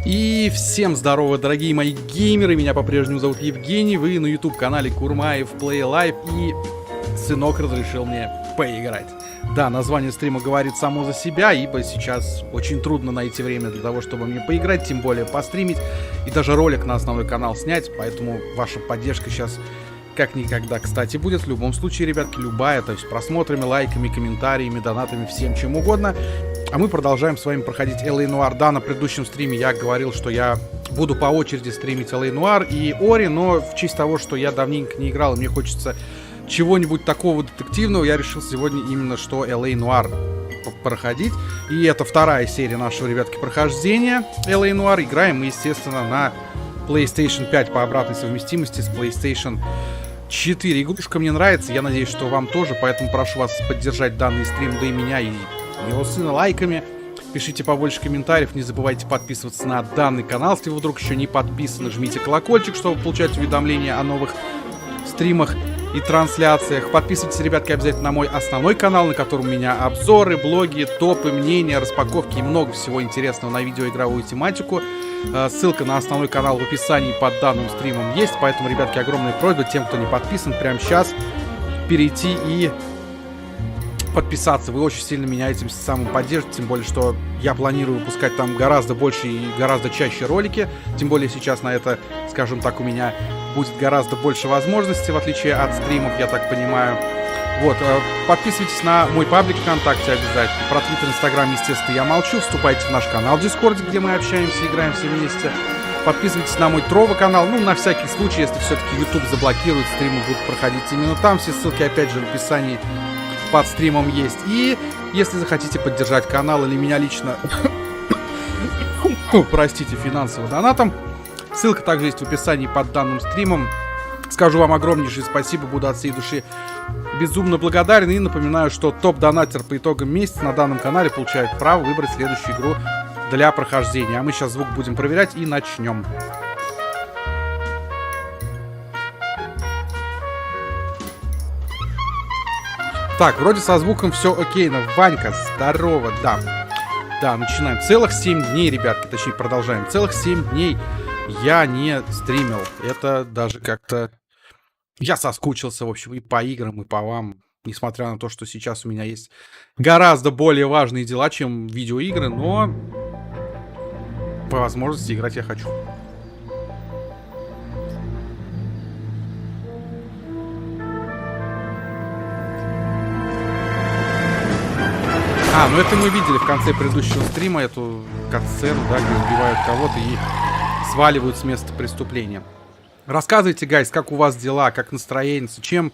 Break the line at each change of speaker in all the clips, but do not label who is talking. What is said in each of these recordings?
И всем здорово, дорогие мои геймеры, меня по-прежнему зовут Евгений, вы на YouTube-канале Курмаев Play Live, и сынок разрешил мне поиграть. Да, название стрима говорит само за себя, ибо сейчас очень трудно найти время для того, чтобы мне поиграть, тем более постримить, и даже ролик на основной канал снять, поэтому ваша поддержка сейчас как никогда, кстати, будет. В любом случае, ребятки, любая, то есть просмотрами, лайками, комментариями, донатами, всем чем угодно. А мы продолжаем с вами проходить LA Noire. Да, на предыдущем стриме я говорил, что я буду по очереди стримить LA Noire и Ori, но в честь того, что я давненько не играл, и мне хочется чего-нибудь такого детективного, я решил сегодня именно что LA Noire проходить. И это вторая серия нашего, ребятки, прохождения LA Noire. Играем мы, естественно, на PlayStation 5 по обратной совместимости с PlayStation 4. Игрушка мне нравится, я надеюсь, что вам тоже, поэтому прошу вас поддержать данный стрим, да и меня, и моего сына лайками. Пишите побольше комментариев, не забывайте подписываться на данный канал, если вы вдруг еще не подписаны. Жмите колокольчик, чтобы получать уведомления о новых стримах и трансляциях. Подписывайтесь, ребятки, обязательно на мой основной канал, на котором у меня обзоры, блоги, топы, мнения, распаковки и много всего интересного на видеоигровую тематику. Ссылка на основной канал в описании под данным стримом есть, поэтому, ребятки, огромная просьба тем, кто не подписан, прямо сейчас перейти и подписаться. Вы очень сильно меня этим самым поддержите, тем более, что я планирую выпускать там гораздо больше и гораздо чаще ролики, тем более сейчас на это, скажем так, у меня будет гораздо больше возможностей, в отличие от стримов, я так понимаю. Вот, подписывайтесь на мой паблик ВКонтакте обязательно. Про Твиттер, Инстаграм, естественно, я молчу. Вступайте в наш канал в Дискорде, где мы общаемся, играем все вместе. Подписывайтесь на мой Трова канал, ну, на всякий случай, если все-таки YouTube заблокирует, стримы будут проходить именно там. Все ссылки, опять же, в описании под стримом есть. И если захотите поддержать канал или меня лично, простите, финансово донатом, ссылка также есть в описании под данным стримом. Скажу вам огромнейшее спасибо, буду от всей души безумно благодарен. И напоминаю, что топ-донатер по итогам месяца на данном канале получает право выбрать следующую игру для прохождения. А мы сейчас звук будем проверять и начнем. Так, вроде со звуком все окейно. Ванька, здорово, да. Да, начинаем. Целых 7 дней, ребятки, точнее продолжаем. Целых 7 дней я не стримил. Это даже как-то... Я соскучился, в общем, и по играм, и по вам. Несмотря на то, что сейчас у меня есть гораздо более важные дела, чем видеоигры, но по возможности играть я хочу. А, ну это мы видели в конце предыдущего стрима, эту катсцену, да, где убивают кого-то и сваливают с места преступления. Рассказывайте, гайс, как у вас дела, как настроение, чем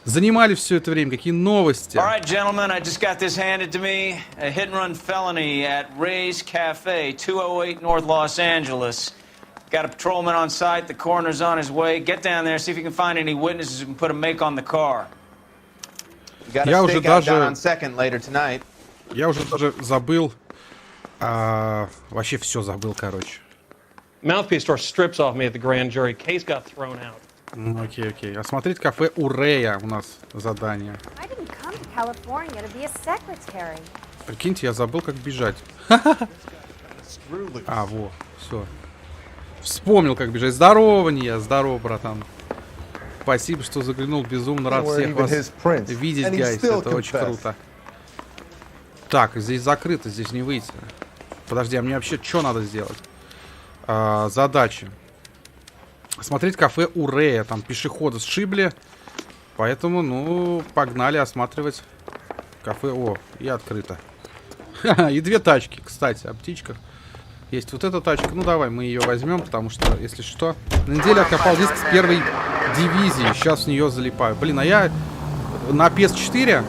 занимались все это время, какие новости?
All right, gentlemen, I just got this handed to me. A hit-and-run felony at Ray's Cafe, 208 North Los Angeles. Got a patrolman on site, the coroner's on his way. Get down there, see if you can find any witnesses who can put a make on the car.
Я уже даже забыл, вообще все забыл, короче.
Mouthpiece tore strips off me at the grand jury. Case got thrown out.
Окей, окей. Осмотреть кафе у Рэя у нас задание. Прикиньте, я забыл, как бежать. А, во, все. Вспомнил, как бежать. Здорово, Ния, здорово, братан. Спасибо, что заглянул. Безумно рад всех вас видеть, гайс. Это очень круто. Так, здесь закрыто, здесь не выйти. Подожди, а мне вообще что надо сделать? Задачи. Смотреть кафе у Рэя. Там пешехода сшибли. Поэтому, ну, погнали осматривать кафе. О, и открыто. И две тачки, кстати, о птичках. Есть вот эта тачка. Ну, давай, мы ее возьмем, потому что, если что... На неделе откопал диск с первой дивизии. Сейчас в нее залипаю. Блин, а я на PS4...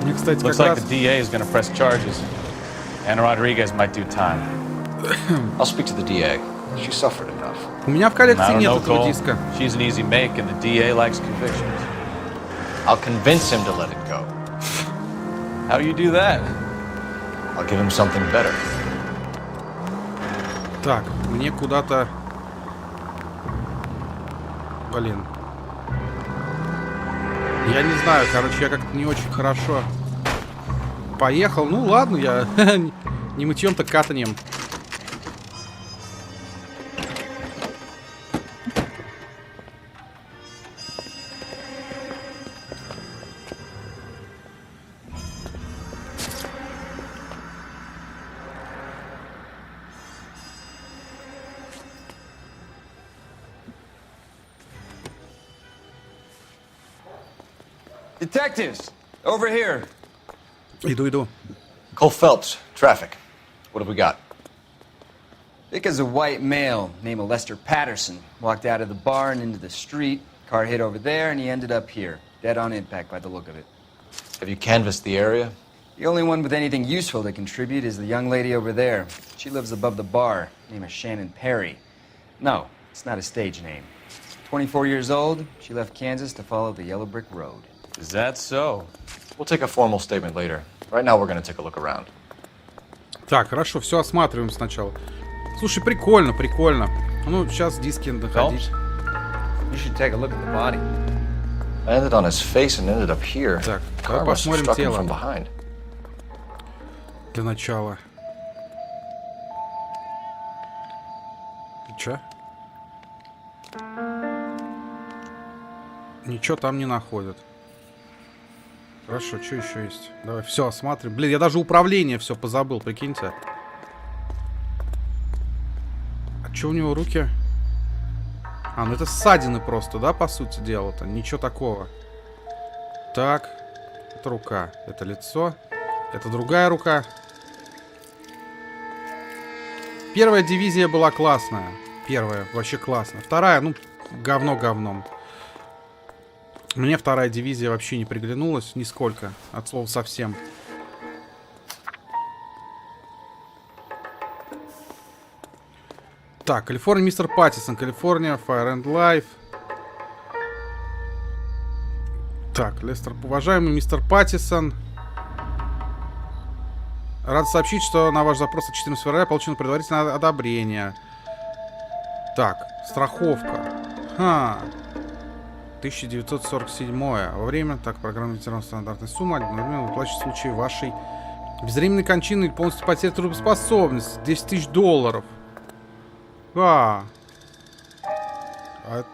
Мне, кстати,
Looks
как
like
раз...
the DA is going to press charges. And Rodriguez might do time.
I'll speak to the DA. She suffered enough.
У меня в
I
коллекции
don't
нет
know,
этого
Cole.
диска.
She's an easy make, and the DA likes convictions.
I'll convince him to let it go.
How do you do that?
I'll give him something better.
Так, мне куда-то... Блин. Я не знаю, короче, я как-то не очень хорошо поехал. Ну ладно, я не мытьем, так катанием.
Detectives, over here.
Иду.
Cole Phelps, traffic. What have we got?
Vic is a white male named Lester Patterson. Walked out of the bar and into the street. Car hit over there, and he ended up here. Dead on impact by the look of it.
Have you canvassed the area?
The only one with anything useful to contribute is the young lady over there. She lives above the bar. Name is Shannon Perry. No, it's not a stage name. 24 years old, she left Kansas to follow the Yellow Brick Road.
Is that so?
We'll take a formal statement later. Right now we're going to take a look around.
Так, хорошо, все осматриваем сначала. Слушай, прикольно. Ну, сейчас диски находить.
You should take a look at the body.
Landed on his face and ended up here.
Так,
Car
давай
must have
посмотрим
struck him
тело.
from behind.
Для начала. Чё? Ничего там не находят. Хорошо, что еще есть? Давай, все, осматриваем. Блин, я даже управление все позабыл, прикиньте. А что у него руки? А, ну это ссадины просто, да, по сути дела-то? Ничего такого. Так, это рука, это лицо, это другая рука. Первая дивизия была классная. Первая вообще классная. Вторая, ну, говно говном. Мне вторая дивизия вообще не приглянулась нисколько. От слова совсем. Так, Калифорния, мистер Паттисон. Калифорния, Fire and Life. Так, Лестер, уважаемый мистер Паттисон. Рад сообщить, что на ваш запрос от 14 февраля получено предварительное одобрение. Так, страховка. 1947. Во время, так, программа ветеранов стандартной суммы одновременно выплачивается в случае вашей безвременной кончины или полностью потери трудоспособности. 10 тысяч долларов. От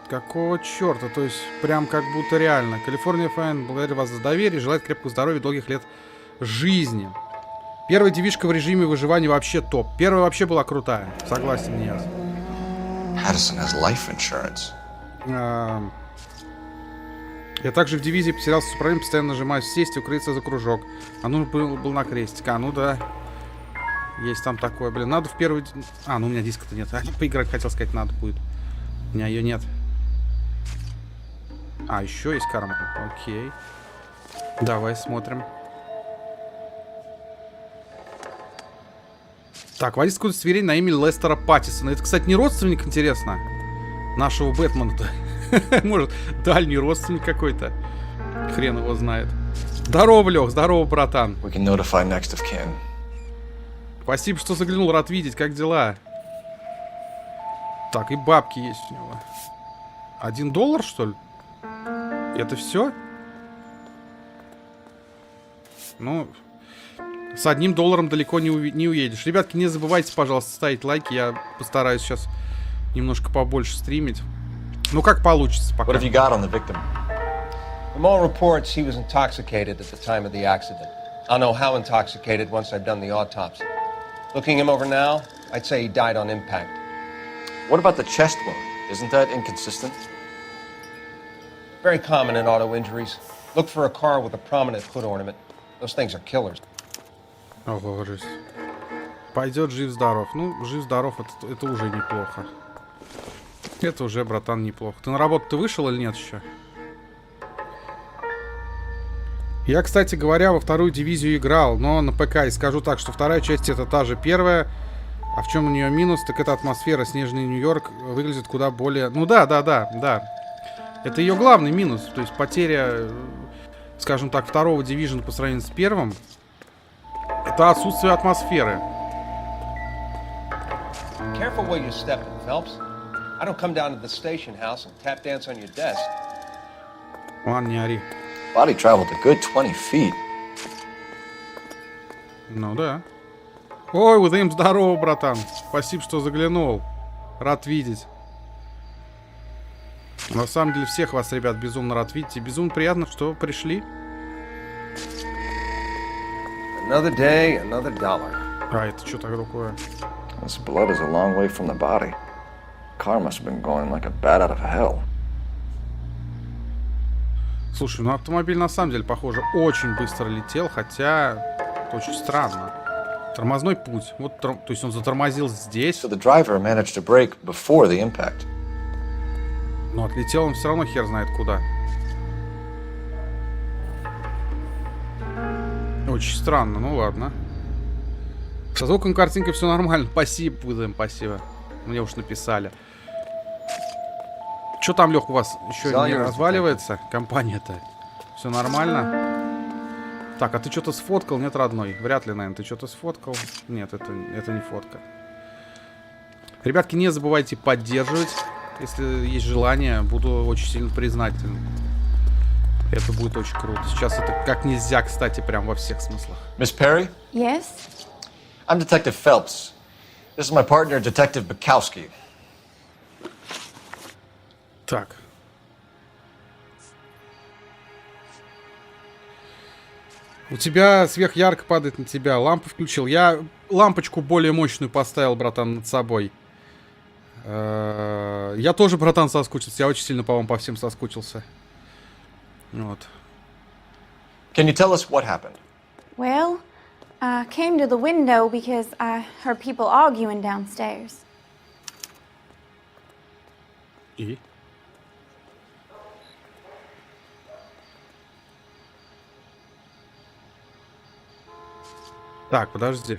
какого черта? То есть, прям как будто реально. Калифорния Файн благодарит вас за доверие, желает крепкого здоровья и долгих лет жизни. Первая дивишка в режиме выживания вообще топ. Первая вообще была крутая. Согласен, нет.
Patterson has life insurance.
Я также в дивизии потерялся с управлением, постоянно нажимаю сесть и укрыться за кружок. А ну был на крестик. А ну да. Есть там такое. Блин, надо в первый... А, ну у меня диска-то нет. Поиграть, хотел сказать, надо будет. У меня ее нет. А, еще есть карма. Окей. Давай смотрим. Так, водительское удостоверение на имя Лестера Паттисона. Это, кстати, не родственник, интересно? Нашего Бэтмена-то. Может, дальний родственник какой-то. Хрен его знает. Здорово, Лех, здорово, братан.
We can notify next of kin.
Спасибо, что заглянул, рад видеть. Как дела? Так, и бабки есть у него. $1, что ли? Это все? Ну, с $1 далеко не уедешь. Ребятки, не забывайте, пожалуйста, ставить лайки. Я постараюсь сейчас немножко побольше стримить. Ну, как получится пока.
What have you got on the victim?
From all reports, he was intoxicated at the time of the accident. I'll know how intoxicated once I've done the autopsy. Looking him over now, I'd say he died on impact.
What about the chest wound? Isn't that inconsistent?
Very common in auto injuries. Look for a car with a prominent foot ornament. Those things are killers.
Ого, жесть. Пойдет жив-здоров. Ну, жив-здоров, это уже неплохо. Это уже, братан, неплохо. Ты на работу ты вышел или нет еще? Я, кстати говоря, во вторую дивизию играл, но на ПК. И скажу так, что вторая часть это та же первая. А в чем у нее минус? Так это атмосфера. Снежный Нью-Йорк выглядит куда более... Ну да. Это ее главный минус. То есть потеря, скажем так, второго дивизиона по сравнению с первым. Это отсутствие атмосферы.
Careful where you step in, Phelps. I don't come down to the station house and tap dance on your desk.
Ладно, не ори.
Body traveled a good 20 feet.
Ну да. Ой, Удэйм, здорово, братан. Спасибо, что заглянул. Рад видеть. На самом деле, всех вас, ребят, безумно рад видеть. И безумно приятно, что пришли.
Another day, another dollar.
А, это что такое?
This blood is a long way from the body. Car must have been going like a bat out of hell.
Слушай, ну автомобиль на самом деле, похоже, очень быстро летел, хотя это очень странно. Тормозной путь. Вот, то есть он затормозил здесь.
So the driver managed to brake before the impact.
Но отлетел он все равно хер знает куда. Очень странно, ну ладно. Со звуком, картинкой все нормально. Спасибо, Удэйм, спасибо. Мне уж написали. Что там, Лех, у вас еще не разваливается? Компания-то. Все нормально? Так, а ты что-то сфоткал? Нет, родной? Вряд ли, наверное, ты что-то сфоткал. Нет, это не фотка. Ребятки, не забывайте поддерживать. Если есть желание, буду очень сильно признателен. Это будет очень круто. Сейчас это как нельзя, кстати, прям во всех смыслах.
Miss Perry?
Yes?
I'm Detective Phelps. This is my partner, Detective Bukowski.
Так. У тебя сверхярко падает на тебя. Лампу включил. Я лампочку более мощную поставил, братан, над собой. Я тоже, братан, соскучился. Я очень сильно, по-моему, по всем соскучился. Вот.
Can you tell us what happened?
Well, I came to the window because I heard people arguing downstairs.
И? Так, подожди.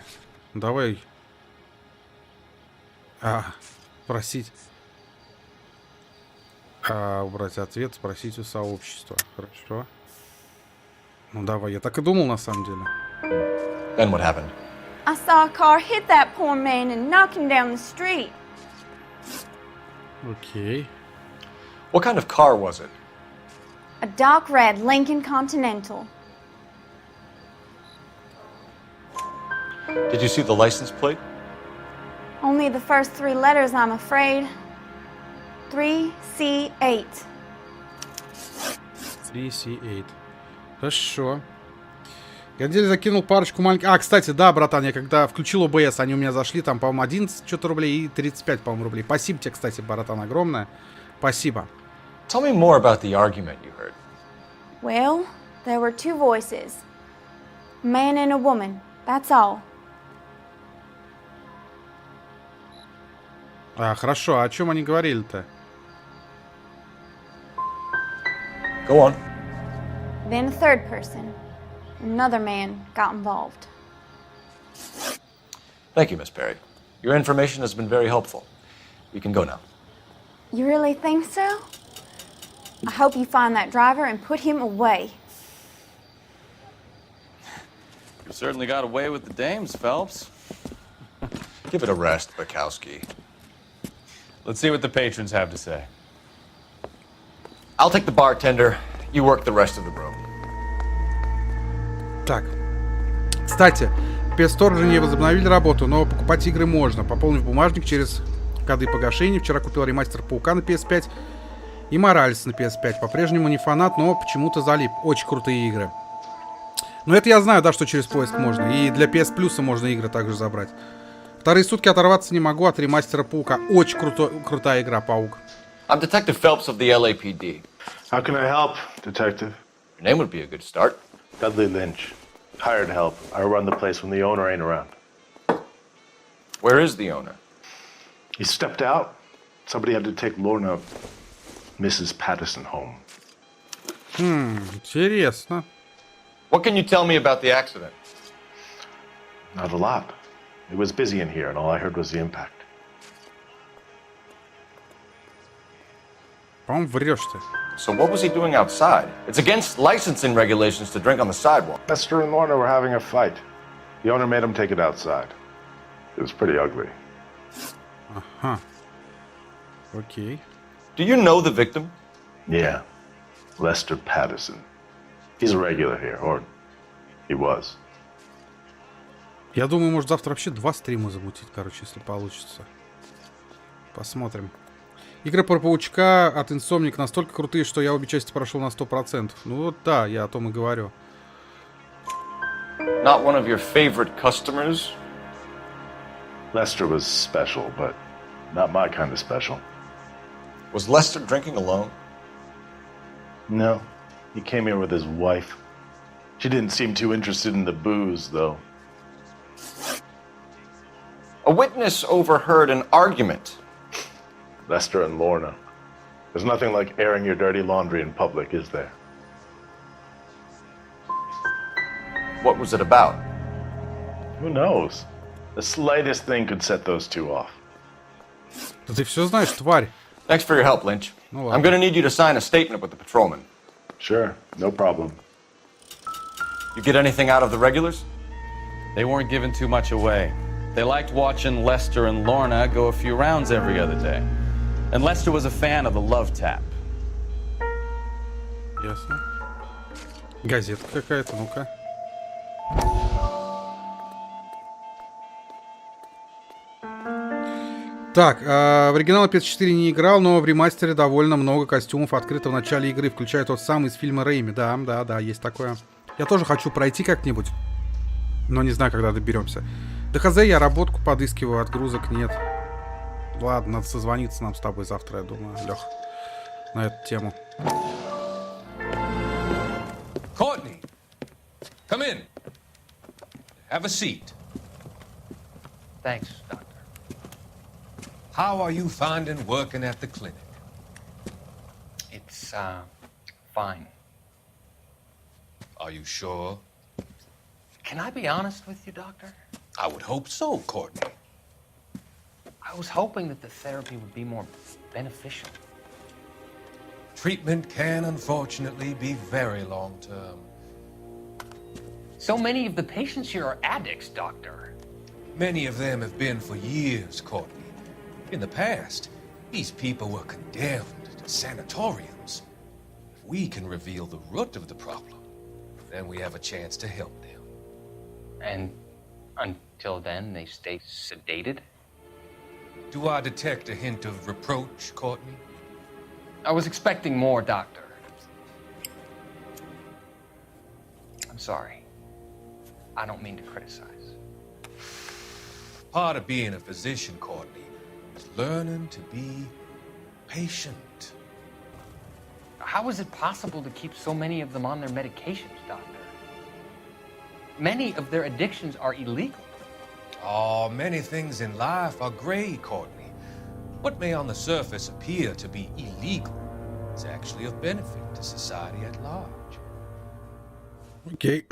Давай. Просить. Убрать ответ, спросить у сообщества. Хорошо. Ну давай, я так и думал на самом деле.
Then what happened?
I saw a car hit that poor man and knock him down the street.
Окей.
What kind of car was it?
A dark red Lincoln Continental.
Did you see the license plate?
Only the first three letters, I'm afraid. 3C8.
3C8. Хорошо. Я деле закинул парочку маленьких... кстати, да, братан, я когда включил ОБС, они у меня зашли, там, по-моему, 11 что-то рублей и 35, по-моему, рублей. Спасибо тебе, кстати, братан, огромное. Спасибо.
Tell me more about the argument you heard.
Well, there were two voices. A man and a woman. That's all.
Хорошо, а о чем они говорили-то?
Go on.
Then a third person. Another man got involved.
Thank you, Miss Perry. Your information has been very helpful. We can go now.
You really think so? I hope you find that driver and put him away.
You certainly got away with the dames, Phelps.
Give it a rest, Bukowski.
Let's see what the patrons have to say.
I'll take the bartender. You work the rest of the room.
Так. Кстати, PS Store уже не возобновили работу, но покупать игры можно, пополнив бумажник через коды погашения. Вчера купил ремастер Паука на PS5 и Моральс на PS5. По-прежнему не фанат, но почему-то залип. Очень крутые игры. Но это я знаю, да, что через поиск можно. И для PS Plus можно игры также забрать. Вторые сутки оторваться не могу от ремастера Паука. Очень крутая игра, Паук.
I'm Detective Phelps of the LAPD.
How can I help, Detective?
Your name would be a good start.
Dudley Lynch. Hired help. I run the place when the owner ain't around.
Where is the owner?
He stepped out. Somebody had to take Lorna, Mrs. Patterson, home.
Интересно.
What can you tell me about the accident?
Not a lot. It was busy in here, and all I heard was the impact.
По-моему, врешь ты.
So what was he doing outside? It's against licensing regulations to drink on the sidewalk.
Lester and Lorna were having a fight. The owner made him take it outside. It was pretty ugly.
Ага. Окей.
Do you know the victim?
Yeah. Lester Patterson. He's a regular here, or he was.
Я думаю, может завтра вообще 2 стрима замутить, короче, если получится. Посмотрим. Игры про паучка от Insomniac настолько крутые, что я обе части прошел на 100%. Ну вот да, я о том и говорю.
Not one of your favorite customers?
Lester was special, but not my kind of special.
Was Lester drinking alone?
No. He came here with his wife. She didn't seem too interested in the booze, though.
A witness overheard an argument.
Lester and Lorna. There's nothing like airing your dirty laundry in public, is there?
What was it about?
Who knows? The slightest thing could set those two off.
Да ты все знаешь, тварь.
Thanks for your help, Lynch.
Ну,
I'm gonna need you to sign a statement with the patrolman.
Sure, no problem.
You get anything out of the regulars?
They weren't giving too much away. They liked watching Lester and Lorna go a few rounds every other day. And Lester was a fan of the Love Tap.
Ясно. Газетка какая-то, ну-ка. Так, в оригинал PS4 не играл, но в ремастере довольно много костюмов открыто в начале игры, включая тот самый из фильма Рэйми. Да, есть такое. Я тоже хочу пройти как-нибудь, но не знаю, когда доберемся. Да хз, я работку подыскиваю, отгрузок нет. Ладно, надо созвониться нам с тобой завтра, я думаю, Лех, на эту тему.
Courtney, come in. Have a seat.
Thanks, Doctor.
How are you finding working at the clinic?
It's, fine.
Are you sure?
Can I be honest with you, Doctor?
I would hope so, Courtney.
I was hoping that the therapy would be more beneficial.
Treatment can, unfortunately, be very long-term.
So many of the patients here are addicts, Doctor.
Many of them have been for years, Courtney. In the past, these people were condemned to sanatoriums. If we can reveal the root of the problem, then we have a chance to help them.
And until then, they stay sedated?
Do I detect a hint of reproach, Courtney?
I was expecting more, Doctor. I'm sorry. I don't mean to criticize.
Part of being a physician, Courtney, is learning to be patient.
How is it possible to keep so many of them on their medications, Doctor? Many of their addictions are illegal.
Oh, many things in life are gray, Courtney. What may on the surface appear to be illegal is actually of benefit to society at large.
Окей.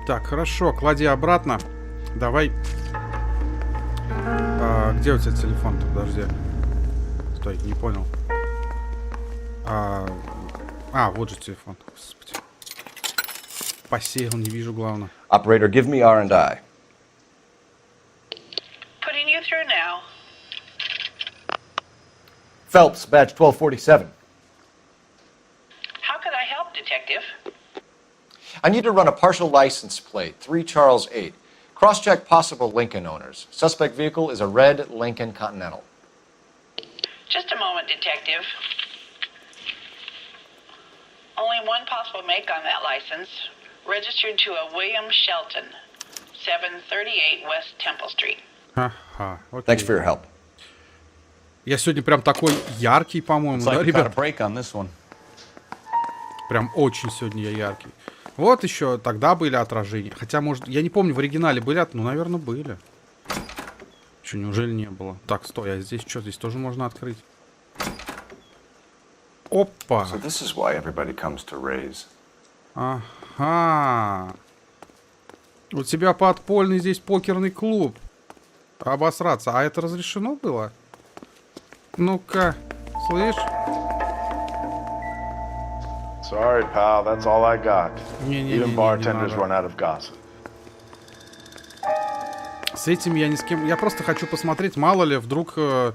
Так, хорошо, клади обратно. Давай. Где у тебя телефон-то? Подожди. Стой, не понял. Вот же телефон. Господи. Посеял, не вижу, главное.
Operator, give me R&I.
Putting you through now.
Phelps, badge 1247.
How can I help, Detective?
I need to run a partial license plate, 3 Charles 8. Cross-check possible Lincoln owners. Suspect vehicle is a red Lincoln Continental.
Just a moment, Detective. Only one possible make on that license. Registered to a William Shelton, 738 West Temple Street.
Ага, окей.
Thanks for your help.
Я сегодня прям такой яркий, по-моему,
It's
да,
like we got a
ребят?
break on this one.
Прям очень сегодня я яркий. Вот еще тогда были отражения. Хотя, может, я не помню, в оригинале были, ну, наверное, были. Что, неужели не было? Так, стой, а здесь что? Здесь тоже можно открыть. Опа! Ага. У тебя подпольный здесь покерный клуб. Обосраться. А это разрешено было? Ну-ка, слышь?
Sorry, pal, that's all I got.
Не-не-не,
Even bartenders run out of gossip.
С этим я ни с кем... Я просто хочу посмотреть, мало ли, вдруг я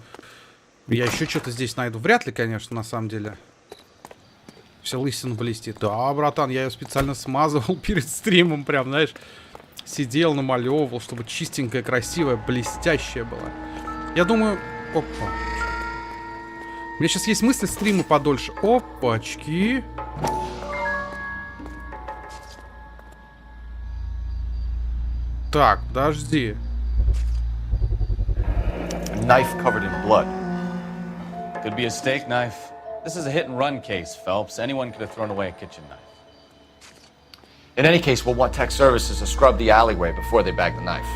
еще что-то здесь найду. Вряд ли, конечно, на самом деле. Все лысина блестит. Да, братан, я ее специально смазывал перед стримом, прям, знаешь. Сидел, намалевывал, чтобы чистенькая, красивая, блестящая была. Я думаю... Опа. У меня сейчас есть мысли стрима подольше. Опачки. Так, подожди.
Knife covered in blood.
Could be a steak knife. This is a hit-and-run case, Phelps. Anyone could have thrown away a kitchen knife.
In any case, we'll want tech services to scrub the alleyway before they bag the knife.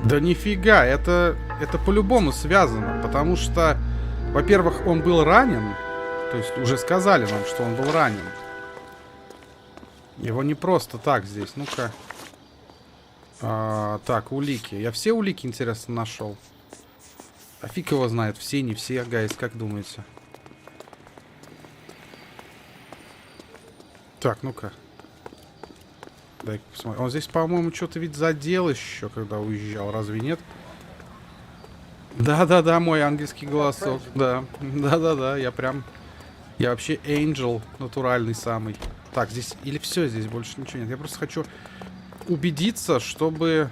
Да нифига, это по-любому связано, потому что, во-первых, он был ранен, то есть уже сказали нам, что он был ранен. Его не просто так здесь, ну-ка. Так, улики. Я все улики, интересно, нашел. А фиг его знает, все, не все, гайс, как думаете? Так, ну-ка. Дай-ка посмотрим. Он здесь, по-моему, что-то ведь задел еще, когда уезжал. Разве нет? Да-да-да, мой ангельский голосок. Да, да-да-да, я прям... Я вообще angel натуральный самый. Так, здесь... Или все, здесь больше ничего нет. Я просто хочу убедиться, чтобы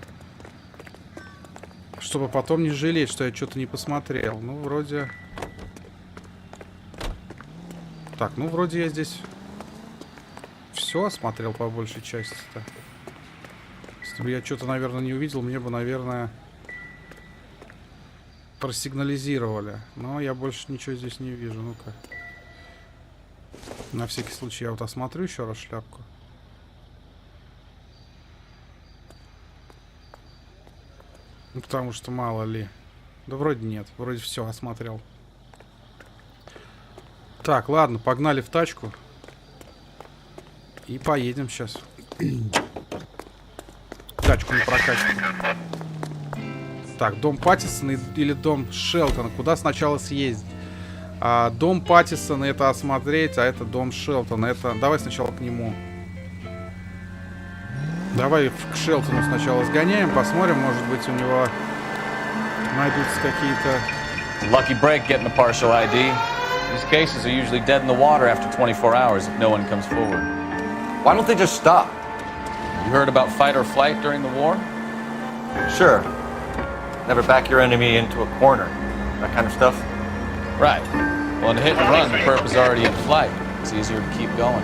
потом не жалеть, что я что-то не посмотрел. Ну, вроде... Так, ну, вроде я здесь... Все осмотрел по большей части-то. Если бы я что-то, наверное, не увидел, мне бы, наверное, просигнализировали. Но я больше ничего здесь не вижу. Ну-ка. На всякий случай я вот осмотрю еще раз шляпку. Ну, потому что мало ли. Да вроде нет. Вроде все осмотрел. Так, ладно, погнали в тачку. И поедем сейчас. Тачку не прокачиваем. Так, дом Паттисона или дом Шелтона? Куда сначала съездить? Дом Паттисона это осмотреть, а это дом Шелтона. Это... Давай сначала к нему. Давай к Шелтону сначала сгоняем, посмотрим, может быть у него найдутся какие-то...
Lucky break getting a partial ID. These cases are usually dead in the water after 24 hours if no one comes forward.
Why don't they just stop?
You heard about fight or flight during the war?
Sure. Never back your enemy into a corner. That kind of stuff.
Right. Well, in a hit and run, the perp is already in flight. It's easier to keep going.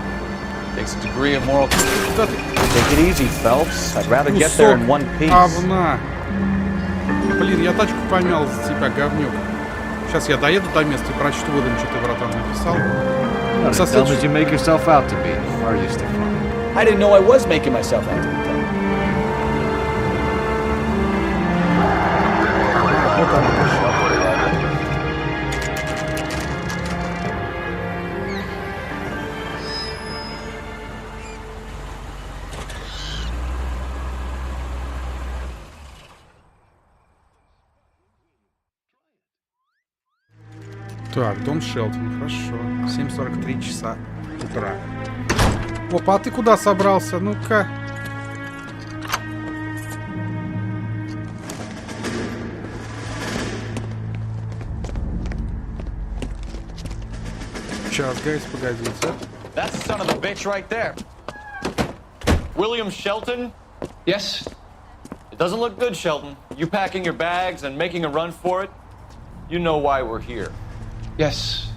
Takes a degree of moral...
Take it easy, Phelps. I'd rather get there in one piece.
Говна. Блин, я тачку помял за тебя, говнюк. Сейчас я доеду до места и прочту выдам, что ты, братан, написал.
You make yourself out to be, are you, Stefan? I didn't know I was making myself out to be.
Так, дом Шелтон, хорошо. 7:43 часа утра. Опа, а ты куда собрался? Ну-ка. Сейчас, гайс, погодите.
That's the son of a bitch right there.
William Shelton?
Yes?
It doesn't look good, Shelton. You packing your bags and making a run for it? You know why we're here.
Yes.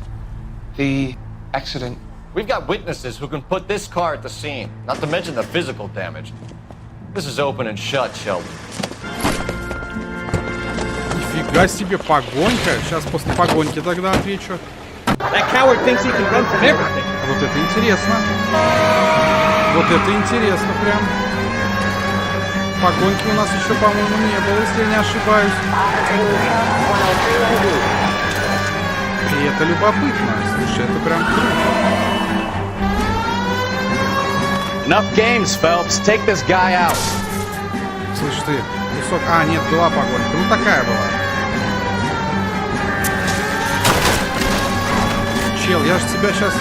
The accident.
We've got witnesses who can put this car at the scene, not to mention the physical damage. This is open and shut, Sheldon.
Нифига себе, погонька. Сейчас после погоньки тогда отвечу.
That coward thinks he can run from everything.
Вот это интересно. Вот это интересно прям. Погонки у нас еще, по-моему, не было, если я не ошибаюсь. И это любопытно. Слушай, это прям круто.
Enough games, Phelps. Take this guy out.
Слышь ты, кусок... А, нет, была погонка. Ну, такая была. Чел, я же тебя сейчас...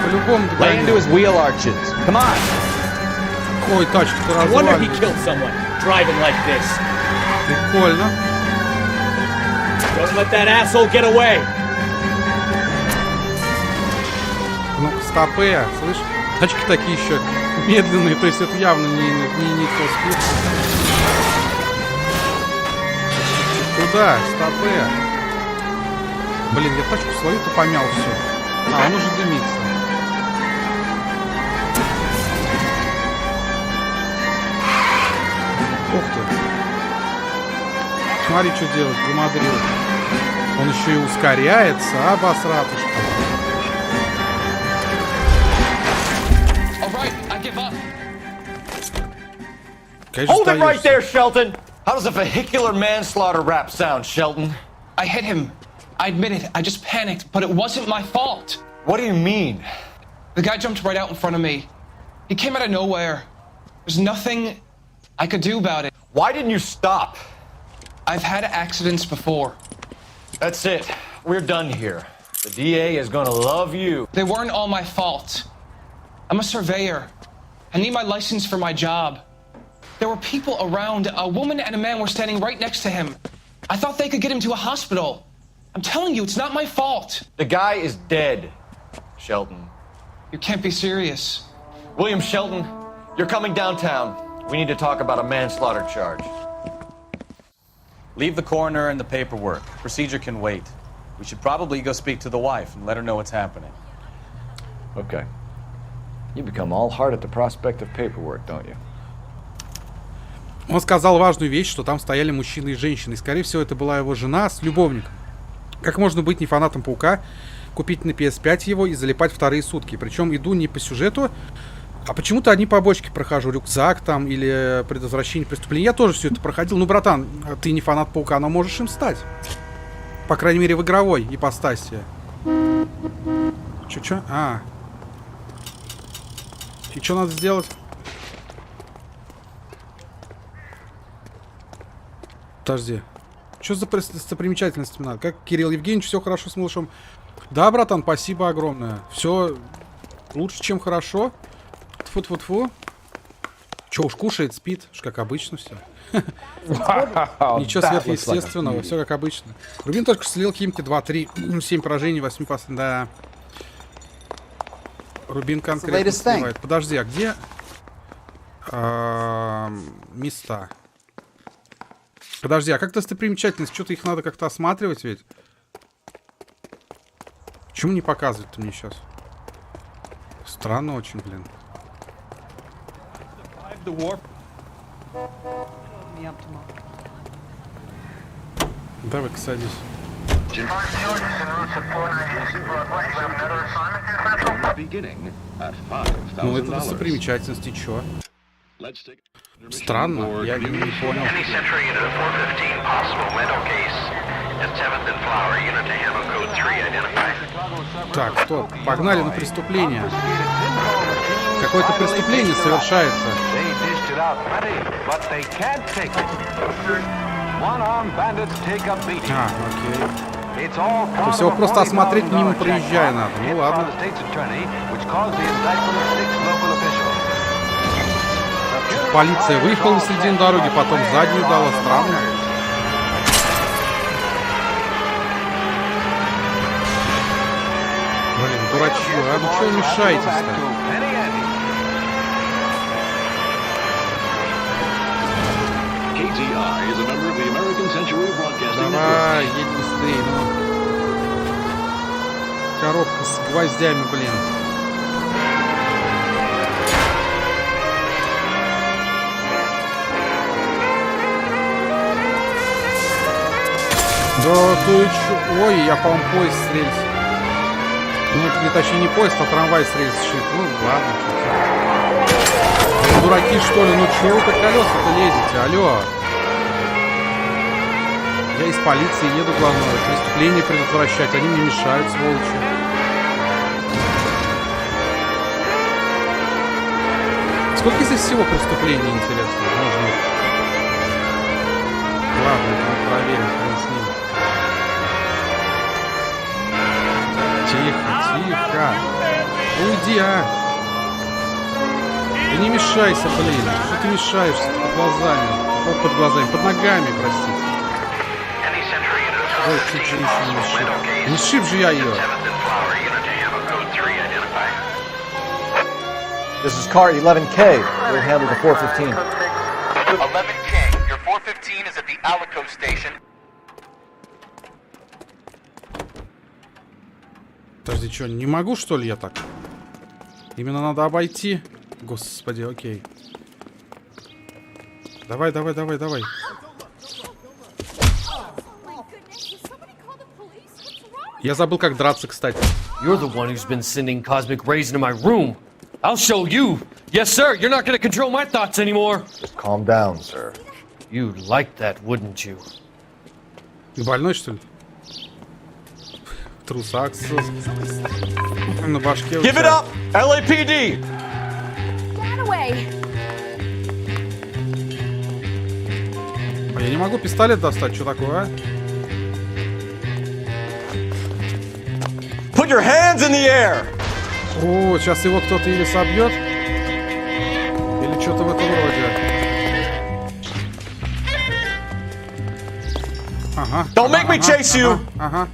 По-любому
Lay into his wheel arches. Come on.
Ой, тачку-то развалили. Прикольно.
Don't let that asshole get away.
Ну, стопы, слышь? Тачки такие еще медленные, то есть это явно не Need for Speed. Куда? Стопы. Блин, я тачку свою-то помял все. А, он уже дымится. Ух ты. Смотри, что делает, громодрил. Он еще и ускоряется, а, басратушка.
Hold it right there, Shelton! How does a vehicular manslaughter rap sound, Shelton?
I hit him. I admit it. I just panicked, but it wasn't my fault.
What do you mean?
The guy jumped right out in front of me. He came out of nowhere. There's nothing I could do about it.
Why didn't you stop?
I've had accidents before.
That's it. We're done here. The DA is gonna love you.
They weren't all my fault. I'm a surveyor. I need my license for my job. There were people around. A woman and a man were standing right next to him. I thought they could get him to a hospital. I'm telling you, it's not my fault.
The guy is dead, Shelton.
You can't be serious.
William Shelton, you're coming downtown. We need to talk about a manslaughter charge.
Leave the coroner and the paperwork. Procedure can wait. We should probably go speak to the wife and let her know what's happening.
Okay. You become all heart at the prospect of paperwork, don't you?
Он сказал важную вещь, что там стояли мужчины и женщины. И, скорее всего, это была его жена с любовником. Как можно быть не фанатом Паука, купить на PS5 его и залипать вторые сутки? Причем иду не по сюжету, а почему-то одни побочки прохожу. Рюкзак там или предотвращение преступления. Я тоже все это проходил. Ну, братан, ты не фанат Паука, но можешь им стать. По крайней мере, в игровой ипостаси. Чё? А. И что надо сделать? Подожди. Что за достопримечательностями надо? Как Кирилл Евгеньевич, все хорошо с малышом? Да, братан, спасибо огромное. Все лучше, чем хорошо. Тьфу-тьфу-тьфу. Че уж кушает, спит. Уж как обычно все. Ничего сверхъестественного, все как обычно. Рубин только что слил Химки 2-3. 7 поражений, 8 пас. Да. Рубин конкретно сливает. Подожди, а где места? Подожди, а как достопримечательность? Что-то их надо как-то осматривать ведь? Почему не показывают-то мне сейчас? Странно очень, блин. Давай-ка садись. Ну, это достопримечательность, и чё? Странно, я не понял. Так, стоп, погнали на преступление. Какое-то преступление совершается. А, окей. То есть его просто осмотреть мимо проезжая надо. Ну ладно. Полиция выехала на середину дороги, потом заднюю дала. Странно. Блин, дурачье. А ну что вы мешаетесь-то? Давай, едь быстрее. Ну. Коробка с гвоздями, блин. Да ты чё? Ой, я, по-моему, поезд с рельс. Ну, это точнее не поезд, а трамвай с рельс сшиб. Ну, ладно, что-то. Дураки, что ли? Ну, чего вы так колеса-то лезете? Алло. Я из полиции еду, главное, преступление предотвращать. Они мне мешают, сволочи. Сколько здесь всего преступлений, интересно? Можно. Ладно, это проверим, хрен с ним. Тихо, тихо. Уйди, а. Да не мешайся, блин. Что ты мешаешься под глазами? Под глазами, под ногами, простите. Ой, чуть женщину не сшиб. Не сшиб же я ее.
This is car 11K. We'll handle the 415.
11K, your 415 is at the Alico station.
Подожди, что, не могу, что ли, я так? Именно надо обойти. Господи, окей. Давай, давай, давай, давай. Я забыл, как драться, кстати.
You're the one who's been sending cosmic rays into my room. I'll show you. Yes, sir. You're not going to control my thoughts anymore.
Just calm down, sir.
You'd like that, wouldn't you?
Ты больной, что ли? В трусах на башке.
Give it up, LAPD.
Get away.
А я не могу пистолет достать, что такое, а?
Put your hands in the air.
О, сейчас его кто-то или собьет, или что-то в этом роде. Ага.
Don't make me chase you.
Ага.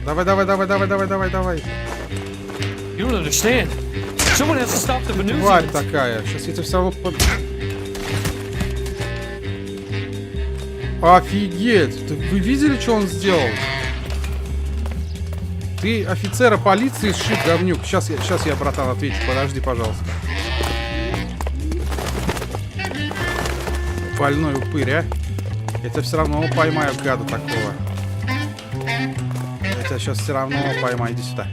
Давай, давай, давай, давай, давай, давай, давай.
You don't understand. Someone has to stop the maneuvers.
Тварь такая. Сейчас я тебя все равно под... Офигеть! Вы видели, что он сделал? Ты офицера полиции сшиб, говнюк. Сейчас я, братан, отвечу. Подожди, пожалуйста. Больной упырь, а? Я тебя все равно поймаю, гада такого. Я тебя сейчас все равно поймаю. Иди сюда.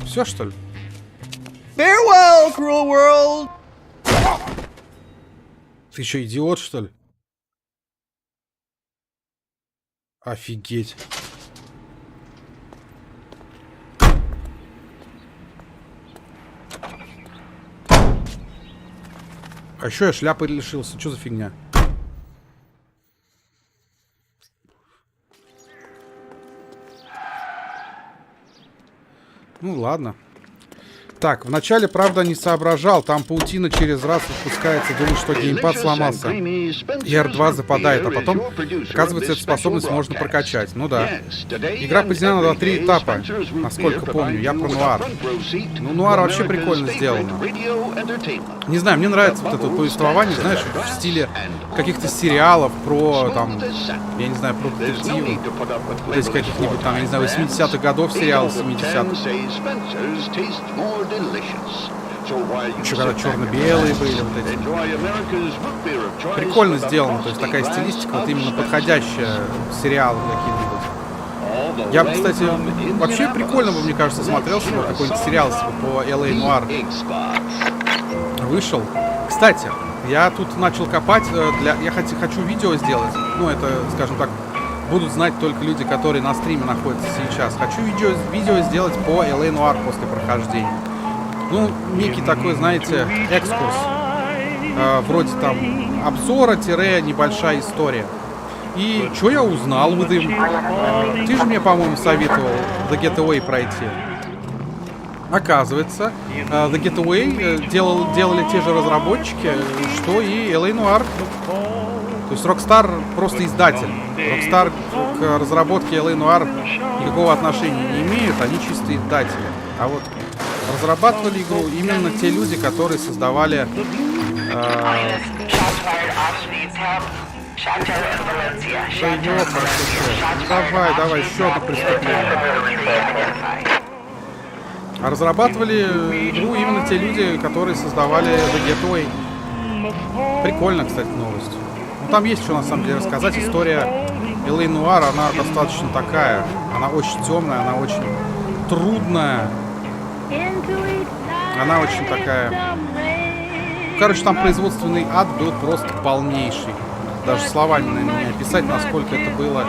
Все, что ли?
Farewell, cruel world.
Ты что, идиот, что ли? Офигеть. А еще я шляпы лишился. Что за фигня? Ну ладно. Так, вначале, правда, не соображал. Там паутина через раз выпускается. Думаю, что геймпад сломался. И R2 западает. А потом, оказывается, эту способность можно прокачать. Ну да. Игра поделена на 3 этапа. Насколько помню. Я про Нуар. Ну, Нуар вообще прикольно сделано. Не знаю, мне нравится вот это вот повествование, знаешь, в стиле каких-то сериалов про, там, я не знаю, про детективы. Вот эти каких-нибудь, там, я не знаю, 80-х годов сериалы, 70-х. Еще когда черно-белые были вот эти. Прикольно сделано, то есть такая стилистика, вот именно подходящая сериалу каким-нибудь. Я бы, кстати, вообще прикольно бы, мне кажется, смотрелся бы какой-нибудь сериал по LA Noire. Вышел. Кстати, я тут начал копать, я хочу видео сделать. Ну, это, скажем так, будут знать только люди, которые на стриме находятся сейчас. Хочу видео сделать по LA Noire после прохождения. Ну, некий такой, знаете, экскурс. Вроде там обзора-небольшая история. И что я узнал, Вадим? Ты же мне, по-моему, советовал The Getaway пройти. Оказывается, The Getaway делали те же разработчики, что и LA Noire. То есть Rockstar просто издатель. Rockstar к разработке LA Noire никакого отношения не имеют, они чисто издатели. А вот разрабатывали игру именно те люди, которые создавали... Давай, еще одно преступление. А разрабатывали игру именно те люди, которые создавали The Getaway. Прикольно, кстати, новость. Ну, там есть что на самом деле рассказать. История LA Noire, она достаточно такая, она очень темная, она очень трудная, она очень такая... Короче, там производственный ад был просто полнейший. Даже словами, наверное, не описать, насколько это было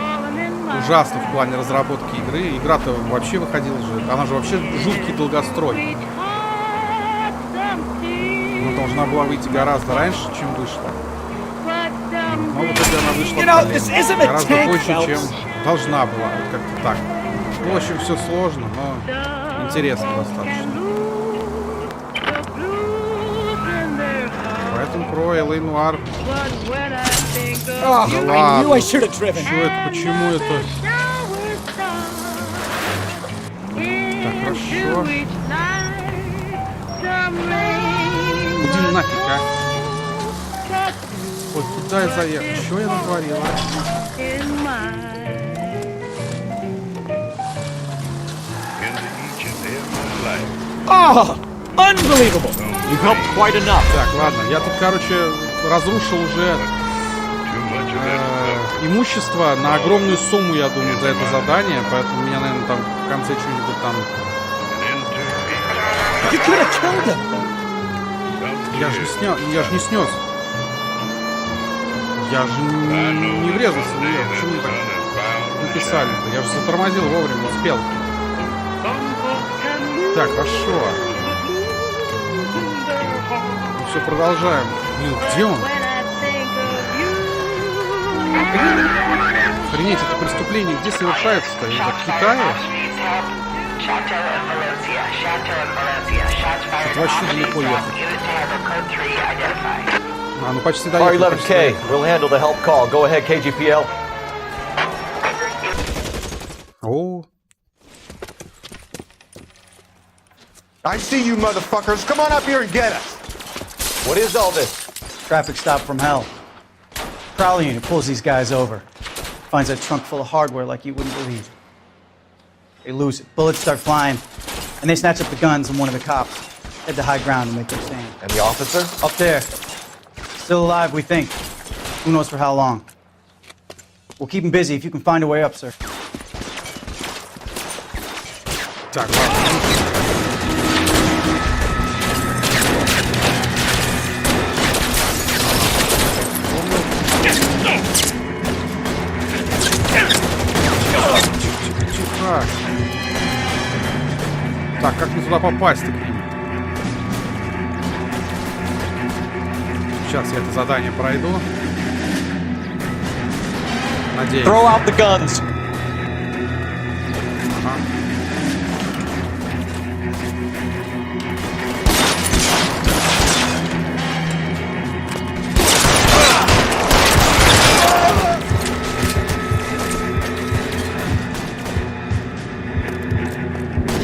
ужасно в плане разработки игры. Игра-то вообще выходила же, она же вообще жуткий долгострой. Она должна была выйти гораздо раньше, чем вышла. Но в итоге она вышла гораздо позже, чем должна была. Вот как-то так. Ну, в общем, все сложно, но интересно достаточно. Поэтому про LA Noire. Да ладно. Что это? Почему это? Так, хорошо. Иди нафиг, а. Ой, куда я заехал? Что я натворила?
Unbelievable! You helped quite enough.
Так, ладно, я тут, короче, разрушил уже имущество на огромную сумму, я думаю, за это задание, поэтому меня, наверное, там в конце что-нибудь там... Я же не снял, я же не снес. Я же не врезался в нее. Почему так написали-то? Я же затормозил вовремя, успел. Так, хорошо. Ну, все, продолжаем. Блин, где он? Охренеть, это преступление где совершается-то? Это в Китае? Это вообще далеко ехать. А, ну почти доехали.
R11K, we'll handle the help call. Go ahead, KGPL.
О.
I see you motherfuckers. Come on up here and get us.
What is all this?
Traffic stop from hell. Prowler unit pulls these guys over. Finds a trunk full of hardware like you wouldn't believe. They lose it. Bullets start flying. And they snatch up the guns and one of the cops. Head to high ground and make their stand.
And the officer?
Up there. Still alive, we think. Who knows for how long. We'll keep him busy if you can find a way up, sir.
Так, ладно. Тихо. Так, как мне туда попасть-то к ним? Сейчас я это задание пройду. Надеюсь.
Throw out the guns.
Ага.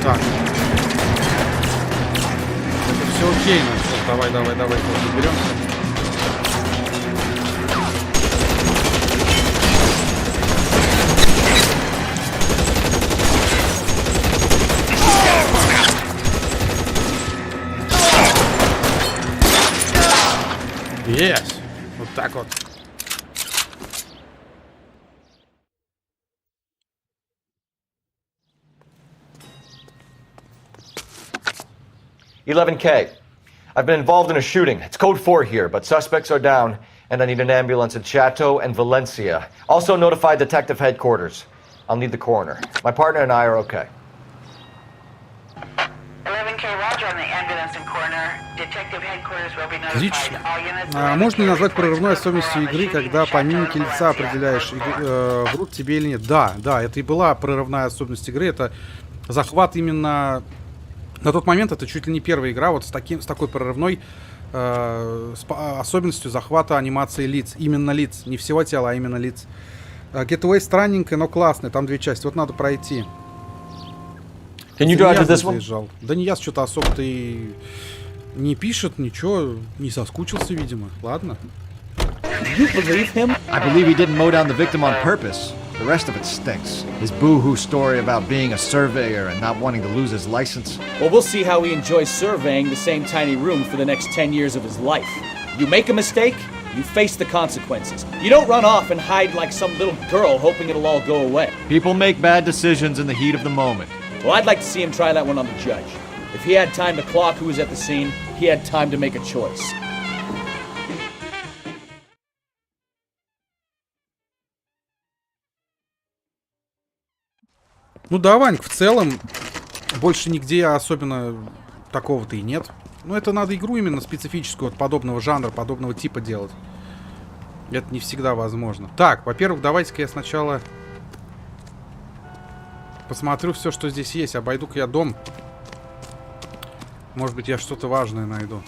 Так. Это все окей, ну что, давай, разберемся. Есть! Вот так вот.
$11K. I've been involved in a shooting. It's code 4 here, but suspects are down, and I need an ambulance in Chateau and Valencia. Also notify detective headquarters. I'll need the coroner. My partner and I are okay.
11K, Roger on the ambulance and coroner. Detective headquarters will be notified.
Отлично.
All units
Можно ли назвать прорывной особенностью игры, когда по мимике лица определяешь, врут тебе или нет? Да, это и была прорывная особенность игры. Это захват именно... На тот момент это чуть ли не первая игра вот с такой прорывной особенностью захвата анимации лиц. Именно лиц. Не всего тела, а именно лиц. Getaway странненькая, но классная. Там две части. Вот надо пройти.
Can you drive to this one?
Да не я что-то особо-то и не пишет, ничего. Не соскучился, видимо. Ладно.
You believe him?
I believe he didn't mow down the victim on purpose. The rest of it stinks. His boo-hoo story about being a surveyor and not wanting to lose his license.
Well, we'll see how he enjoys surveying the same tiny room for the next 10 years of his life. You make a mistake, you face the consequences. You don't run off and hide like some little girl hoping it'll all go away.
People make bad decisions in the heat of the moment.
Well, I'd like to see him try that one on the judge. If he had time to clock who was at the scene, he had time to make a choice.
Ну да, Вань, в целом, больше нигде особенно такого-то и нет. Но это надо игру именно специфическую от подобного жанра, подобного типа делать. Это не всегда возможно. Так, во-первых, давайте-ка я сначала посмотрю все, что здесь есть. Обойду-ка я дом. Может быть, я что-то важное найду.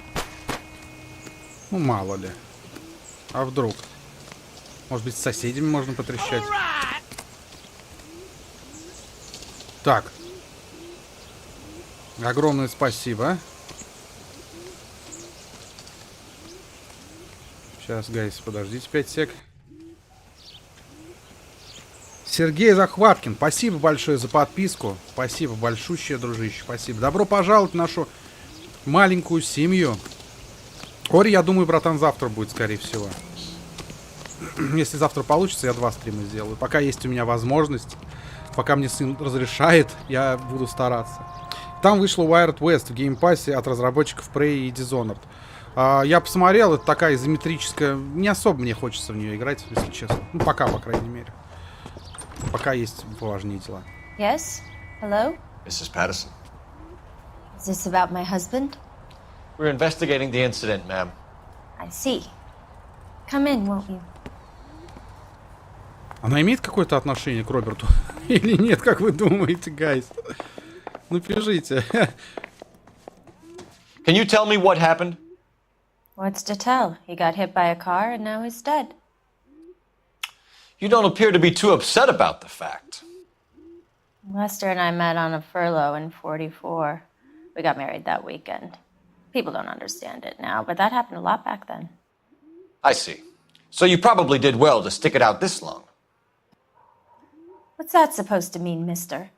Ну, мало ли. А вдруг? Может быть, с соседями можно потрещать. Так. Огромное спасибо. Сейчас, гайс, подождите 5 сек. Сергей Захваткин, спасибо большое за подписку. Спасибо большущее, дружище. Спасибо. Добро пожаловать в нашу маленькую семью. Ори, я думаю, братан, завтра будет, скорее всего. Если завтра получится, я 2 стрима сделаю. Пока есть у меня возможность. Пока мне сын разрешает, я буду стараться. Там вышла Wild West в геймпассе от разработчиков Prey и Dishonored. Я посмотрел, это такая изометрическая. Не особо мне хочется в нее играть, если честно. Ну, пока, по крайней мере. Пока есть поважнее дела.
Yes? Hello?
Mrs. Patterson.
Is this about my husband?
We're investigating the incident, ma'am.
I see. Come in, won't you?
Она имеет какое-то отношение к Роберту? Или нет, как вы думаете, гайс? Ну, пишите.
Can you tell me what happened?
What's to tell? He got hit by a car and now he's dead.
You don't appear to be too upset about the fact.
Lester and I met on a furlough in 44. We got married that weekend. People don't understand it now, but that happened a lot back then.
I see. So you probably did well to stick it out this long.
What's that supposed to mean, mister?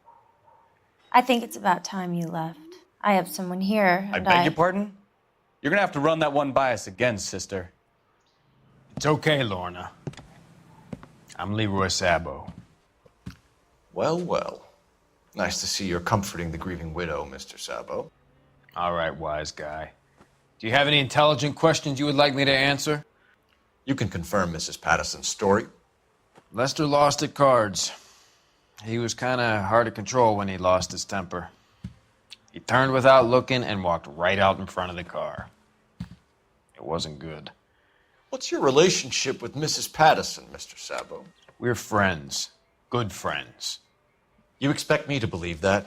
I think it's about time you left. I have someone here,
I
and
beg your pardon? You're gonna have to run that one by us again, sister.
It's okay, Lorna. I'm Leroy Sabo.
Well, well. Nice to see you're comforting the grieving widow, Mr. Sabo.
All right, wise guy. Do you have any intelligent questions you would like me to answer?
You can confirm Mrs. Patterson's story.
Lester lost at cards. He was kind of hard to control when he lost his temper. He turned without looking and walked right out in front of the car. It wasn't good.
What's your relationship with Mrs. Patterson, Mr. Sabo?
We're friends. Good friends.
You expect me to believe that?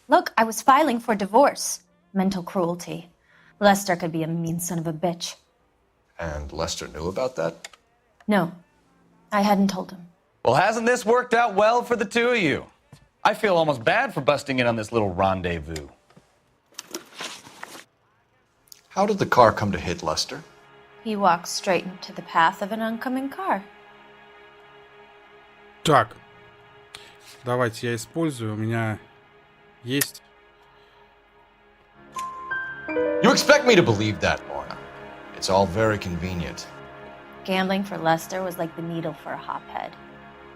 Look, I was filing for divorce. Mental cruelty. Lester could be a mean son of a bitch.
And Lester knew about that?
No, I hadn't told him.
Well, hasn't this worked out well for the two of you? I feel almost bad for busting in on this little rendezvous.
How did the car come to hit Lester?
He walked straight into the path of an oncoming car.
Так. Давайте я использую. У меня есть.
You expect me to believe that, Lorna? It's all very convenient.
Gambling for Lester was like the needle for a hotbed.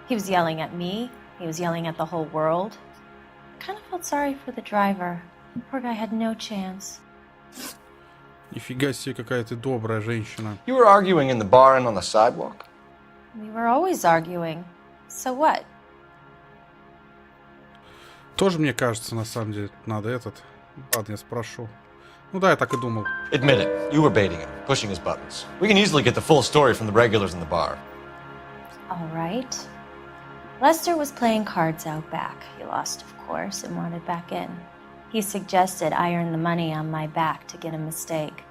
He was yelling at me. He was yelling at the whole world. I kind of felt sorry for the driver. The poor guy had no chance.
Нифига себе, какая ты добрая женщина.
You were arguing in the bar and on the sidewalk?
We were always arguing. So what?
Тоже, мне кажется, на самом деле, надо этот. Ладно, я спрошу. Ну да, я так и думал.
Admit it. You were baiting him, pushing his buttons. We can easily get the full story from the regulars in the bar.
All right. Lester was playing cards out back. He lost, of course, and wanted back in. He suggested I earn the money on my back to get a mistake.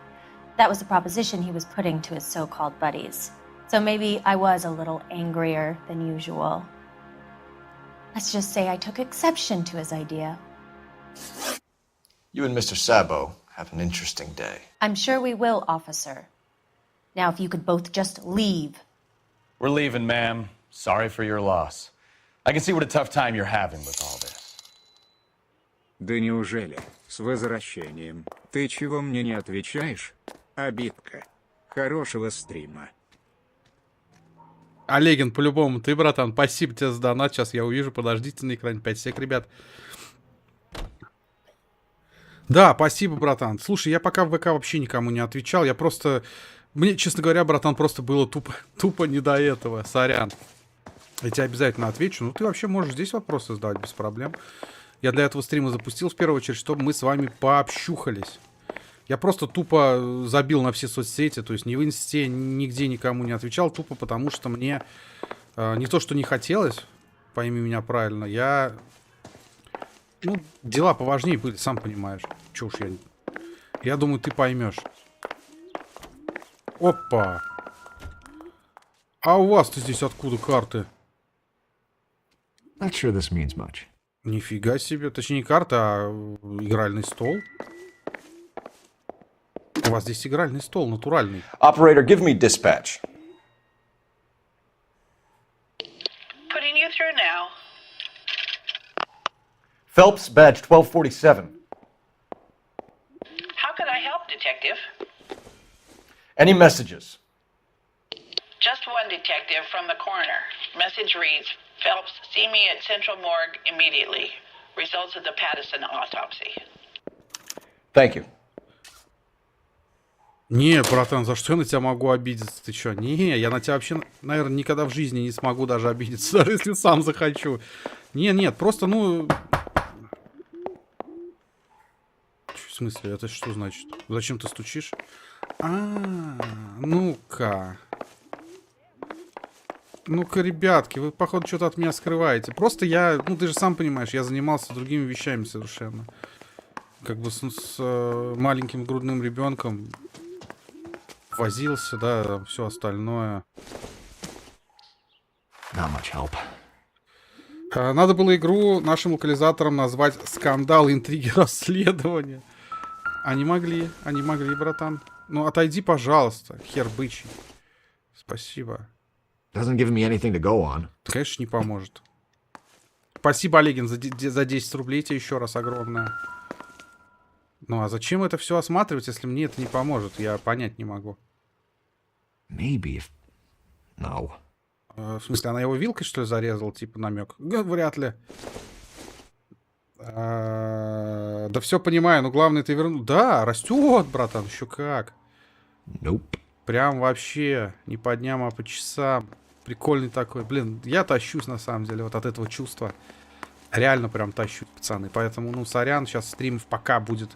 That was the proposition he was putting to his so-called buddies. So maybe I was a little angrier than usual. Let's just say I took exception to his idea.
You and Mr. Sabo have an interesting day.
I'm sure we will, officer. Now, if you could both just leave.
We're leaving, ma'am. Sorry for your loss. I can see what a tough time you're having with all this.
Да неужели? С возвращением. Ты чего мне не отвечаешь? Обидка. Хорошего стрима.
Олегин, по-любому, ты, братан, спасибо тебе за донат. Сейчас я увижу, подождите на экране 5 сек, ребят. Да, спасибо, братан. Слушай, я пока в ВК вообще никому не отвечал. Я просто... Мне, честно говоря, братан, просто было тупо не до этого. Сорян. Я тебе обязательно отвечу. Ну, ты вообще можешь здесь вопросы задавать без проблем. Я для этого стрима запустил, в первую очередь, чтобы мы с вами пообщухались. Я просто тупо забил на все соцсети, то есть ни в инсте, нигде никому не отвечал, тупо потому что мне не то, что не хотелось, пойми меня правильно, ну, дела поважнее были, сам понимаешь. Чё уж я думаю, ты поймешь. Опа! А у вас-то здесь откуда карты?
Not sure this means much.
Нифига себе, точнее не карта, а игральный стол. У вас здесь игральный стол, натуральный.
Operator, give me dispatch.
Putting you through now.
Phelps, badge 1247.
How can I help, Detective?
Any messages?
Just one detective from the coroner. Message reads, Phelps, see me at Central Morgue immediately. Results of the Pattison autopsy.
Thank you.
Не, братан, за что я на тебя могу обидеться? Ты чё? Не, я на тебя вообще, наверное, никогда в жизни не смогу даже обидеться, даже если сам захочу. Нет, просто, ну... В смысле, это что значит? Зачем ты стучишь? Ну-ка. Ну-ка, ребятки, вы, походу, что-то от меня скрываете. Просто я, ну, ты же сам понимаешь, я занимался другими вещами совершенно. Как бы с маленьким грудным ребенком возился, да, все остальное.
Not much help.
Надо было игру нашим локализаторам назвать «Скандал, интриги, расследования». Они могли, братан. Ну, отойди, пожалуйста, хер бычий. Спасибо.
Doesn't give me anything to go on.
Конечно, не поможет. Спасибо, Олегин, за 10 рублей тебе еще раз огромное. Ну, а зачем это все осматривать, если мне это не поможет? Я понять не могу.
Maybe if... No.
В смысле, она его вилкой, что ли, зарезала? Типа намек? Вряд ли. Да все понимаю, но главное ты вернул. Да, растет, братан, еще как.
Nope.
Прям вообще не по дням, а по часам. Прикольный такой. Блин, я тащусь на самом деле вот от этого чувства. Реально прям тащусь, пацаны. Поэтому, ну, сорян, сейчас стримов пока будет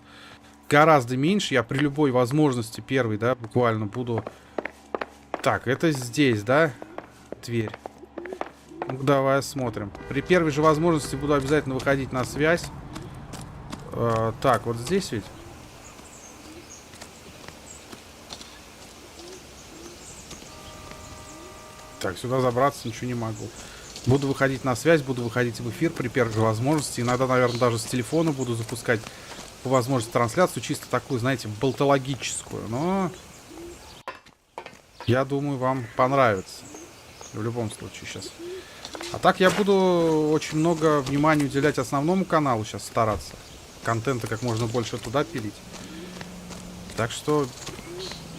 гораздо меньше. Я при любой возможности первый, да, буквально буду... Так, это здесь, да? Дверь. Ну, давай смотрим. При первой же возможности буду обязательно выходить на связь. Так, вот здесь ведь. Так, сюда забраться ничего не могу. Буду выходить на связь, буду выходить в эфир при первой же возможности. Иногда, наверное, даже с телефона буду запускать по возможности трансляцию. Чисто такую, знаете, болтологическую. Но я думаю, вам понравится. В любом случае сейчас. А так я буду очень много внимания уделять основному каналу сейчас, стараться. Контента как можно больше туда пилить. Так что,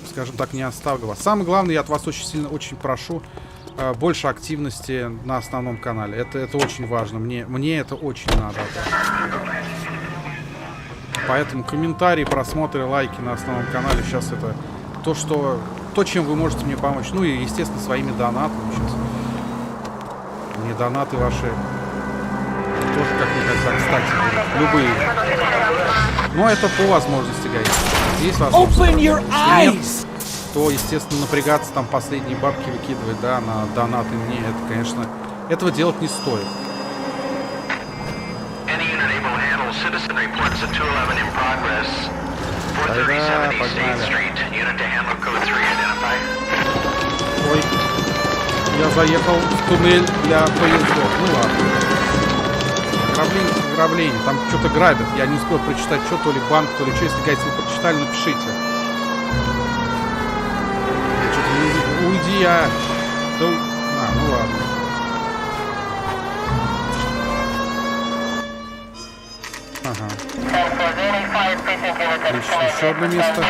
скажем так, не оставлю вас. Самое главное, я от вас очень сильно, очень прошу больше активности на основном канале. Это очень важно. Мне это очень надо. Поэтому комментарии, просмотры, лайки на основном канале сейчас это то, чем вы можете мне помочь. Ну и, естественно, своими донатами сейчас. Мне донаты ваши тоже как-никак, кстати, любые. Но это по возможности, guys. Здесь возможность. Нет, то, естественно, напрягаться, там последние бабки выкидывать, да, на донаты мне, это, конечно, этого делать не стоит. Тогда погнали. Ой, я заехал в туннель для поездов. Ну ладно. Ограбление. Там что-то грабят. Я не успел прочитать, что, то ли банк, то ли что. Если, guys, вы прочитали, напишите. Я что-то не увидел. Уйди, а. Ну ладно. Ага. Отлично, еще одно место.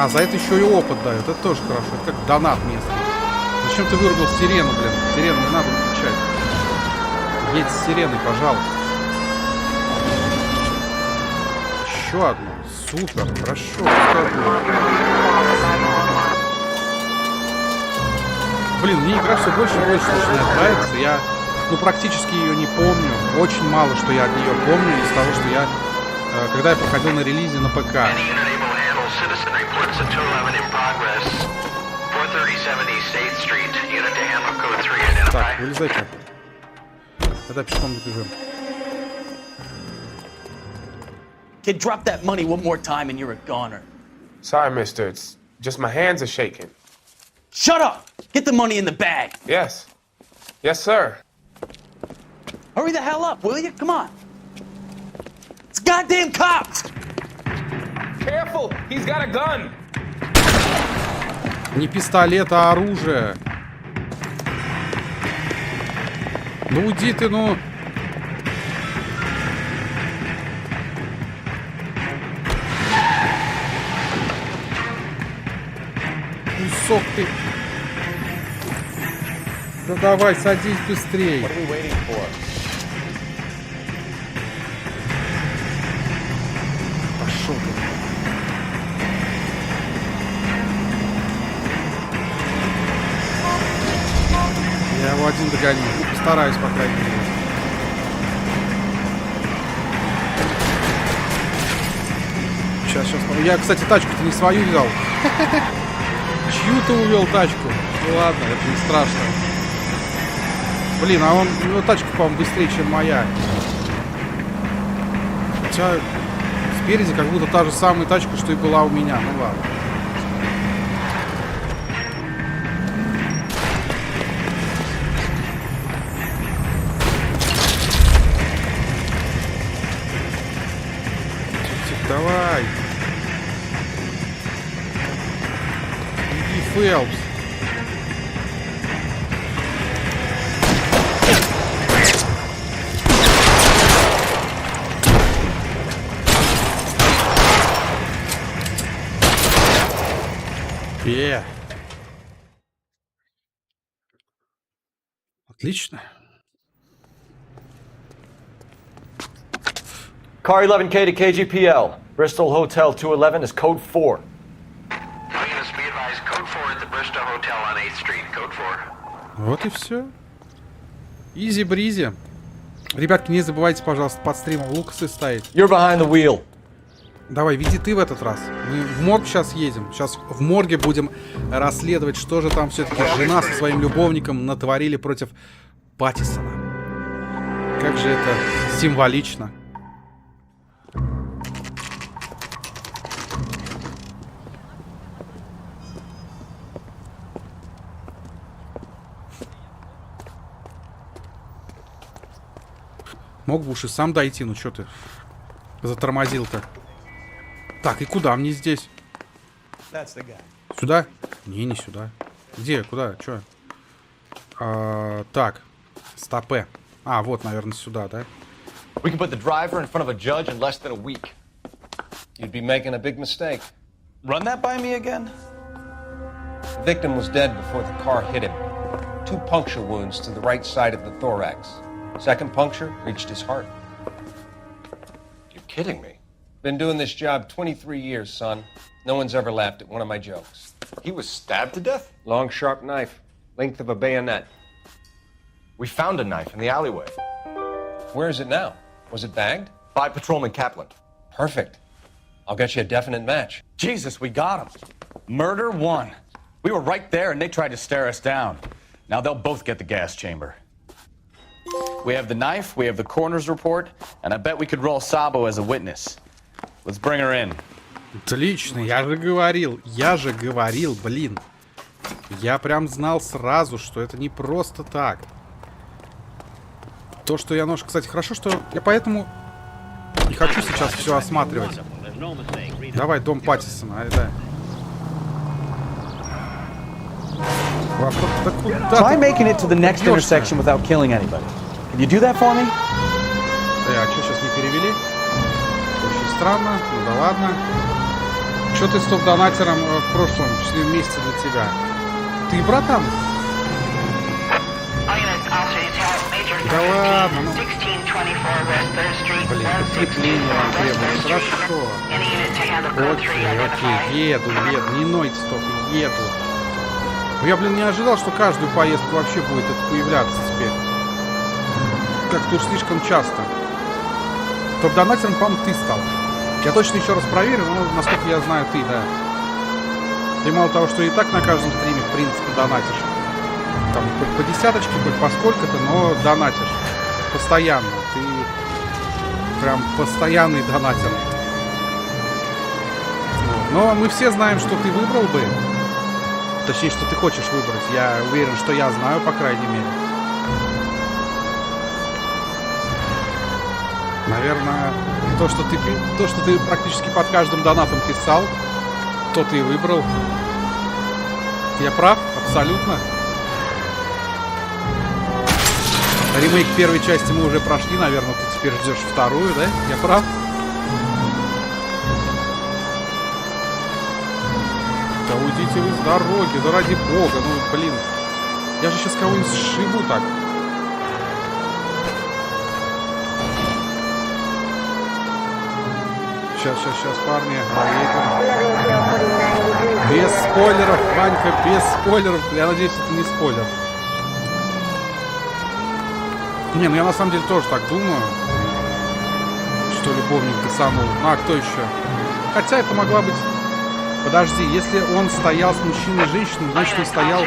А, за это еще и опыт дают. Это тоже хорошо. Это как донат местный. Зачем ты вырубил сирену, блин? Сирену не надо выключать. Едь с сиреной, пожалуйста. Еще одну. Супер, хорошо. Блин, мне игра все больше и больше начинает нравиться. Я, практически ее не помню. Очень мало, что я от нее помню из того, что я, когда я проходил на релизе на ПК. Так, вылезай-ка. Тогда пешком добежим.
Kid, drop that money one more time and you're a goner.
Sorry, mister. It's just my hands are shaking.
Shut up! Get the money in the bag.
Yes. Yes, sir.
Hurry the hell up, will you? Come on. It's goddamn cops!
Careful! He's got a gun!
Не пистолет, а оружие. Ну уйди ты, ну. Кусок ты. Да давай, садись быстрее. Пошел ты. Я его один догоню. Постараюсь, по крайней мере. Сейчас. Я, кстати, тачку-то не свою взял. Чью-то увел тачку. Ну ладно, это не страшно. Блин, а у него тачка, по-моему, быстрее, чем моя. Хотя спереди как будто та же самая тачка, что и была у меня. Ну ладно. Давай. Иди, Фелпс. Отлично.
Car 11K to KGPL. Bristol Hotel 211 is code 4.
Units be advised, code 4 at the Bristol Hotel on 8th Street. Code 4.
Вот и все. Изи-бризи. Ребятки, не забывайте, пожалуйста, под стримом лукасы ставить.
You're behind the wheel.
Давай, веди ты в этот раз. Мы в морг сейчас едем. Сейчас в морге будем расследовать, что же там все-таки жена со своим любовником натворили против Паттисона. Как же это символично. Мог бы уж и сам дойти, ну что ты затормозил-то. Так, и куда мне здесь? Сюда? Не сюда. Где? Куда? Чё? Так. Стопе. А, вот, наверное, сюда, да?
We can put the driver in front of a judge in less than a week.
You'd be making a big mistake.
Run that by me again?
The victim was dead before the car hit him. 2 puncture wounds to the right side of the thorax. Second puncture reached his heart.
You're kidding me.
Been doing this job 23 years, son. No one's ever laughed at one of my jokes.
He was stabbed to death?
Long, sharp knife. Length of a bayonet.
We found a knife in the alleyway.
Where is it now? Was it bagged?
By Patrolman Kaplan.
Perfect. I'll get you a definite match.
Jesus, we got him. Murder 1. We were right there and they tried to stare us down. Now they'll both get the gas chamber. We have the knife, we have the coroner's report, and I bet we could roll Sabo as a witness. Let's bring her in.
Отлично, я же говорил, блин. Я прям знал сразу, что это не просто так. То, что я нож, кстати, хорошо, что я поэтому не хочу сейчас все осматривать. Давай, дом Паттисона, да.
Try making it to the next intersection without killing anybody. Can you do that for me?
А что сейчас не перевели? Очень странно. Ну да ладно. что ты с топ-донатером в прошлом шли вместе для тебя? Ты, братан? Да ладно, ну... Блин, подкрепление вам требуется. Хорошо. Окей, еду. Не нойте столько, еду. Но я, блин, не ожидал, что каждую поездку вообще будет это появляться теперь. Как-то уж слишком часто. Топ-донатером, по-моему, ты стал. Я точно еще раз проверю, но, насколько я знаю, ты, да. Ты мало того, что и так на каждом стриме, в принципе, донатишь. Там, хоть по десяточке, хоть по сколько-то, но донатишь. Постоянно. Ты прям постоянный донатер. Но мы все знаем, что ты выбрал бы. Точнее, что ты хочешь выбрать. Я уверен, что я знаю, по крайней мере. Наверное, то, что ты практически под каждым донатом писал, то ты и выбрал. Я прав? Абсолютно. Ремейк первой части мы уже прошли, наверное, ты теперь ждешь вторую, да? Я прав? Да уйдите вы с дороги, да ради бога, ну блин. Я же сейчас кого-нибудь сшибу так. Сейчас, парни, поедем. Без спойлеров, Ванька, без спойлеров. Я надеюсь, это не спойлер. Не, ну я на самом деле тоже так думаю, что любовник гасанул. Ну а кто еще? Хотя это могла быть... Подожди, если он стоял с мужчиной и женщиной, значит он стоял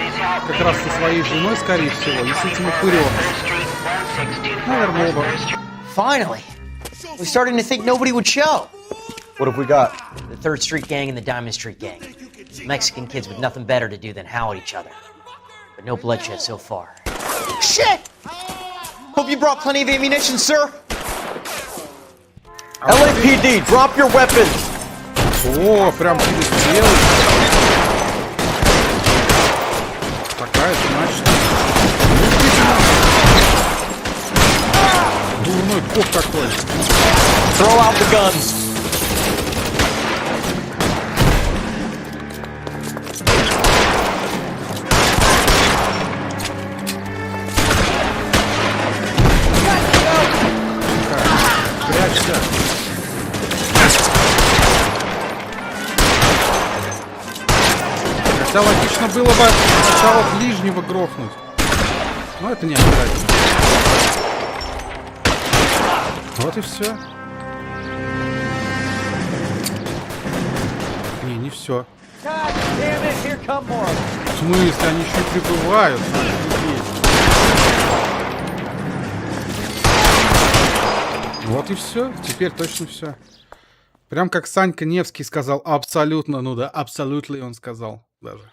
как раз со своей женой, скорее всего, и с этим упырем. Наверное, оба.
Finally! We're starting to think nobody would show.
What have we got?
The 3rd Street Gang and the Diamond Street Gang. Mexican kids with nothing better to do than howl at each other. But no bloodshed so far. Shit! Hope you brought plenty of ammunition, sir.
LAPD, drop your weapons!
О, прям перестрел. Такая, значит. Дурной коп такой.
Throw out the guns.
Прячься. Хотя логично было бы сначала ближнего грохнуть. Но это не обязательно. Вот и все. Не все. В смысле, они еще и прибывают. Вот и все. Теперь точно все. Прям как Санька Невский сказал, абсолютно, ну да, абсолютно он сказал даже.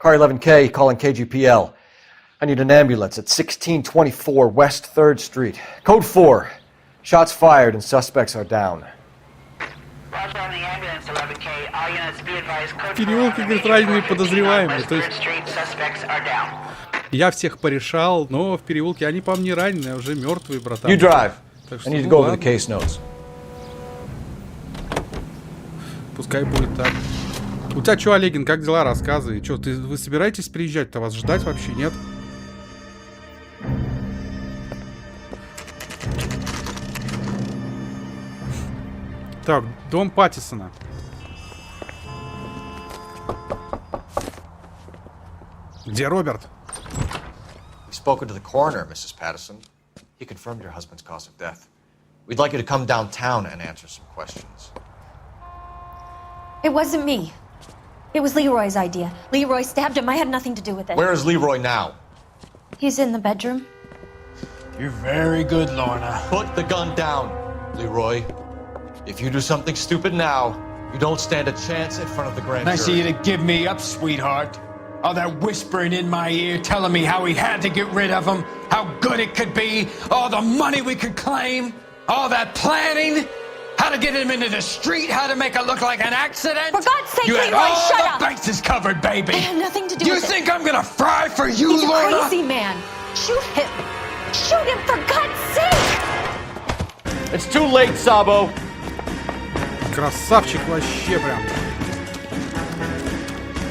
Car 11K, calling KGPL. I need an ambulance at 1624 West 3rd Street. Code 4. Shots fired and suspects are down.
Переулки, говорит, раненые подозреваемые. То есть я всех порешал, но в переулке они, по мне, раненые, уже мертвые, братан.
You drive.
Так
I
что,
need to
ну,
go over
ладно.
the case notes.
Пускай будет так. У тебя что, Олегин, как дела? Рассказывай. Что, вы собираетесь приезжать-то? Вас ждать вообще нет? Так, дом Паттисона. Где Роберт?
We've spoken to the coroner, Mrs. Patterson. He confirmed your husband's cause of death. We'd like you to come downtown and answer some questions.
It wasn't me. It was Leroy's idea. Leroy stabbed him. I had nothing to do with it.
Where is Leroy now?
He's in the bedroom.
You're very good, Lorna. Put the gun down, Leroy. If you do something stupid now, you don't stand a chance in front of the grand jury.
Nice of you to give me up, sweetheart. All that whispering in my ear, telling me how we had to get rid of him, how good it could be, all the money we could claim, all that planning, how to get him into the street, how to make it look like an accident.
For God's sake,
you had
Leroy,
all
shut
the
up!
bases covered, baby.
I had nothing to do
You
with it.
think I'm gonna fry for you,
He's
Lorna?
a crazy man. Shoot him. Shoot him, for God's sake!
It's too late, Sabo.
Красавчик вообще прям.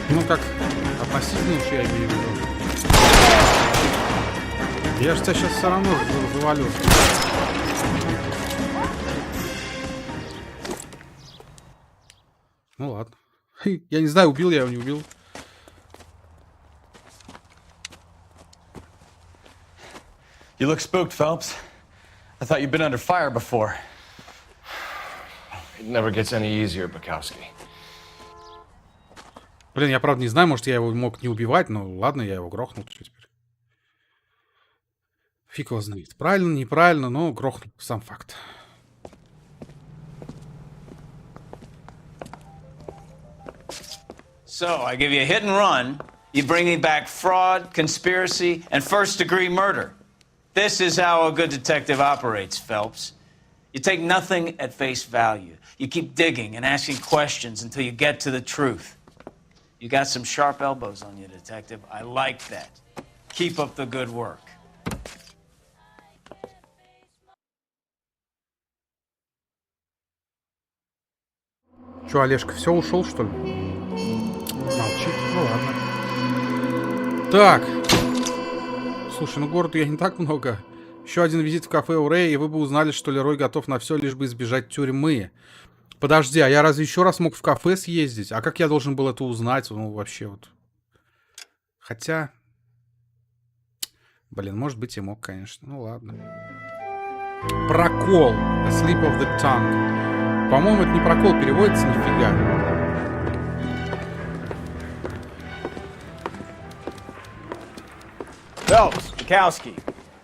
Ну как, относительно уж я имею в виду. Я же тебя сейчас все равно завалю. Ну ладно. Я не знаю, убил я его, не убил.
You look spooked, Phelps. I thought you'd been under fire before.
It never gets any easier, Bukowski.
Блин, я правда не знаю, может я его мог не убивать, но ладно, я его грохнул. Что теперь? Фиг его знает. Правильно, неправильно, но грохнул. Сам факт.
So, I give you a hit and run. You bring me back fraud, conspiracy, and first-degree murder. This is how a good detective operates, Phelps. You take nothing at face value. You keep digging and asking questions until you get to the truth. You got some sharp elbows on you, detective. I like that. Keep up the good work.
Че, Олежка, все, ушел, что ли? Молчит. Ну ладно. Так. Слушай, ну городу я не так много. Еще один визит в кафе у Рэя, и вы бы узнали, что Лерой готов на все, лишь бы избежать тюрьмы. Подожди, а я разве еще раз мог в кафе съездить? А как я должен был это узнать? Ну, вообще вот. Хотя... Блин, может быть и мог, конечно. Ну, ладно. Прокол. A slip of the tongue. По-моему, это не прокол, переводится нифига.
Phelps, Bukowski.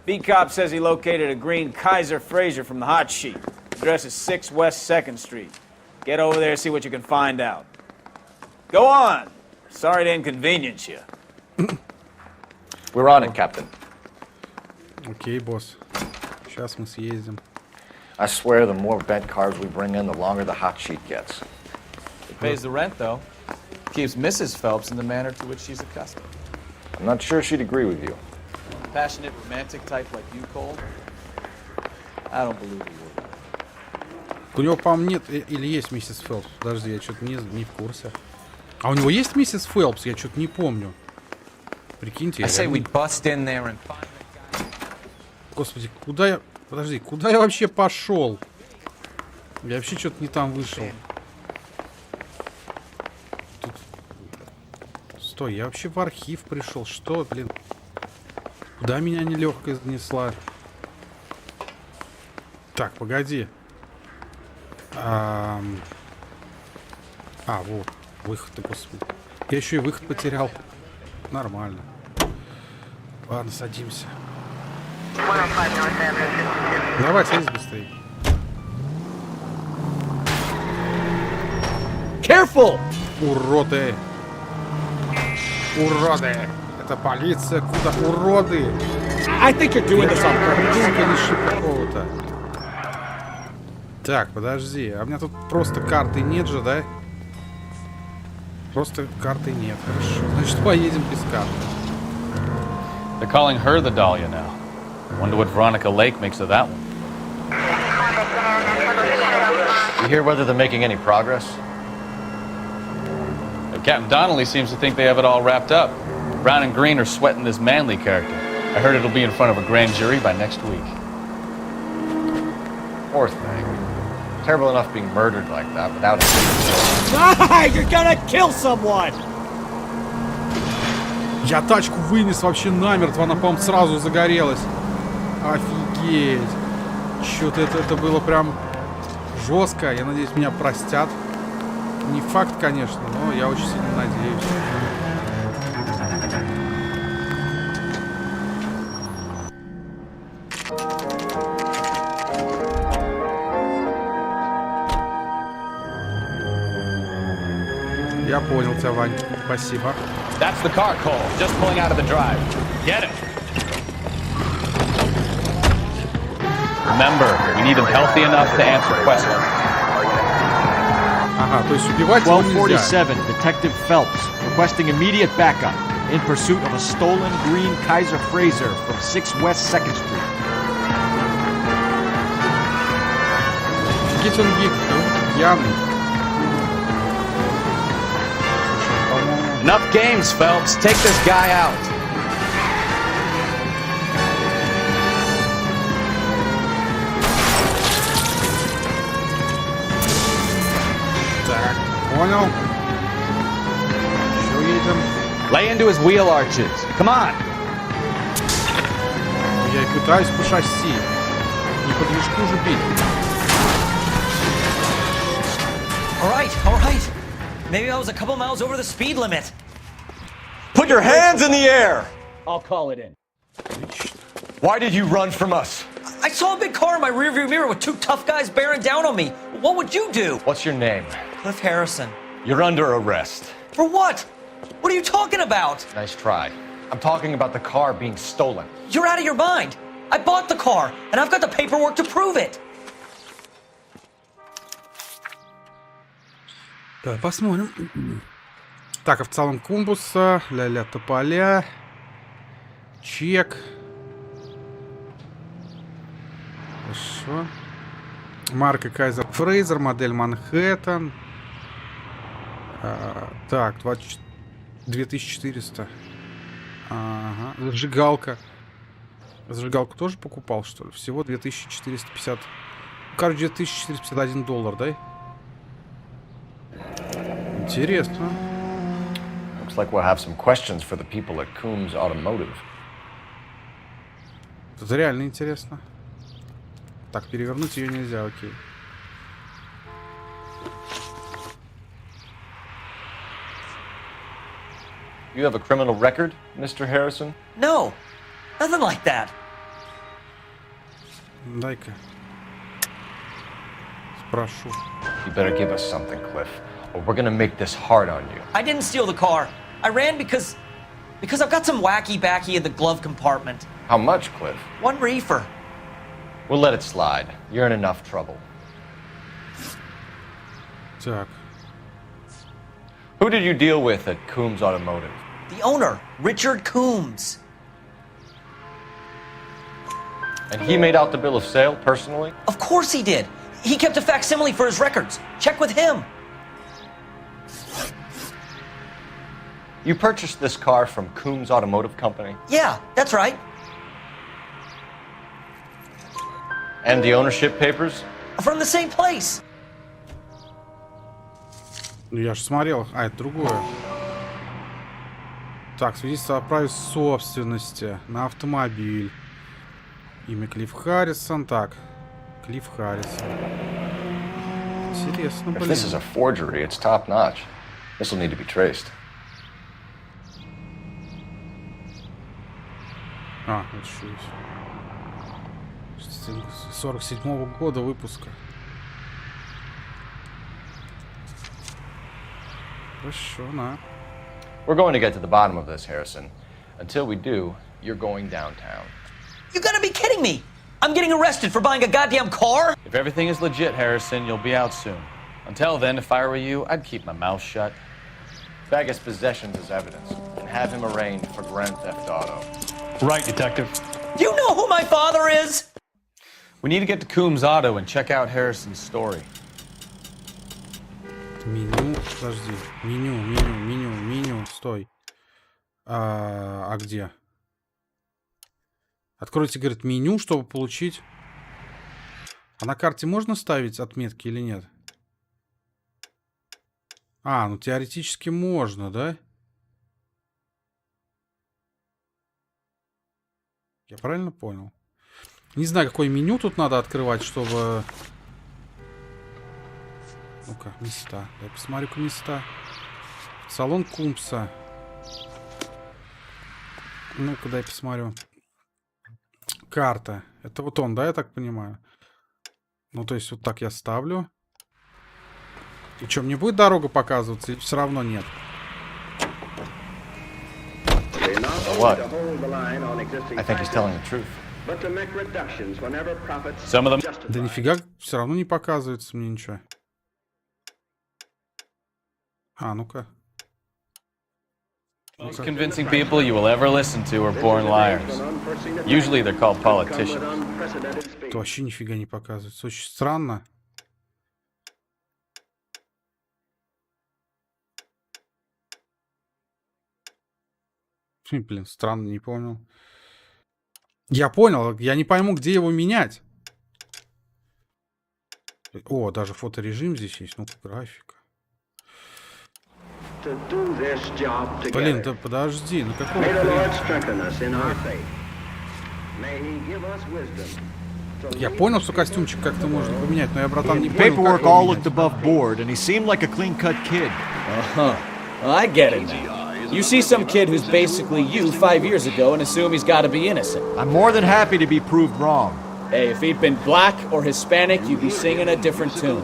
Beat cop says he located a green Kaiser Fraser from the hot sheet. Address is 6 West 2nd Street. Get over there, see what you can find out. Go on. Sorry to inconvenience you.
We're on it, Captain.
Окей, босс. Сейчас мы съездим.
I swear the more bent cars we bring in, the longer the hot sheet gets.
It pays the rent, though. Keeps Mrs. Phelps in the manner to which she's accustomed.
I'm not sure she'd agree with you.
Passionate, romantic type like you, Cole? I don't believe you would.
У него, по-моему, нет или есть миссис Фелпс. Подожди, я что-то не в курсе. А у него есть миссис Фелпс? Я что-то не помню. Прикиньте. Господи, куда я... Подожди, куда я вообще пошел? Я вообще что-то не там вышел. Тут... Стой, я вообще в архив пришел. Что, блин? Куда меня нелегко занесла? Так, погоди. Вот. Выход-то, господи. Я еще и выход потерял. Нормально. Ладно, садимся. Давай, садись быстрее.
Careful!
Уроды! Уроды! Это полиция, куда уроды?
I think you're doing this on purpose.
Какого-то. Так, подожди. А у меня тут просто карты нет же, да? Просто карты нет. Хорошо. Значит, поедем без карты.
They're calling her the Dahlia now. Wonder what Veronica Lake makes of that one.
You hear whether they're making any progress?
Captain Donnelly seems to think they have it all wrapped up. Brown and Green are sweating this Manley character. I heard it'll be in front of a grand jury by next week.
Poor thing. Terrible enough being murdered like that without it.
Ah, you're gonna kill someone!
Я тачку вынес вообще намертво, она, по-моему, сразу загорелась. Офигеть. Что-то это было прям жестко. Я надеюсь, меня простят. Не факт, конечно, но я очень сильно надеюсь. Я понял тебя, Вань. Спасибо.
That's the car, Cole. Just pulling out of the drive. Get it. Remember, we need him healthy enough to answer questions.
Ага, то есть убивать его нельзя.
1247, Detective Phelps, requesting immediate backup in pursuit of a stolen green Kaiser Fraser from 6 West 2nd Street.
Офигеть, он пьяный.
Enough games, Phelps. Take this guy out.
Так, понял. Еще едем.
Lay into his wheel arches. Come on.
Я и пытаюсь по шасси. Не по движку же бить.
All right. Maybe I was a couple miles over the speed limit.
Put your hands in the air!
I'll call it in.
Why did you run from us?
I saw a big car in my rearview mirror with two tough guys bearing down on me. What would you do?
What's your name?
Cliff Harrison.
You're under arrest.
For what? What are you talking about?
Nice try. I'm talking about the car being stolen.
You're out of your mind. I bought the car, and I've got the paperwork to prove it.
Давай посмотрим. Так, а в целом Кумбуса, ля-ля тополя, чек. Хорошо. Марка Кайзер Фрейзер, модель Манхэттен. Так, 2400. Ага, зажигалка. Зажигалку тоже покупал, что ли? Всего 2450. Короче, $2451, да? Интересно.
Looks like we'll have some questions for the people at Coombs Automotive.
Это реально интересно. Так, перевернуть ее нельзя, окей.
You have a criminal record, Mr. Harrison?
No, nothing like that.
Дай-ка. Спрошу.
You better give us something, Cliff, or we're gonna make this hard on you.
I didn't steal the car. I ran because I've got some wacky backy in the glove compartment.
How much, Cliff?
One reefer.
We'll let it slide. You're in enough trouble.
Так.
Who did you deal with at Coombs Automotive?
The owner, Richard Coombs.
And he made out the bill of sale personally?
Of course he did. He kept a facsimile for his records. Check with him.
You purchased this car from Coombs Automotive Company?
Yeah, that's right.
And the ownership papers?
From the same place.
Ну я же смотрел. А, это другое. Так, свидетельство о праве собственности на автомобиль. Имя Клифф Харрисон. Так. Клифф Харрисон. Интересно,
If
блин.
this is a forgery, it's top notch. This will need to be traced.
А, вот что есть. 47-го года выпуска. Хорошо, на.
We're going to get to the bottom of this, Harrison. Until we do, you're going downtown.
You gotta be kidding me. I'm getting arrested for buying a goddamn car?
If everything is legit, Harrison, you'll be out soon. Until then, if I were you, I'd keep my mouth shut.
Bag his possessions as evidence and have him arraigned for grand theft auto.
Right, Detective.
Do you know who my father is?
We need to get to Coombs Auto and check out Harrison's story.
Меню, подожди. Меню. Стой. А где? Откройте, говорит, меню, чтобы получить... А на карте можно ставить отметки или нет? А, ну теоретически можно, да? Я правильно понял? Не знаю, какое меню тут надо открывать, чтобы... Ну-ка, места. Я посмотрю-ка места. Салон Кумпса. Ну-ка, дай посмотрю. Карта. Это вот он, да, я так понимаю? Ну, то есть вот так я ставлю. И что, мне будет дорога показываться? Или все равно нет?
What? I think he's telling the truth.
Some of them...
Да нифига, все равно не показывается мне ничего. А, ну-ка.
Most convincing people you will ever listen to are born liars. Usually they're called politicians.
Это вообще нифига не показывается. Очень странно. Блин, странно, не понял. Я понял, я не пойму, где его менять. О, даже фоторежим здесь есть, ну графика. Блин, да подожди, ну какого хрена? Я понял, что костюмчик как-то можно поменять, но я, братан, не понял,
Paperwork
как его
all
менять.
looked above board, and he seemed like a clean-cut kid.
Uh-huh. Well, I get it now. You see some kid who's basically you 5 years ago and assume he's got to be innocent.
I'm more than happy to be proved wrong.
Hey, if he'd been black or Hispanic, you'd be singing a different tune.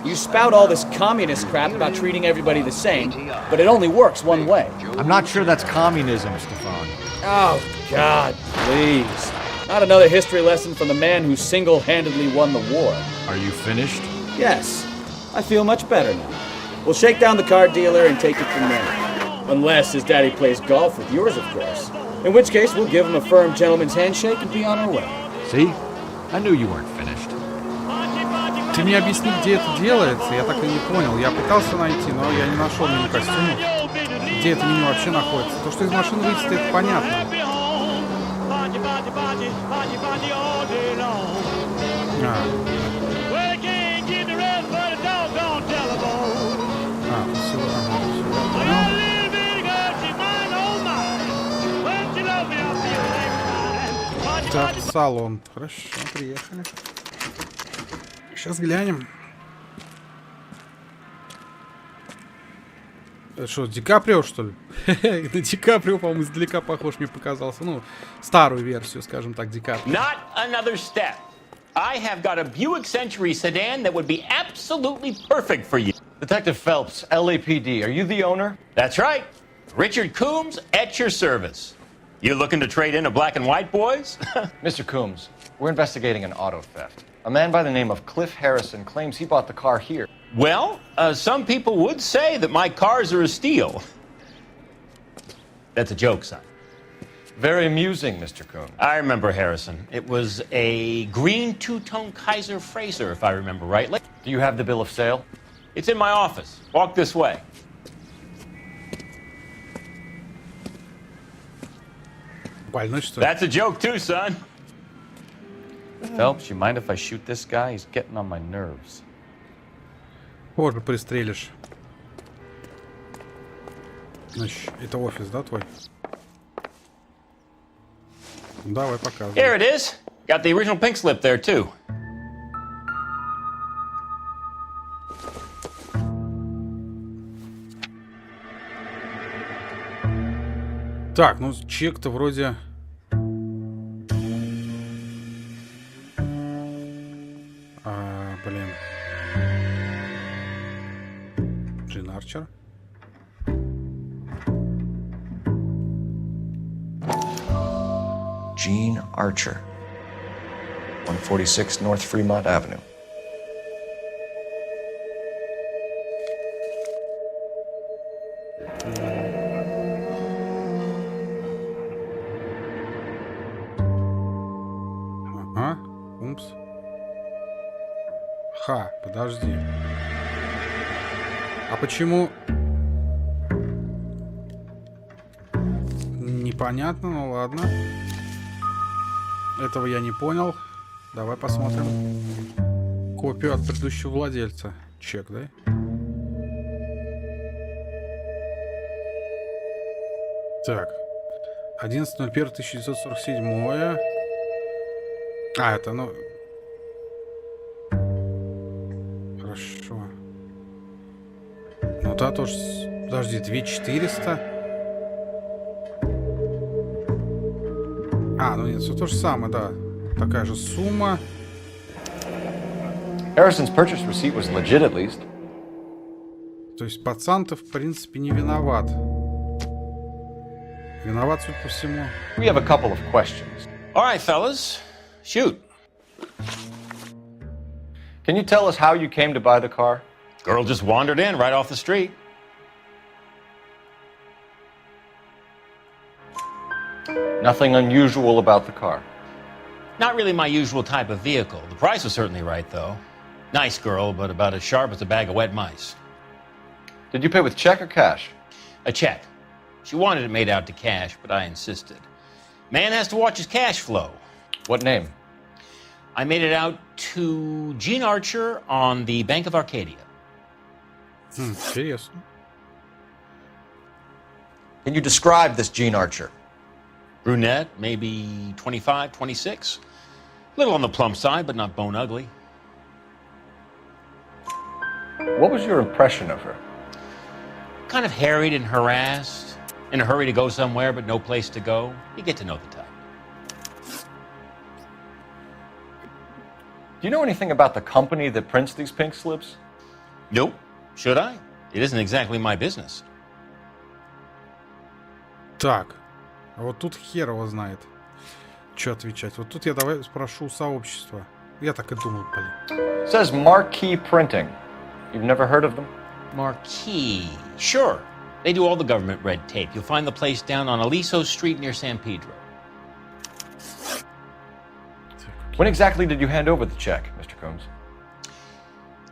You spout all this communist crap about treating everybody the same, but it only works one way.
I'm not sure that's communism, Stefan.
Oh, God, please. Not another history lesson from the man who single-handedly won the war.
Are you finished?
Yes. I feel much better now. We'll shake down the car dealer and take it from there. Unless his daddy plays golf with yours, of course. In which case, we'll give him a firm gentleman's handshake and be on our way.
See? I knew you weren't finished.
Ты мне объясни, где это делается, я так и не понял. Я пытался найти, но я не нашел меню костюмов. Где это меню вообще находится? То, что из машины выйти, это понятно. Так, салон. Хорошо, приехали. Сейчас глянем. Это что, Ди Каприо, что ли? На Ди Каприо, по-моему, издалека похож, мне показался. Ну, старую версию, скажем так, Ди Каприо.
Not another step. I have got a Buick Century sedan that would be absolutely perfect for you.
Detective Phelps, LAPD, are you the owner?
That's right. Richard Coombs at your service. You looking to trade in a black and white, boys?
Mr. Coombs, we're investigating an auto theft. A man by the name of Cliff Harrison claims he bought the car here.
Well, some people would say that my cars are a steal. That's a joke, son.
Very amusing, Mr. Coombs.
I remember Harrison. It was a green two-tone Kaiser Frazer, if I remember rightly.
Do you have the bill of sale?
It's in my office. Walk this way.
Больной, что ли?
That's a joke too, son. Phelps, you mind if I shoot this guy? He's getting on my nerves.
Позже пристрелишь. Значит, это офис, да, твой? Давай, показывай.
Here it is. Got the original pink slip there too.
Так, ну чек-то вроде... Блин. Джин Арчер.
Gene Archer, 146 North Fremont Avenue.
Ага, умпс. Ха, подожди. А почему... Непонятно, ну ладно. Этого я не понял. Давай посмотрим. Копию от предыдущего владельца. Чек, да? Так. 11.01.1947. А, это, ну... Хорошо. Ну да, тоже... Подожди, 2400. А, ну нет, все то же самое, да. Такая же сумма.
Harrison's purchase receipt was legit at least.
То есть пацан-то, в принципе, не виноват. Виноват, судя по всему.
We have a couple of questions.
All right, fellas. Shoot.
Can you tell us how you came to buy the car?
Girl just wandered in right off the street.
Nothing unusual about the car.
Not really my usual type of vehicle. The price was certainly right, though. Nice girl, but about as sharp as a bag of wet mice.
Did you pay with check or cash?
A check. She wanted it made out to cash, but I insisted. Man has to watch his cash flow.
What name?
I made it out to Gene Archer on the Bank of Arcadia.
Интересно.
Can you describe this Gene Archer?
Brunette, maybe 25, 26. Little on the plump side, but not bone ugly.
What was your impression of her?
Kind of harried and harassed, in a hurry to go somewhere, but no place to go. You get to know the type.
Do you know anything about the company that prints these pink slips?
Nope. Should I? It isn't exactly my business.
Так, а вот тут хер его знает, что отвечать. Вот тут я давай спрошу у сообщества. Я так и думал, блин.
It says Marquee Printing. You've never heard of them?
Marquee. Sure. They do all the government red tape. You'll find the place down on Aliso Street near San Pedro.
When exactly did you hand over the check, Mr. Coombs?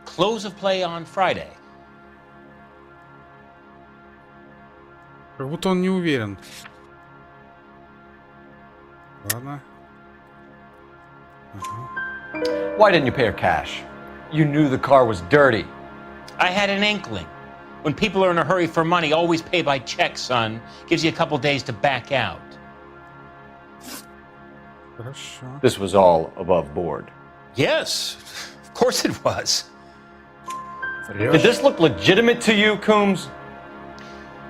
Close of play on Friday.
Как будто он не уверен. Ладно.
Why didn't you pay her cash? You knew the car was dirty.
I had an inkling. When people are in a hurry for money, always pay by check, son. Gives you a couple days to back out.
Хорошо.
This was all above board.
Yes, of course it was.
Did this look legitimate to you, Coombs?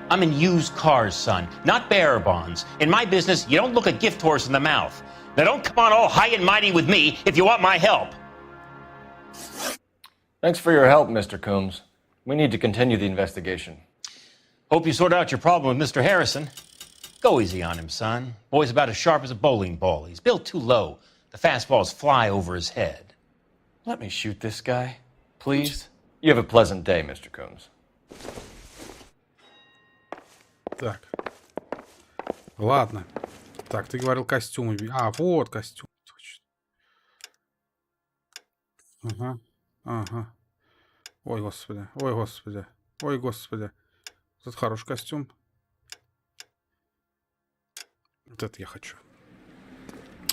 I'm in used cars, son, not bearer bonds. In my business, you don't look a gift horse in the mouth. Now don't come on all high and mighty with me if you want my help.
Thanks for your help, Mr. Coombs. We need to continue the investigation.
Hope you sort out your problem with Mr. Harrison. Go easy on him, son. Boy's about as sharp as a bowling ball. He's built too low. The fastballs fly over his head.
Let me shoot this guy, please. You have a pleasant day, Mr. Coombs.
Так. Ладно. Так, ты говорил костюмы. А, вот костюм. Точно. Ага. Ага. Ой, господи. Ой, господи. Ой, господи. Тут хороший костюм. Вот это я хочу.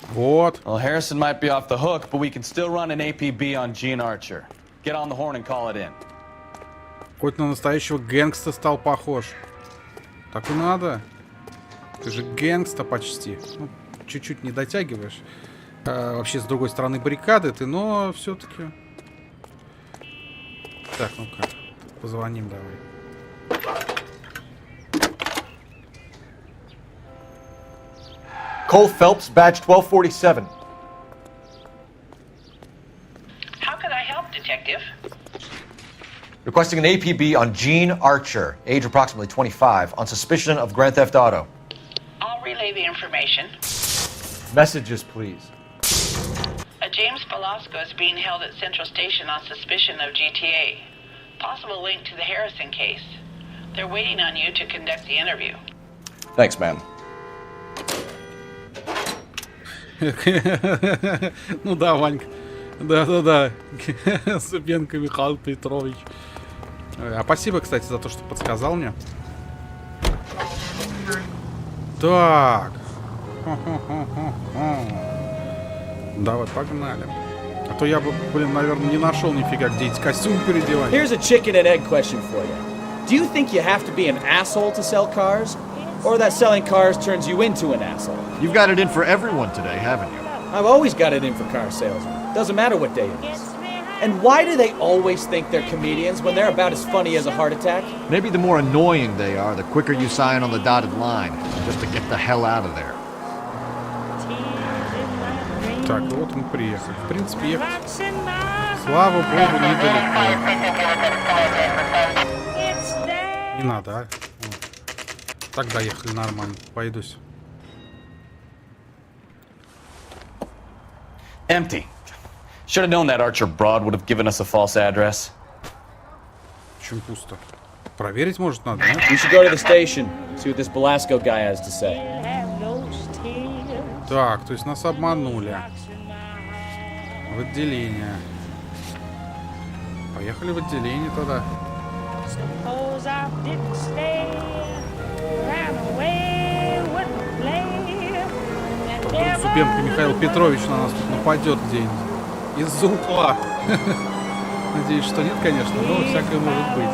Вот.
Well, Harrison might be off the hook, but we can still run an APB on Gene Archer. Get on the horn and call it in.
Хоть на настоящего гэнгста стал похож. Так и надо. Ты же гэнгста почти. Ну, чуть-чуть не дотягиваешь. Вообще, с другой стороны баррикады ты, но все-таки... Так, ну-ка. Позвоним давай.
Cole Phelps, badge 1247.
How can I help, Detective?
Requesting an APB on Gene Archer, age approximately 25, on suspicion of Grand Theft Auto.
I'll relay the information.
Messages, please.
A James Velasco is being held at Central Station on suspicion of GTA. Possible link to the Harrison case. They're waiting on you to conduct the interview.
Thanks, ma'am.
Ну да, Ванька. Да-да-да. Супенко Михаил Петрович. А спасибо, кстати, за то, что подсказал мне. Так. Давай, погнали. А то я бы, блин, наверное, не нашел нифига, где эти костюмы переодевать.
Here's a chicken and egg question for you. Do you think you have to be an asshole to sell cars? Or that selling cars turns you into an asshole?
You've got it in for everyone today, haven't you?
I've always got it in for car salesmen. Doesn't matter what day it is. And why do they always think they're comedians when they're about as funny as a heart attack?
Maybe the more annoying they are, the quicker you sign on the dotted line, just to get the hell out of there.
Так, вот мы приехали. В принципе, ехать, слава богу, недалеко. Не надо, а? Так доехали нормально. Пойдусь.
Empty. Should have known that Archer broad would have given us a false address.
Почему пусто? Проверить, может, надо, да?
We should go to the station, see what this Velasco guy has to say.
Так, то есть нас обманули. В отделение. Поехали в отделение тогда.
Suppose I didn't stay around.
Зубенко Михаил Петрович на нас тут нападет где-нибудь. Из-за угла. Надеюсь, что нет, конечно, но всякое может быть.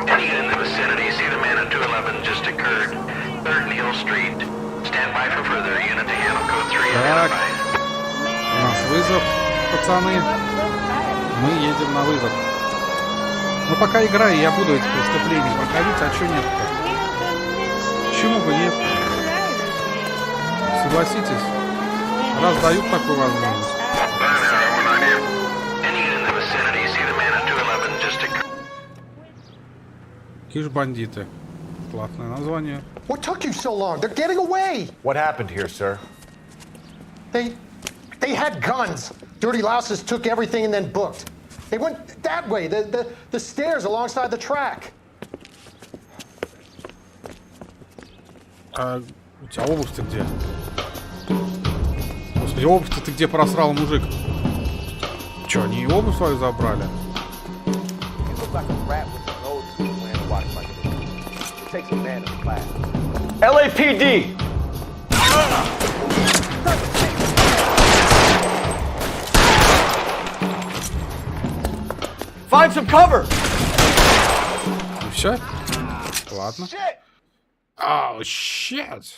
Any in the vicinity, see the man at 211 just occurred. 3rd Neal Street. Stand by for further unit to handle code 3.
Так, у нас вызов, пацаны. Мы едем на вызов. Ну пока играю, я буду эти преступления проходить, а что нет-то? Почему бы нет? Согласитесь, раз дают такую возможность. Киш бандиты. Платное название.
What took you so long? They're getting away.
What happened here, sir?
They had guns. Dirty louses took everything and then booked. They went that way, the stairs alongside the track.
А у тебя обувь-то где? Господи, обувь-то ты где просрал, мужик? Че, они и обувь свою забрали?
LAPD! Find some cover!
И все? Ладно. Oh, shit!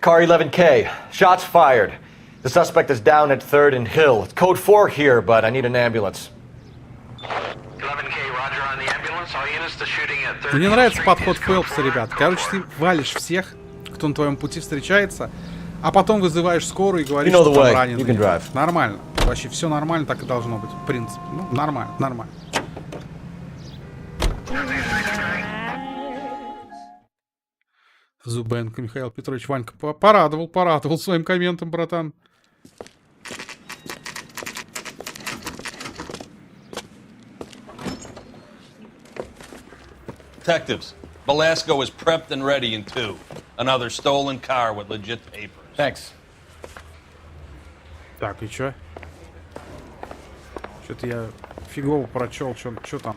Car 11K. Shots fired. The suspect is down at 3rd and Hill. It's code 4 here, but I need an ambulance.
11K, Roger on the ambulance. All units to shooting at 3rd.
Мне нравится подход Фелпса, ребят. Короче, ты валишь всех, кто на твоем пути встречается, а потом вызываешь скорую и говоришь, что там раненый. Нормально. Вообще все нормально, так и должно быть. В принципе. Ну, нормально, нормально. Зубенко Михаил Петрович. Ванька порадовал своим комментом, братан.
Detectives, Belasco is prepped and ready in 2. Another stolen car with legit papers.
Thanks.
Так, и чё? Что-то я фигово прочел, что там.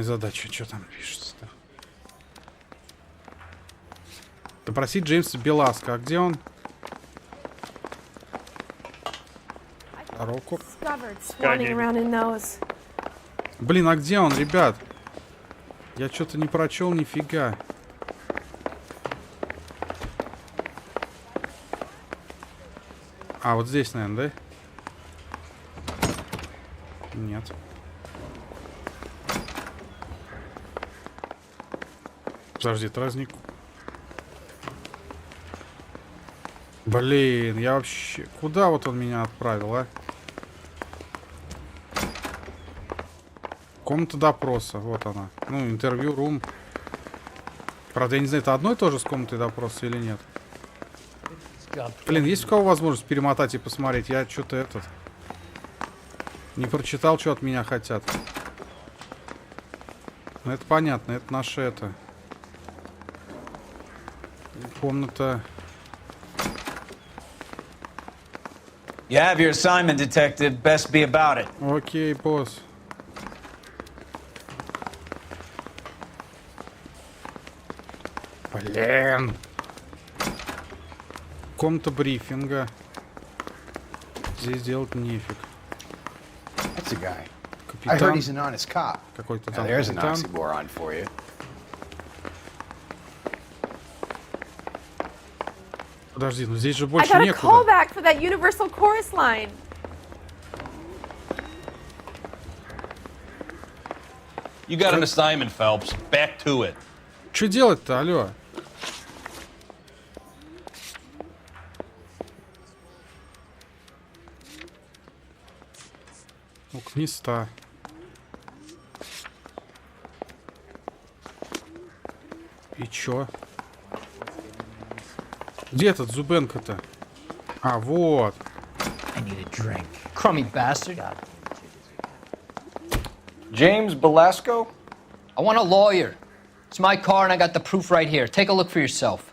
Задача, что там пишется-то? Допросить Джеймса Беласко. А где он? Руку. Блин, а где он, ребят? Я что-то не прочел нифига. А, вот здесь, наверное, да? Нет. Подожди, тразник. Блин, я вообще... Куда вот он меня отправил, а? Комната допроса, вот она. Ну, интервью, рум. Правда, я не знаю, это одно и то же с комнатой допроса или нет. Блин, есть у кого возможность перемотать и посмотреть? Я что-то этот... Не прочитал, что от меня хотят. Ну, это понятно, это наше это... Комната...
You have your assignment, detective. Best be about it.
Окей, босс. Блин. Комната брифинга. Здесь делать нефиг.
That's a guy.
Капитан.
I heard he's an honest cop.
Какой-то
Now
там
there's an
капитан.
oxymoron for you.
Подожди, ну здесь же
I
больше
got a
некуда.
callback for that Universal chorus line.
You got an assignment, Phelps. Back to it.
Что делать-то, алло? Ну-ка, места. И чё? Где этот Зубенко-то? А, вот.
I need a drink. Crummy bastard.
James Belasco?
I want a lawyer. It's my car and I got the proof right here. Take a look for yourself.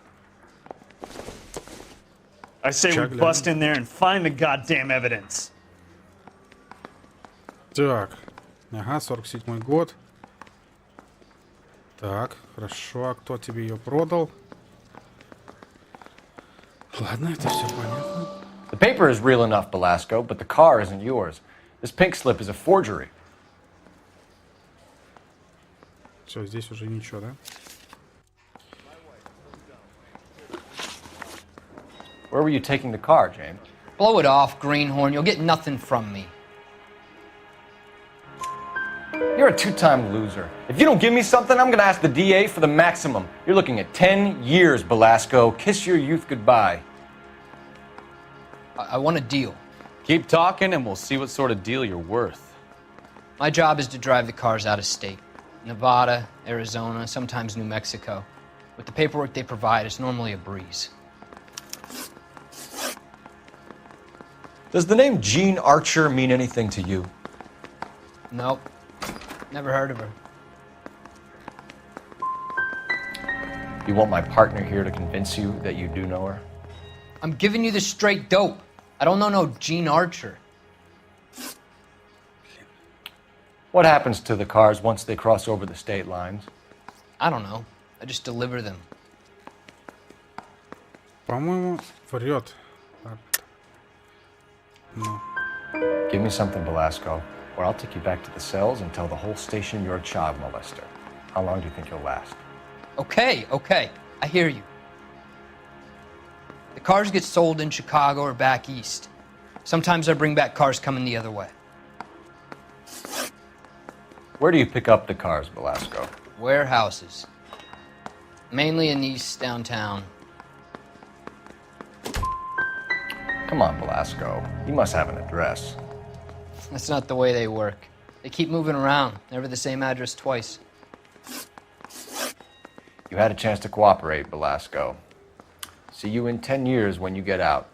I say we bust in there and find the goddamn evidence.
Так. Ага, 47-й год. Так, хорошо. А кто тебе ее продал? Ладно, это все понятно.
The paper is real enough, Belasco, but the car isn't yours. This pink slip is a forgery.
Все, здесь уже ничего, да?
Where were you taking the car, James?
Blow it off, greenhorn. You'll get nothing from me.
You're a two-time loser. If you don't give me something, I'm gonna ask the DA for the maximum. You're looking at 10 years, Belasco. Kiss your youth goodbye.
I want a deal.
Keep talking and we'll see what sort of deal you're worth.
My job is to drive the cars out of state. Nevada, Arizona, sometimes New Mexico. With the paperwork they provide, it's normally a breeze.
Does the name Jean Archer mean anything to you?
Nope. Never heard of her.
You want my partner here to convince you that you do know her?
I'm giving you the straight dope. I don't know no Jean Archer.
What happens to the cars once they cross over the state lines?
I don't know. I just deliver them.
По-моему, врет.
Give me something, Belasco, or I'll take you back to the cells and tell the whole station you're a child molester. How long do you think you'll last?
Okay, I hear you. The cars get sold in Chicago or back east. Sometimes I bring back cars coming the other way.
Where do you pick up the cars, Belasco?
Warehouses. Mainly in East downtown.
Come on, Belasco. You must have an address.
That's not the way they work. They keep moving around, never the same address twice.
You had a chance to cooperate, Belasco. See you in 10 years when you get out.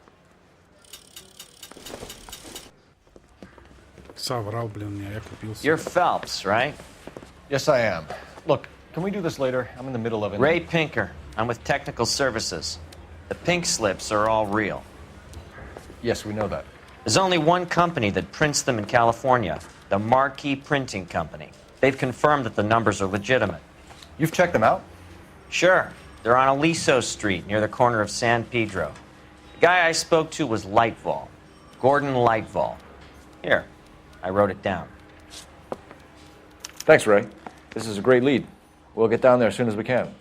Соврал, блин, я купился.
You're Phelps, right?
Yes, I am. Look, can we do this later? I'm in the middle of it.
Ray Pinker. I'm with Technical Services. The pink slips are all real.
Yes, we know that.
There's only one company that prints them in California, the Marquee Printing Company. They've confirmed that the numbers are legitimate.
You've checked them out?
Sure. They're on Aliso Street, near the corner of San Pedro. The guy I spoke to was Lightval. Gordon Lightval. Here, I wrote it down.
Thanks, Ray. This is a great lead. We'll get down there as soon as we can.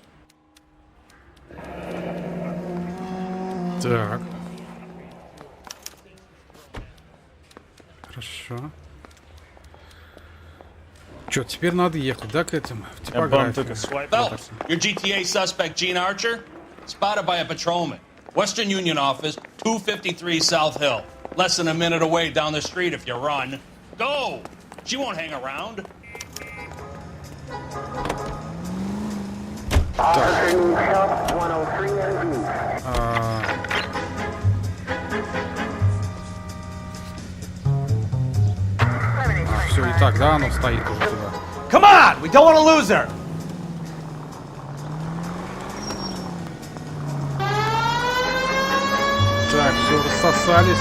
Так. Хорошо. Чё, теперь надо ехать, да, к этим? В типографию.
Phelps, your GTA suspect, Gene Archer, spotted by a patrolman. Western Union office, 253 South Hill. Less than a minute away down the street if you run. Go! She won't hang around.
Все, и так, да, оно стоит уже туда.
Come on! We don't want to lose her!
Так, все, рассосались.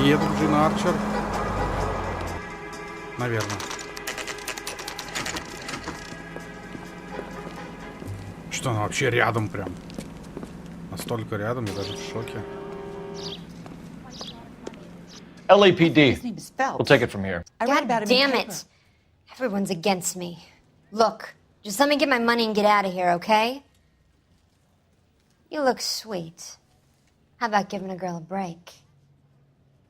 Едут Джин Арчер. Наверное. Что, она вообще рядом прям. Настолько рядом, я даже в шоке.
LAPD. We'll take it from here.
God damn it. Everyone's against me. Look, just let me get my money and get out of here, okay? You look sweet. How about giving a girl a break?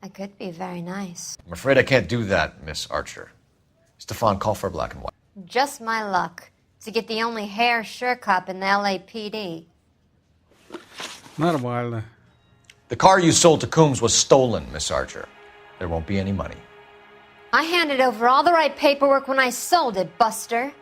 I could be very nice.
I'm afraid I can't do that, Miss Archer. Stefan, call for black and white.
Just my luck to get the only hair sure cop in the LAPD.
Нормально.
The car you sold to Coombs was stolen, Miss Archer. There won't be any money.
I handed over all the right paperwork when I sold it, Buster.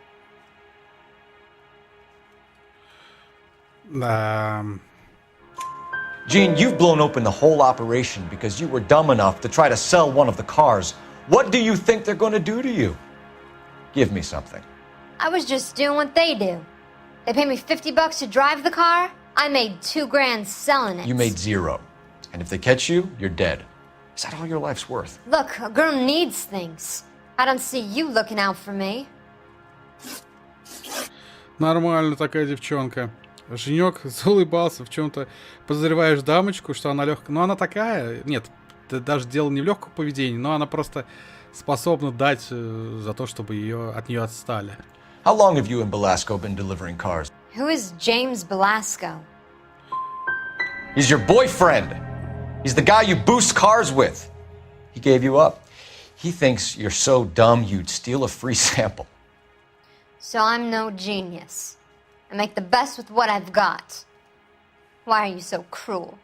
Gene, you've blown open the whole operation because you were dumb enough to try to sell one of the cars. What do you think they're going to do to you? Give me something.
I was just doing what they do. They paid me $50 to drive the car. I made $2 grand selling it.
You made $0. And if they catch you, you're dead. Is that all your life's worth?
Look, a girl needs things. I don't see you looking out for me.
Нормально такая девчонка. Женек заулыбался, в чем-то подозреваешь дамочку, что она легкая. Но она такая... Нет, даже дело не в легком поведении, но она просто способна дать за то, чтобы от нее отстали.
How long have you and Belasco been delivering cars?
Who is James Belasco?
He's your boyfriend. He's the guy you boost cars with. He gave you up. He thinks you're so dumb you'd steal a free sample.
So I'm no genius. I make the best with what I've got. Why are you so cruel?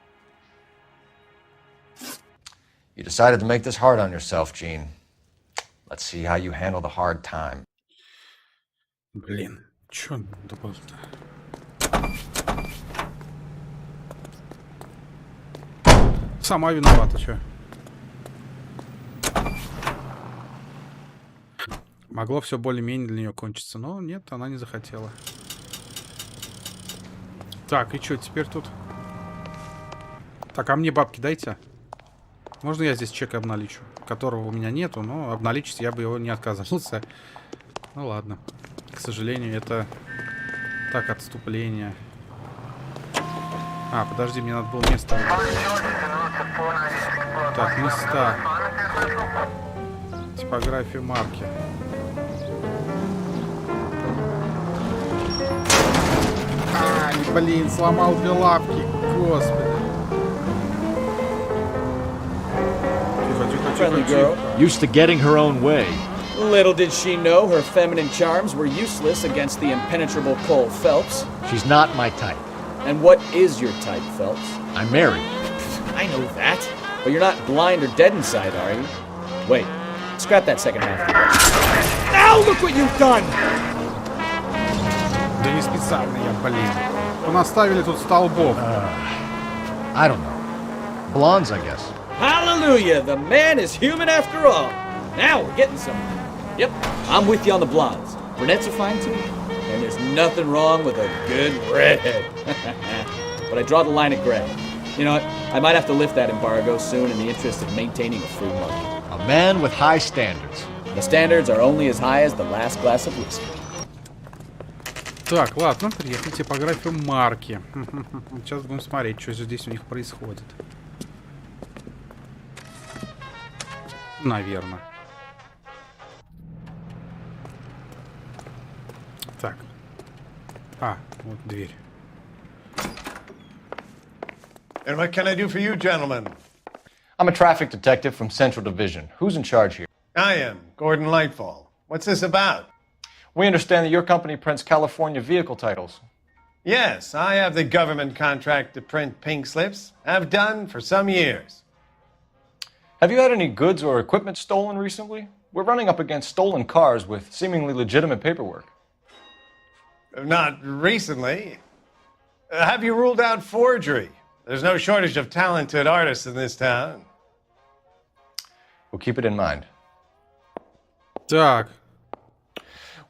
You decided to make this hard on yourself, Gene. Let's see how you handle the hard time.
Блин, чё такое-то? Сама виновата, чё? Могло все более-менее для нее кончиться, но нет, она не захотела. Так, и что теперь тут? Так, а мне бабки дайте. Можно я здесь чек обналичу? Которого у меня нету, но обналичить я бы его не отказался. Ну ладно. К сожалению, это... Так, отступление. А, подожди, мне надо было место. Так, места. Типография марки. Ай, блин, сломал две лапки. Господи.
Friendly girl.
Used to getting her own way.
Little did she know her feminine charms were useless against the impenetrable Cole Phelps.
She's not my type.
And what is your type, Phelps?
I'm married.
I know that. But you're not blind or dead inside, are you? Wait, scrap that second half. Now look what you've done!
Да не специально я, блин. Понаставили тут столбов.
I don't know. Blondes, I guess.
Hallelujah! The man is human after all. Now we're getting somewhere. Yep, I'm with you on the blondes. Brunettes are fine too. And there's nothing wrong with a good redhead. But I draw the line at gray. You know what? I might have to lift that embargo soon in the interest of maintaining a free market.
A man with high standards.
The standards are only as high as the last glass of whiskey.
Так, ладно, приехали типографию марки. Сейчас будем смотреть, что же здесь у них происходит. Наверное. Так. А, вот дверь.
And what can I do for you, gentlemen?
I'm a traffic detective from Central Division. Who's in charge here?
I am, Gordon Lightfall. What's this about?
We understand that your company prints California vehicle titles.
Yes, I have the government contract to print pink slips. Have done for some years.
Have you had any goods or equipment stolen recently? We're running up against stolen cars with seemingly legitimate paperwork.
Not recently. Have you ruled out forgery? There's no shortage of talented artists in this town.
We'll keep it in mind.
Так.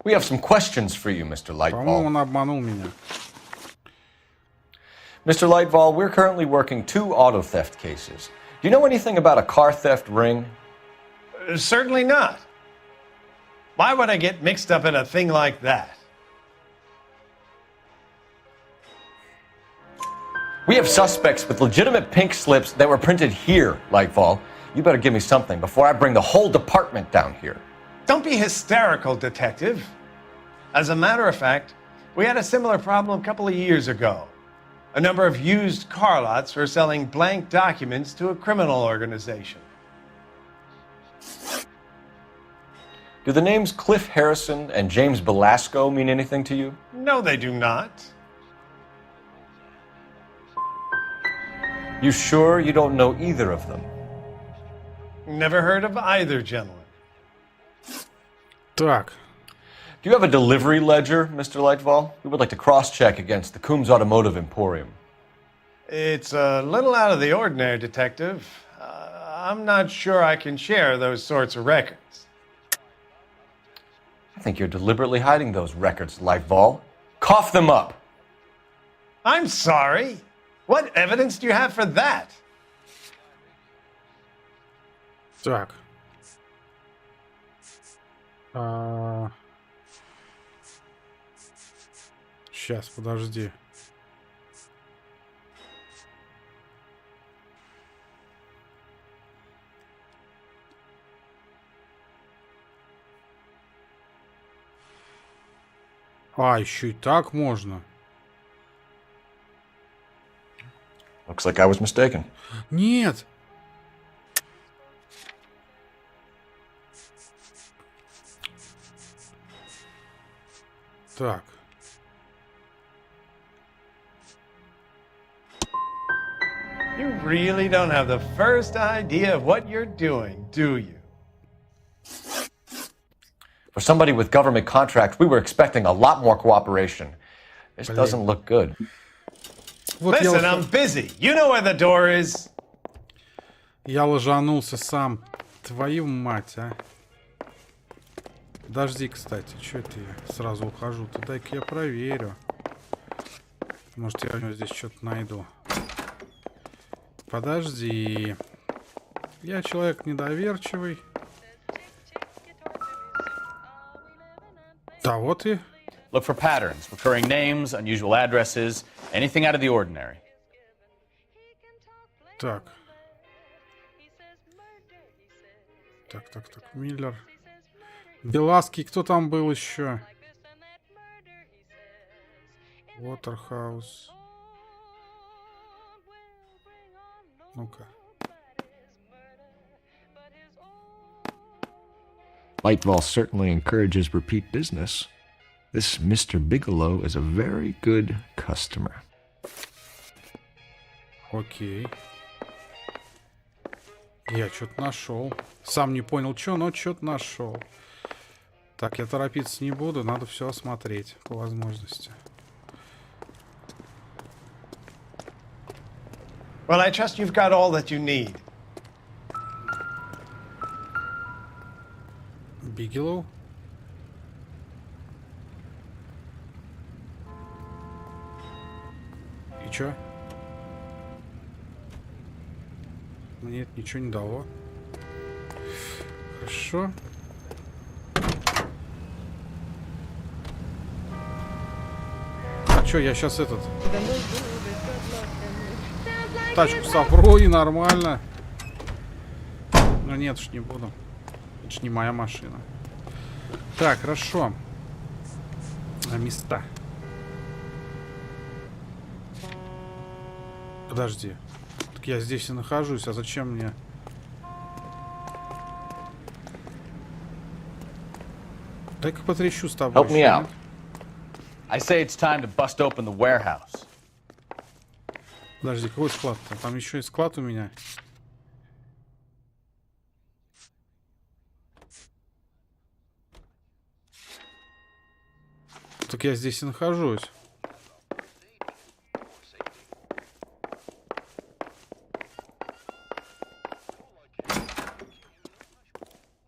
We have some questions for you, Mr. Lightfall.
По-моему, он обманул меня.
Mr. Lightfall, we're currently working 2 auto theft cases. Do you know anything about a car theft ring?
Certainly not. Why would I get mixed up in a thing like that?
We have suspects with legitimate pink slips that were printed here, Lightfall. You better give me something before I bring the whole department down here.
Don't be hysterical, Detective. As a matter of fact, we had a similar problem a couple of years ago. A number of used car lots were selling blank documents to a criminal organization.
Do the names Cliff Harrison and James Belasco mean anything to you?
No, they do not.
You sure you don't know either of them?
Never heard of either gentleman.
Так.
Do you have a delivery ledger, Mr. Lightfall? We would like to cross-check against the Coombs Automotive Emporium.
It's a little out of the ordinary, Detective. I'm not sure I can share those sorts of records.
I think you're deliberately hiding those records, Lightfall. Cough them up.
I'm sorry. What evidence do you have for that?
Так. Сейчас, подожди. А, еще и так можно.
Looks like I was mistaken.
Нет. Так.
You really don't have the first idea of what you're doing, do you?
For somebody with government contracts, we were expecting a lot more cooperation. This doesn't look good.
Listen, I'm busy. You know where the door is.
Я ложанулся сам. Твою мать, а. Подожди, кстати, что это я сразу ухожу? Дай-ка я проверю. Может, я у него здесь что-то найду. Подожди. Я человек недоверчивый. Да, вот и.
Look for patterns, recurring names, unusual addresses, anything out of the ordinary.
Так. Так, Миллер. Белаский, кто там был еще? Уотерхаус. Ну-ка.
Lightval certainly encourages repeat business. This Mr. Bigelow is a very good customer.
Окей. Я что-то нашел. Сам не понял, что, но что-то нашел. Так, я торопиться не буду, надо все осмотреть по возможности.
Well, I trust you've got all that you need.
Бигелоу? И чё? Мне это ничего не дало. Хорошо. А чё, я сейчас этот... Тачку сопру и нормально. Но нет, уж не буду. Это ж не моя машина. Так, хорошо. Места. Подожди. Так я здесь и нахожусь, а зачем мне? Дай-ка потрещу с тобой.
Help me out. I say it's time to bust open the warehouse.
Подожди, какой склад-то? Там еще и склад у меня. Так я здесь и нахожусь.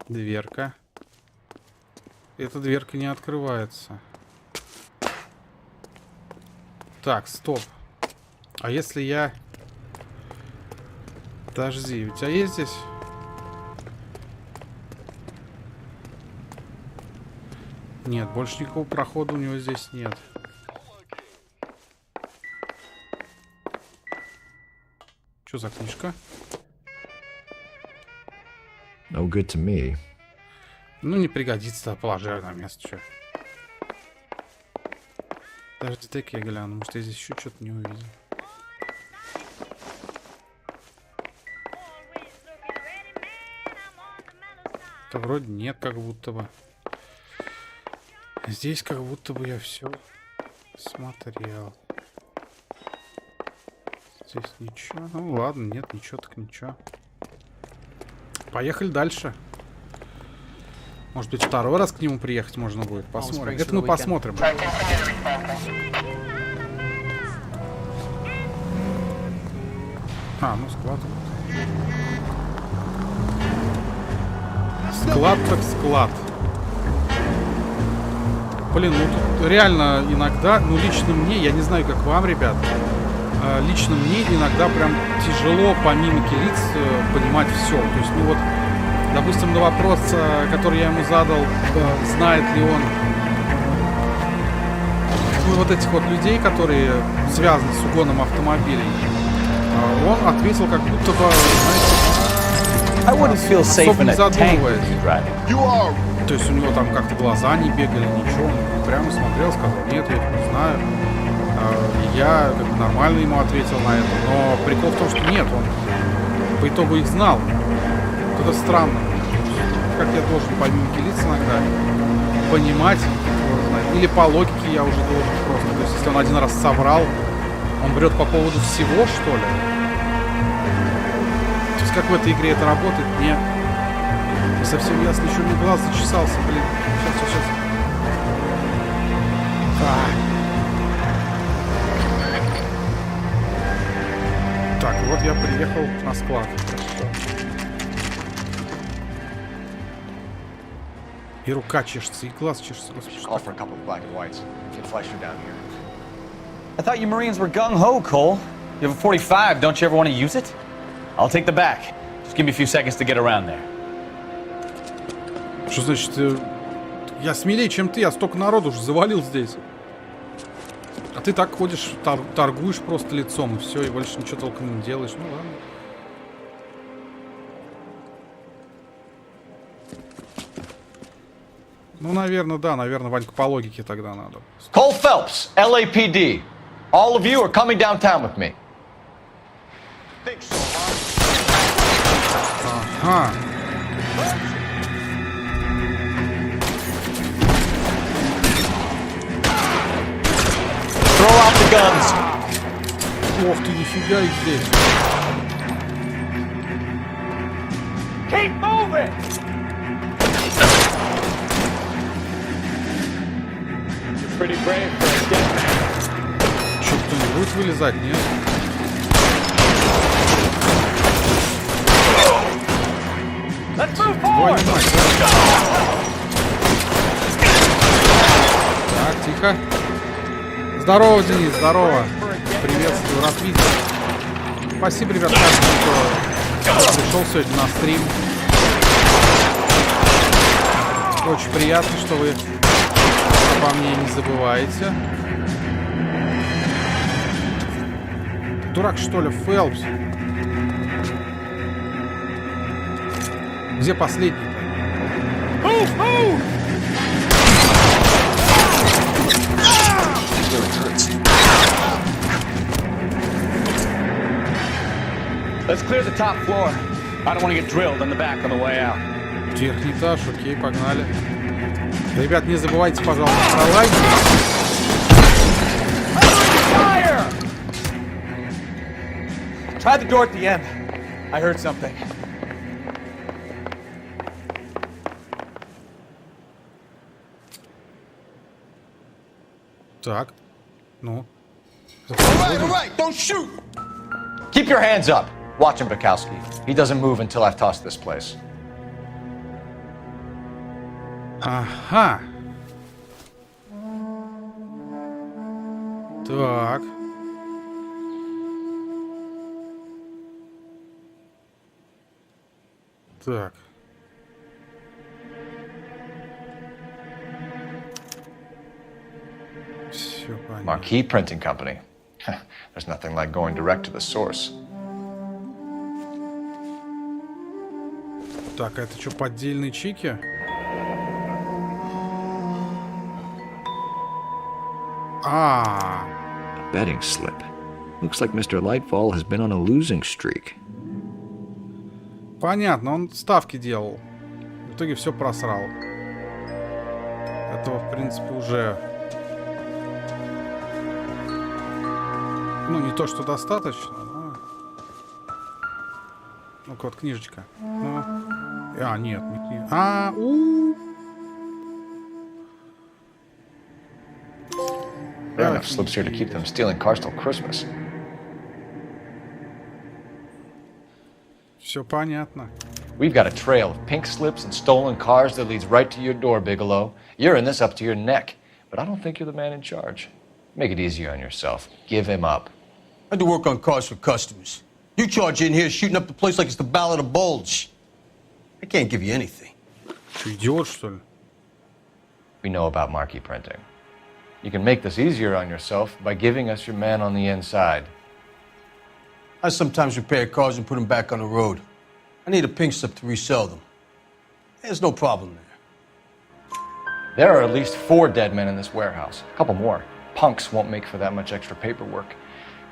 Дверка. Эта дверка не открывается. Так, стоп. А если я... Подожди, у тебя есть здесь? Нет, больше никакого прохода у него здесь нет. Что за книжка?
No good to me.
Ну, не пригодится, положи на место. Что? Подожди, дай-ка я гляну. Может, я здесь еще что-то не увидел. Да вроде нет, как будто бы. Здесь как будто бы я все смотрел. Здесь ничего. Ну ладно, нет, ничего так ничего. Поехали дальше. Может быть, второй раз к нему приехать можно будет. Посмотрим. Это мы посмотрим. А, ну склад. Склад так склад. Блин, ну тут реально иногда, ну лично мне, я не знаю, как вам, ребят, лично мне иногда прям тяжело по мимике лиц понимать все. То есть, ну вот, Допустим, на вопрос, который я ему задал, знает ли он вот этих вот людей, которые связаны с угоном автомобилей, он ответил как будто бы, знаете, особо не задумываясь. То есть у него там как-то глаза не бегали, ничего, он прямо смотрел, сказал, нет, я не знаю. И я как бы нормально ему ответил на это, но прикол в том, что нет, он по итогу их знал. Это странно. Как я должен по мимике лиц иногда понимать, или по логике я уже должен просто. То есть если он один раз соврал, он врет по поводу всего, что ли? То есть как в этой игре это работает, мне не совсем ясно. Еще у меня глаз зачесался, блин. Сейчас. Так, вот я приехал на склад. И рука чешется, и глаз чешется.
Call for a couple of black and whites. Kid Fleischer down here.
I thought you Marines were gung-ho, Cole. You have a 45, don't you ever want to use it? I'll take the back. Just give me a few seconds to get around there.
Что значит, я смелее, чем ты, я столько народу уже завалил здесь. А ты так ходишь, торгуешь просто лицом, и все, и больше ничего толком не делаешь. Ну ладно. Ну, наверное, да, наверное, Ванька, по логике тогда надо.
Cole Phelps, LAPD. All of you are coming downtown with me.
Ага.
Throw out the guns.
Ох ты, нифига их здесь.
Keep moving!
Pretty brave for a dead man.
Что, кто не будет вылезать, нет?
Let's move forward!
Так, тихо. Здорово, Денис, здорово. Приветствую, рад видеть. Спасибо, ребят, каждому, кто пришел сегодня на стрим. Очень приятно, что вы обо мне не забываете. Дурак, что ли, Фелпс? Где последний-то?
Let's clear the top floor. I don't want to get drilled on the back on the way out.
Верхний этаж, окей, погнали. Ребят, не забывайте, пожалуйста, про лайк.
Try the door at the end. I heard something.
Так, ну.
All right, don't shoot!
Keep your hands up. Watch him, Bukowski. He doesn't move until I've tossed this place.
Ага. Так. Так. Все понятно.
Marquee Printing Company. There's nothing like going direct to the source.
Так, а это что, поддельные чеки?
Betting slip. Looks like Mr. Lightfall has been on a losing streak.
Понятно, он ставки делал. В итоге все просрал. Этого, в принципе, уже... Ну, не то, что достаточно, но... Ну-ка, вот книжечка. Ну... нет, не книжечка.
There are enough slips here to keep them stealing cars till Christmas.
Все понятно.
We've got a trail of pink slips and stolen cars that leads right to your door, Bigelow. You're in this up to your neck, but I don't think you're the man in charge. Make it easier on yourself. Give him up.
I do work on cars for customers. You charge in here shooting up the place like it's the Ballad of Bulge.
I can't give you anything.
Что, идиот, что ли?
We know about marquee printing. You can make this easier on yourself by giving us your man on the inside.
I sometimes repair cars and put them back on the road. I need a pink slip to resell them. There's no problem there.
There are at least 4 dead men in this warehouse. A couple more. Punks won't make for that much extra paperwork.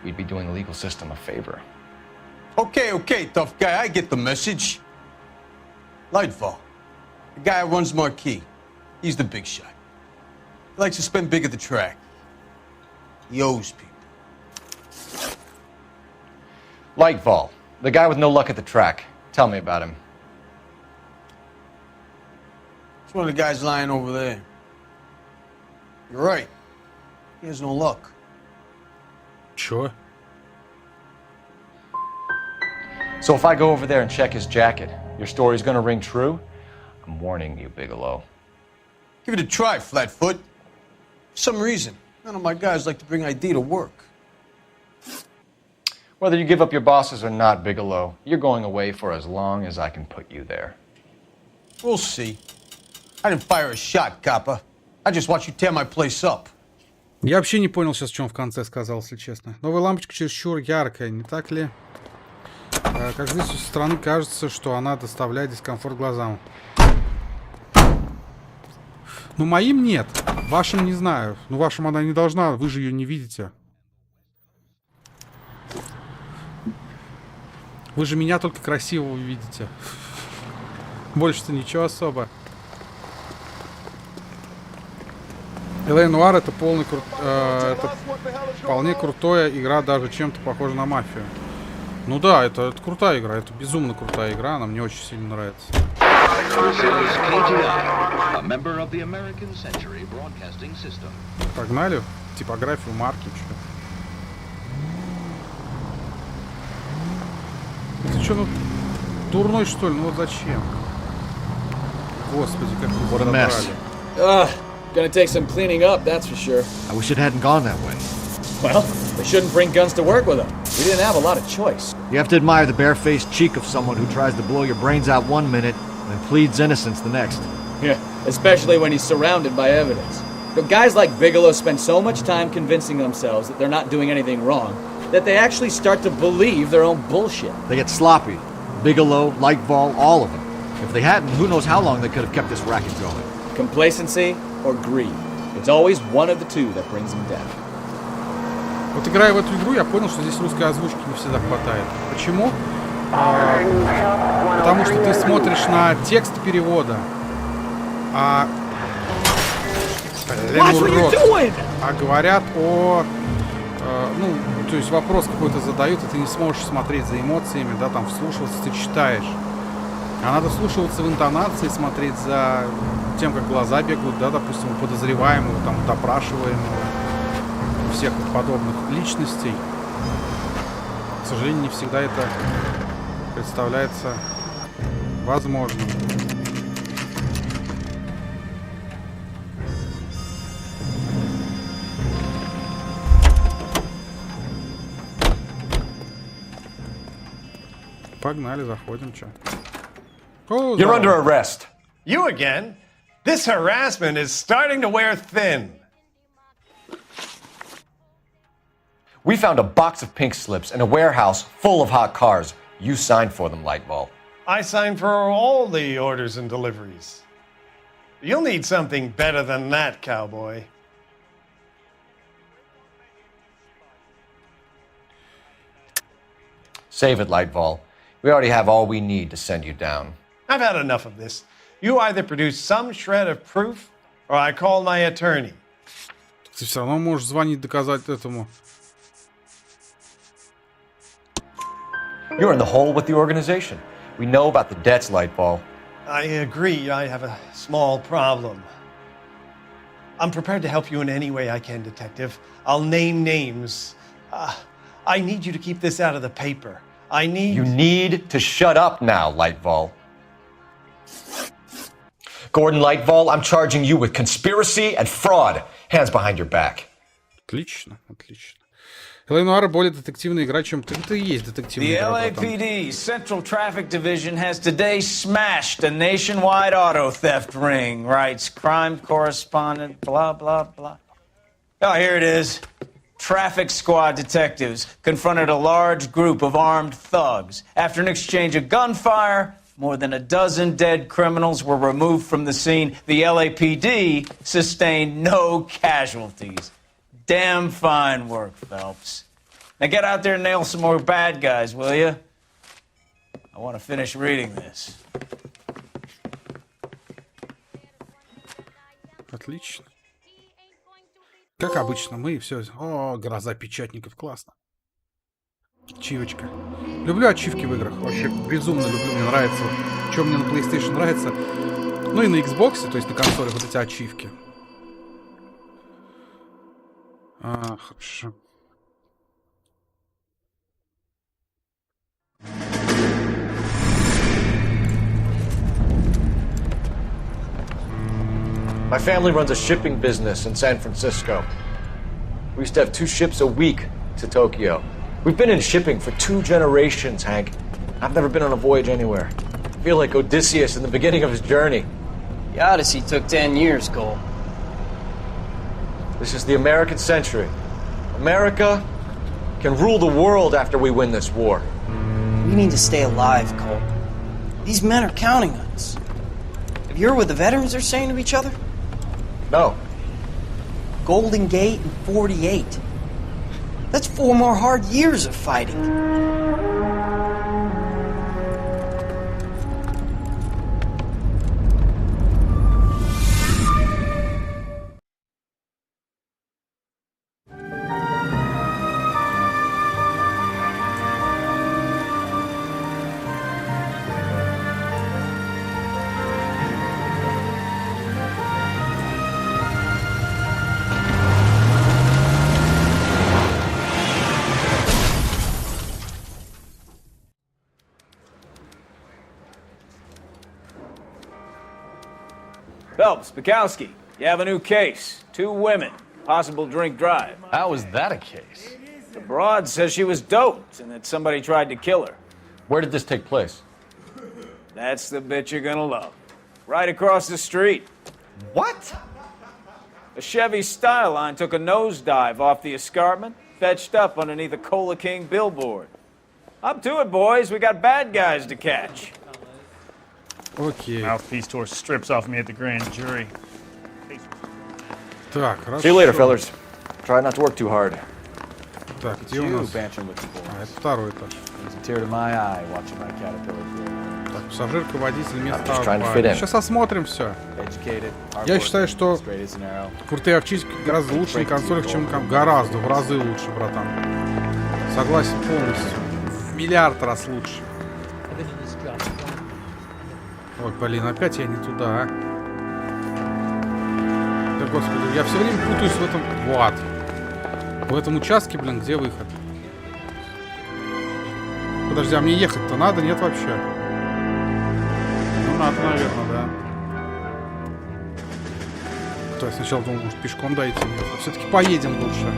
We'd be doing the legal system a favor.
Okay, tough guy, I get the message. Lightfall, the guy who runs Marquee. He's the big shot. He likes to spend big at the track. He owes people.
Lightfall, the guy with no luck at the track. Tell me about him.
It's one of the guys lying over there. You're right. He has no luck.
Чё?
So if I go over there and check his jacket, your story's gonna ring true? I'm warning you, Bigelow.
Give it a try, Flatfoot. For some reason, none of my guys like to bring ID to work.
Whether you give up your bosses or not, Bigelow, you're going away for as long as I can put you there.
We'll see. I didn't fire a shot, copper. I just watch you tear my place up.
Я вообще не понял сейчас, что он в конце сказал, если честно. Новая лампочка чересчур яркая, не так ли? Как здесь со стороны кажется, что она доставляет дискомфорт глазам. Ну, моим нет. Вашим не знаю. Ну, вашим она не должна, вы же ее не видите. Вы же меня только красивого видите. Больше-то ничего особо. Noire это это вполне крутая игра, даже чем-то похожа на мафию. Ну да, это крутая игра, это безумно крутая игра, она мне очень сильно нравится. Погнали? Типографию, марки, что? Ты что, ну, дурной, что ли? Ну вот зачем? Господи, как вы забрали.
Gonna take some cleaning up, that's for sure.
I wish it hadn't gone that way.
Well, they shouldn't bring guns to work with them. We didn't have a lot of choice.
You have to admire the barefaced cheek of someone who tries to blow your brains out one minute and pleads innocence the next.
Yeah, especially when he's surrounded by evidence. But guys like Bigelow spend so much time convincing themselves that they're not doing anything wrong that they actually start to believe their own bullshit.
They get sloppy. Bigelow, Lightfall, all of them. If they hadn't, who knows how long they could have kept this racket going.
Complacency or greed. It's always one of the two that brings them down.
Вот играя в эту игру, я понял, что здесь русской озвучки не всегда хватает. Почему? Потому что ты смотришь на текст перевода, а говорят о, ну, то есть вопрос какой-то задают, и ты не сможешь смотреть за эмоциями, да, там вслушиваться, ты читаешь. А надо вслушиваться в интонации, смотреть за тем, как глаза бегают, да, допустим, у подозреваемого, там, допрашиваемого, всех подобных личностей. К сожалению, не всегда это представляется возможным. Погнали, заходим, чё.
You're under arrest. You again? This harassment is starting to wear thin.
We found a box of pink slips in a warehouse full of hot cars. You signed for them, Lightball.
I signed for all the orders and deliveries. You'll need something better than that, cowboy.
Save it, Lightball. We already have all we need to send you down.
I've had enough of this. You either produce some shred of proof, or I call my attorney.
Ты все равно можешь звонить, доказать этому.
You're in the hole with the organization. We know about the debts, Lightball.
I agree. I have a small problem. I'm prepared to help you in any way I can, Detective. I'll name names. I need you to keep this out of the paper. You
need to shut up now, Lightball. Gordon Lightball, I'm charging you with conspiracy and fraud. Hands behind your back.
Отлично, отлично. Noire более детективная игра, чем ты. Это и есть детективная
The
игра, братан.
LAPD Central Traffic Division has today smashed a nationwide auto theft ring, writes crime correspondent, blah, blah, blah. Oh, here it is. Traffic squad detectives confronted a large group of armed thugs. After an exchange of gunfire, more than a dozen dead criminals were removed from the scene. The LAPD sustained no casualties. Damn fine work, Phelps. Now get out there and nail some more bad guys, will you? I want to finish reading this.
Отлично. Как обычно, мы все... О, гроза печатников, классно. Ачивочка. Люблю ачивки в играх. Вообще безумно люблю, мне нравится. Что мне на PlayStation нравится. Ну и на Xbox, то есть на консолях вот эти ачивки. Хорошо.
My family runs a shipping business in San Francisco. We used to have 2 ships a week to Tokyo. We've been in shipping for 2 generations, Hank. I've never been on a voyage anywhere. I feel like Odysseus in the beginning of his journey.
The Odyssey took 10 years, Cole.
This is the American century. America can rule the world after we win this war.
We need to stay alive, Cole. These men are counting on us. Have you heard what the veterans are saying to each other?
No.
Golden Gate and 48. That's 4 more hard years of fighting.
Phelps, Bukowski, you have a new case. 2 women, possible drink drive.
How is that a case?
The broad says she was doped and that somebody tried to kill her.
Where did this take place?
That's the bit you're gonna love. Right across the street.
What?
A Chevy Styline took a nosedive off the escarpment, fetched up underneath a Cola King billboard. Up to it, boys. We got bad guys to catch.
Окей.
Mouthpiece tore strips off me at the grand jury.
Так, хорошо.
See you later, fellas. Try not to work too hard.
Так, где у нас? Это второй этаж. Так, пассажирка, водитель, место аварии. Сейчас осмотрим все. Я считаю, что крутые овчички гораздо лучше на консолях, чем гораздо, в разы лучше, братан. Согласен полностью. В миллиард раз лучше. Ой, блин, опять я не туда, а. Да господи, я все время путаюсь в этом... Вот. В этом участке, блин, где выход? Подожди, а мне ехать-то надо? Нет вообще? Ну, надо, наверное, да. То есть сначала думал, может, пешком дойти. Нет, а все-таки поедем лучше.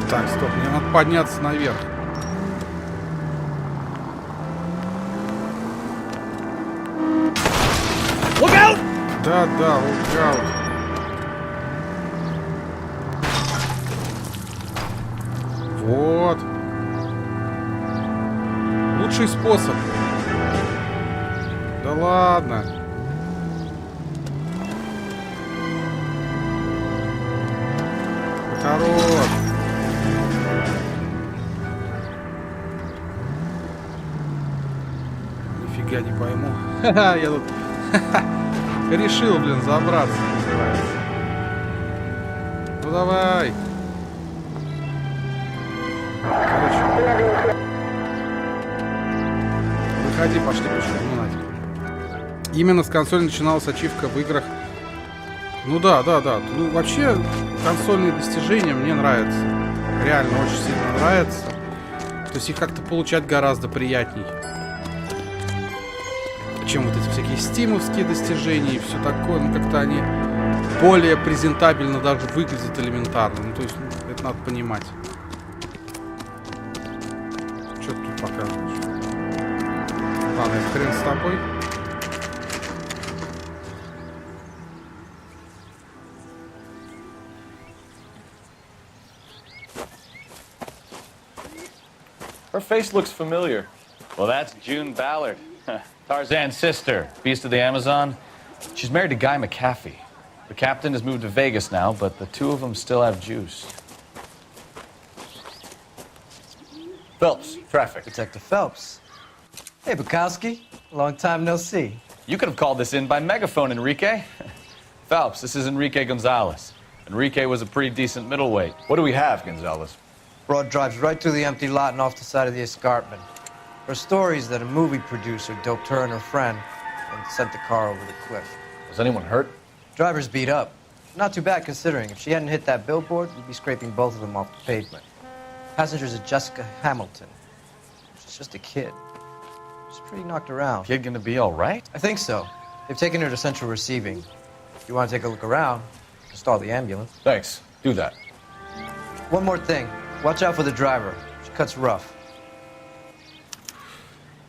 Так, стоп, мне надо подняться наверх.
Look out!
Да, look out. Вот. Лучший способ. Да ладно. Хорош. Нифига не пойму. Ха-ха, я тут решил, блин, забраться, называется. Ну давай. Короче. Выходи, пошли пешком, ну нафиг. Именно с консоли начиналась ачивка в играх. Ну да. Ну вообще консольные достижения мне нравятся. Реально очень сильно нравятся. То есть их как-то получать гораздо приятней, чем вот эти всякие стимовские достижения и все такое. Ну, как-то они более презентабельно даже выглядят элементарно. Ну, то есть, ну, это надо понимать. Что ты тут показываешь? Ладно, это хрен с тобой.
Her face looks familiar. Well, that's June Ballard, Tarzan's sister, beast of the Amazon. She's married to Guy McAfee. The captain has moved to Vegas now, but the two of them still have juice. Phelps, traffic.
Detective Phelps. Hey, Bukowski. Long time no see.
You could have called this in by megaphone, Enrique. Phelps, this is Enrique Gonzalez. Enrique was a pretty decent middleweight. What do we have, Gonzalez?
Broad drives right through the empty lot and off the side of the escarpment. Her stories that a movie producer doped her and her friend and sent the car over the cliff.
Was anyone hurt?
Driver's beat up. Not too bad considering. If she hadn't hit that billboard, we'd be scraping both of them off the pavement. Passenger's a Jessica Hamilton. She's just a kid. She's pretty knocked around.
Kid gonna be all right?
I think so. They've taken her to central receiving. If you want to take a look around, install the ambulance.
Thanks. Do that.
One more thing. Watch out for the driver. She cuts rough.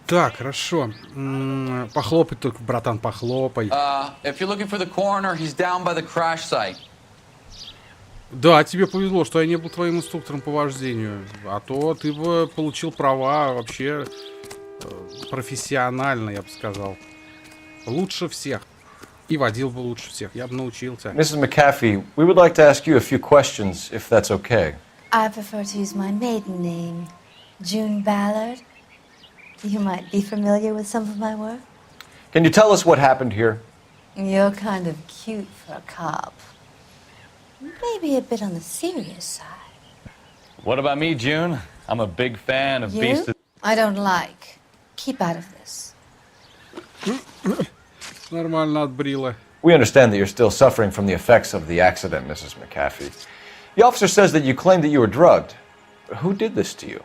Так, хорошо. Похлопай только, братан, похлопай.
If you're looking for the coroner, he's down by the crash site.
Да, тебе повезло, что я не был твоим инструктором по вождению. А то ты бы получил права вообще профессионально, я бы сказал. Лучше всех. И водил бы лучше всех. Я бы научился.
Mrs. McAfee, we would like to ask you a few questions, if that's okay.
I prefer to use my maiden name, June Ballard. You might be familiar with some of my work.
Can you tell us what happened here?
You're kind of cute for a cop. Maybe a bit on the serious side.
What about me, June? I'm a big fan of
You?
Beast of...
I don't like. Keep out of this.
Нормально отбрила.
We understand that you're still suffering from the effects of the accident, Mrs. McAfee. The officer says that you claimed that you were drugged. Who did this to you?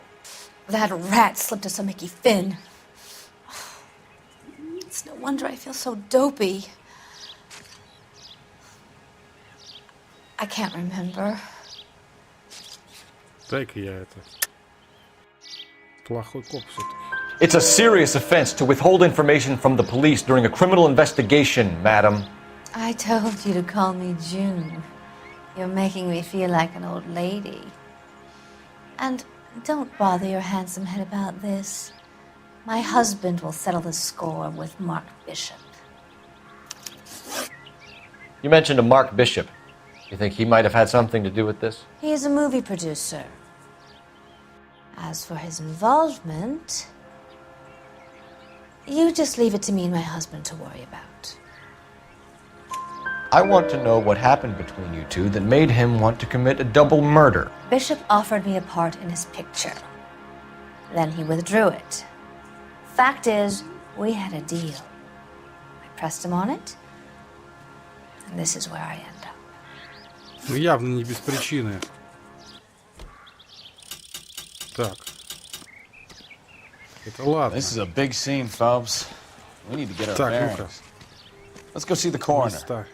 That rat slipped us some Mickey Finn. It's no wonder I feel so dopey. I can't remember.
Дай-ка я это. Плохой коп все-таки.
It's a serious offense to withhold information from the police during a criminal investigation, madam.
I told you to call me June. You're making me feel like an old lady. And don't bother your handsome head about this. My husband will settle the score with Mark Bishop.
You mentioned a Mark Bishop. You think he might have had something to do with this?
He is a movie producer. As for his involvement, you just leave it to me and my husband to worry about.
I want to know what happened between you two that made him want to commit a double murder.
Bishop offered me a part in his picture. Then he withdrew it. Fact is, we had a deal. I pressed him on it, and this is where I end up.
Ну, явно не без причины. Так. Это ладно.
This is a big scene, Phelps. We need to get our
Так,
bearings.
ну-ка.
Let's go see the coroner.
Места.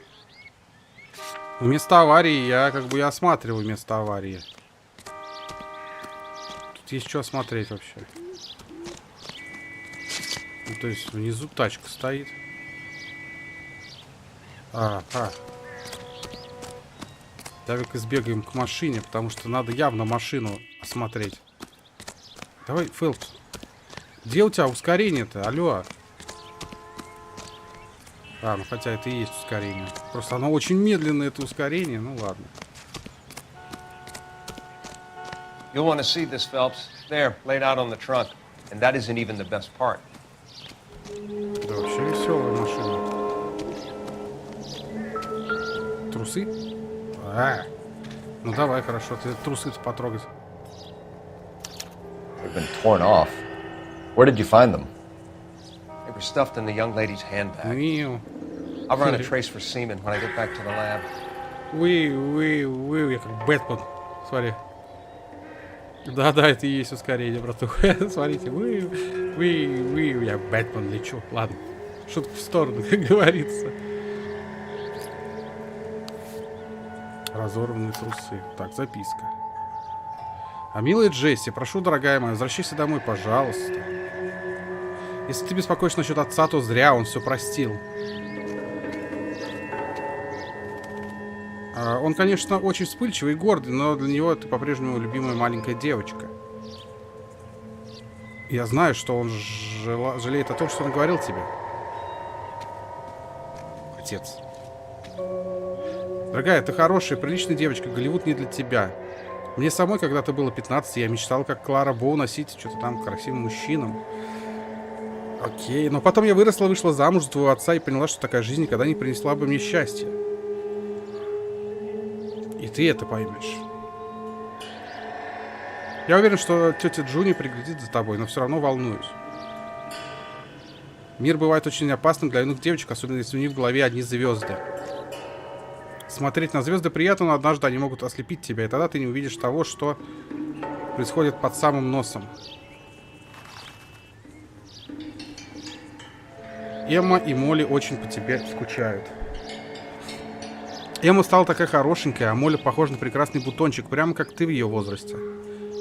Ну, место аварии, я как бы и осматриваю место аварии. Тут есть что осмотреть вообще. Ну, то есть внизу тачка стоит. Давай-ка сбегаем к машине, потому что надо явно машину осмотреть. Давай, Фелпс. Где у тебя ускорение-то? Алло. Ну хотя это и есть ускорение. Просто оно очень медленное, это ускорение. Ну ладно.
You'll want to see this, Phelps. There, laid out on the trunk. And that isn't even the best part.
Да, вообще веселая машина. Трусы? Ну давай, хорошо. Ты трусы-то потрогать.
They've been torn off. Where did you find them?
They were stuffed in the young lady's handbag. I'll run a trace for semen when I get back to the lab.
Я как Бэтмен. Смотри. Да-да, это и есть ускорение, братух. Смотрите, я Бэтмен лечу. Ладно, шутка в сторону, как говорится. Разорванные трусы. Так, записка. А милая Джесси, прошу, дорогая моя, возвращайся домой, пожалуйста. Если ты беспокоишься насчет отца, то зря, он все простил. Он, конечно, очень вспыльчивый и гордый, но для него ты по-прежнему любимая маленькая девочка. Я знаю, что он жалеет о том, что он говорил тебе. Отец. Дорогая, ты хорошая, приличная девочка, Голливуд не для тебя. Мне самой когда-то было 15, я мечтала, как Клара Боу, носить что-то там красивым мужчинам. Окей, но потом я выросла, вышла замуж за твоего отца и поняла, что такая жизнь никогда не принесла бы мне счастья. И ты это поймешь. Я уверен, что тетя Джуни приглядит за тобой, но все равно волнуюсь. Мир бывает очень опасным для юных девочек, особенно если у них в голове одни звезды. Смотреть на звезды приятно, но однажды они могут ослепить тебя, и тогда ты не увидишь того, что происходит под самым носом. Эмма и Молли очень по тебе скучают. Эмма стала такая хорошенькая, а Молли похожа на прекрасный бутончик, прямо как ты в ее возрасте.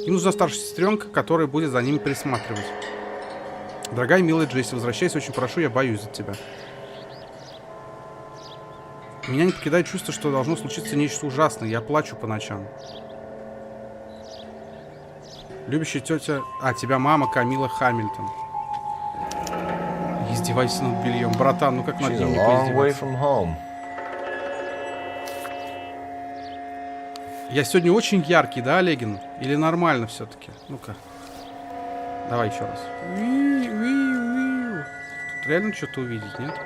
Им нужна старшая сестренка, которая будет за ними присматривать. Дорогая милая Джесси, возвращайся, очень прошу, я боюсь за тебя. Меня не покидает чувство, что должно случиться нечто ужасное. Я плачу по ночам. Любящая тетя... тебя мама Камила Хамильтон. Издевайся над бельем. Братан, ну как над ним не поиздеваться? Я сегодня очень яркий, да, Олегин? Или нормально все-таки? Ну-ка. Давай еще раз. Тут реально что-то увидеть, нет?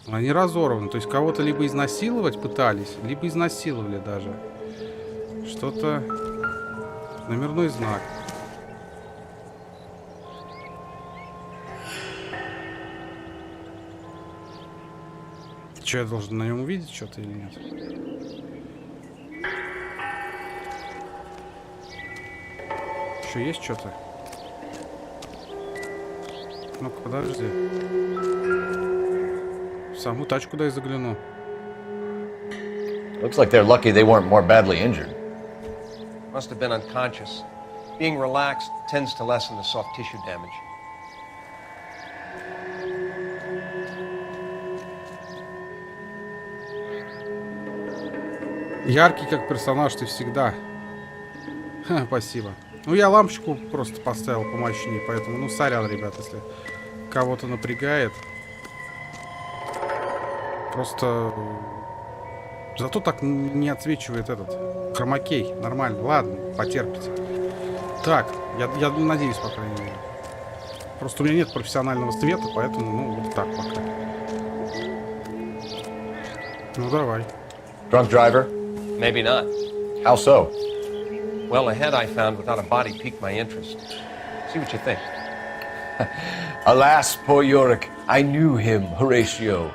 Они разорваны. То есть кого-то либо изнасиловать пытались, либо изнасиловали даже. Что-то... Номерной знак. Что, я должен на нем увидеть что-то или нет? Еще есть что-то? Ну-ка, подожди. В саму тачку дай загляну.
Looks like they're lucky they weren't more badly injured.
Must have been unconscious. Being relaxed tends to lessen the soft tissue damage.
Яркий как персонаж ты всегда. Ха, спасибо. Ну, я лампочку просто поставил помощнее, поэтому, ну, сорян, ребят, если кого-то напрягает. Просто... Зато так не отсвечивает этот хромакей. Нормально. Ладно, потерпите. Так, я надеюсь, по крайней мере. Просто у меня нет профессионального света, поэтому, ну, вот так пока. Ну, давай.
Drunk driver?
Maybe not.
How so?
Well, a head I found without a body piqued my interest. See what you think.
Alas, poor Yorick. I knew him, Horatio.